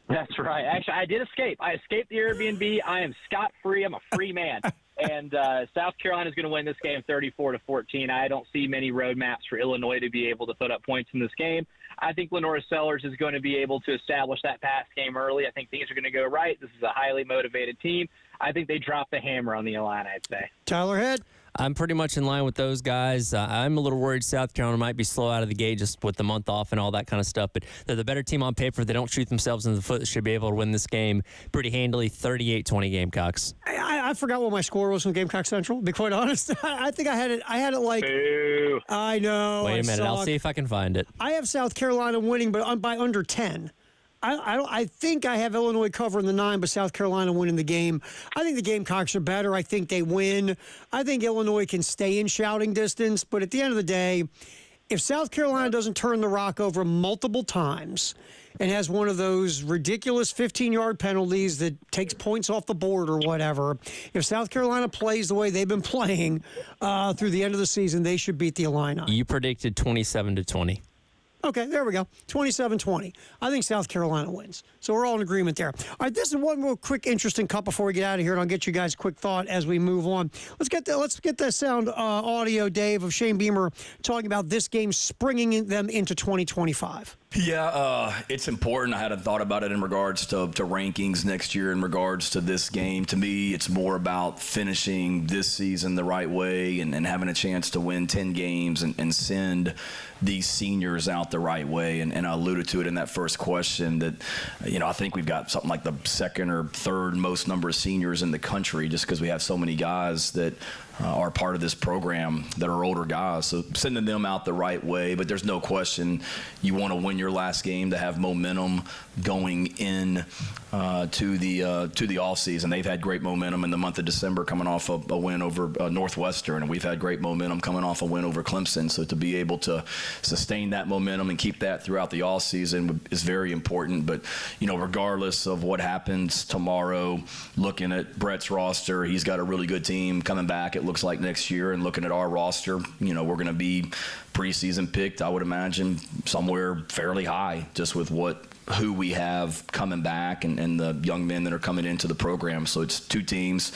That's right. Actually, I did escape. I escaped the Airbnb. I am scot-free. I'm a free man. And South Carolina is going to win this game 34-14. I don't see many roadmaps for Illinois to be able to put up points in this game. I think Lenoris Sellers is going to be able to establish that pass game early. I think things are going to go right. This is a highly motivated team. I think they drop the hammer on the Illini, I'd say. Tyler Head? I'm pretty much in line with those guys. I'm a little worried South Carolina might be slow out of the gate just with the month off and all that kind of stuff, but they're the better team on paper. They don't shoot themselves in the foot. They should be able to win this game pretty handily, 38-20 Gamecocks. I forgot what my score was from Gamecock Central, to be quite honest. I think I had it like... Boo. I know. Wait a minute. I'll see if I can find it. I have South Carolina winning, but by under 10. I think I have Illinois covering the 9, but South Carolina winning the game. I think the Gamecocks are better. I think they win. I think Illinois can stay in shouting distance. But at the end of the day, if South Carolina doesn't turn the rock over multiple times and has one of those ridiculous 15-yard penalties that takes points off the board or whatever, if South Carolina plays the way they've been playing through the end of the season, they should beat the Illini. You predicted 27-20. Okay, there we go. 27-20. I think South Carolina wins. So we're all in agreement there. All right, this is one real quick, interesting cut before we get out of here, and I'll get you guys a quick thought as we move on. Let's get the sound audio, Dave, of Shane Beamer talking about this game springing them into 2025. Yeah, it's important. I hadn't thought about it in regards to rankings next year in regards to this game. To me, it's more about finishing this season the right way and having a chance to win 10 games and send these seniors out the right way. And I alluded to it in that first question that, I think we've got something like the second or third most number of seniors in the country just because we have so many guys that are part of this program that are older guys. So sending them out the right way, but there's no question you want to win your last game to have momentum going in to the off season. They've had great momentum in the month of December coming off a win over Northwestern, and we've had great momentum coming off a win over Clemson. So to be able to sustain that momentum and keep that throughout the off season is very important. But regardless of what happens tomorrow, looking at Brett's roster, he's got a really good team coming back. It looks like next year, and looking at our roster, we're going to be preseason picked, I would imagine, somewhere fairly high just with who we have coming back and the young men that are coming into the program. So it's 2 teams.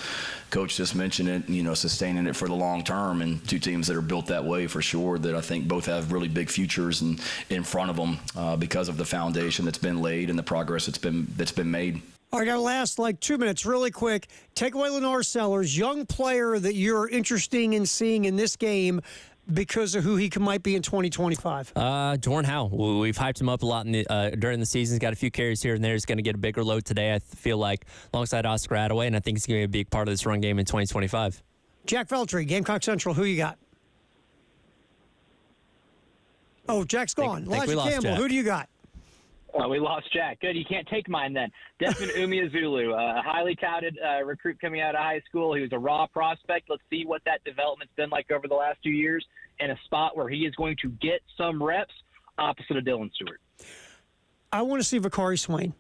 Coach just mentioned it, sustaining it for the long term, and 2 teams that are built that way for sure, that I think both have really big futures in front of them because of the foundation that's been laid and the progress that's been made. All right, our last 2 minutes, really quick. Take away Lenoris Sellers, young player that you're interested in seeing in this game because of who he might be in 2025. Jordan Howell. We've hyped him up a lot during the season. He's got a few carries here and there. He's going to get a bigger load today, I feel like, alongside Oscar Attaway, and I think he's going to be a big part of this run game in 2025. Jack Veltri, Gamecock Central, who you got? Oh, Jack's gone. Elijah Campbell, Jack. who do you got? We lost Jack. Good. You can't take mine then. Desmond Umeozulu, a highly touted recruit coming out of high school. He was a raw prospect. Let's see what that development's been like over the last 2 years in a spot where he is going to get some reps opposite of Dylan Stewart. I want to see Vakari Swain.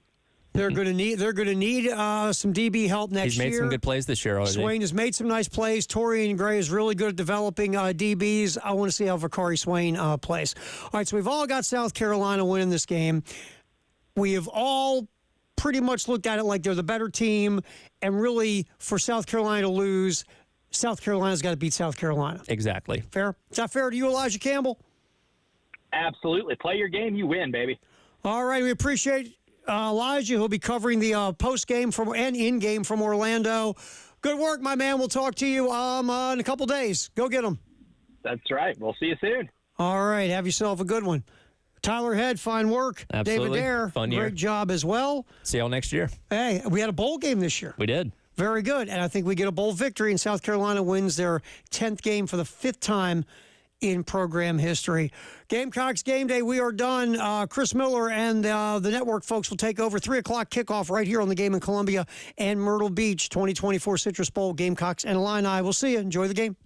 They're going to need some DB help next year. He's made some good plays this year already. Swain has made some nice plays. Torian Gray is really good at developing DBs. I want to see how Vakari Swain plays. All right, so we've all got South Carolina winning this game. We have all pretty much looked at it like they're the better team, and really for South Carolina to lose, South Carolina's got to beat South Carolina. Exactly. Fair? Is that fair to you, Elijah Campbell? Absolutely. Play your game, you win, baby. All right, we appreciate Elijah, who'll be covering the post-game and in-game from Orlando. Good work, my man. We'll talk to you in a couple days. Go get them. That's right. We'll see you soon. All right, have yourself a good one. Tyler Head, fine work. Absolutely. David Dare, Fun year. great job as well. See y'all next year. Hey, we had a bowl game this year. We did. Very good. And I think we get a bowl victory, and South Carolina wins their 10th game for the 5th time in program history. Gamecocks game day, we are done. Chris Miller and the network folks will take over. 3 o'clock kickoff right here on the game in Columbia and Myrtle Beach, 2024 Citrus Bowl, Gamecocks and Illini. We'll see you. Enjoy the game.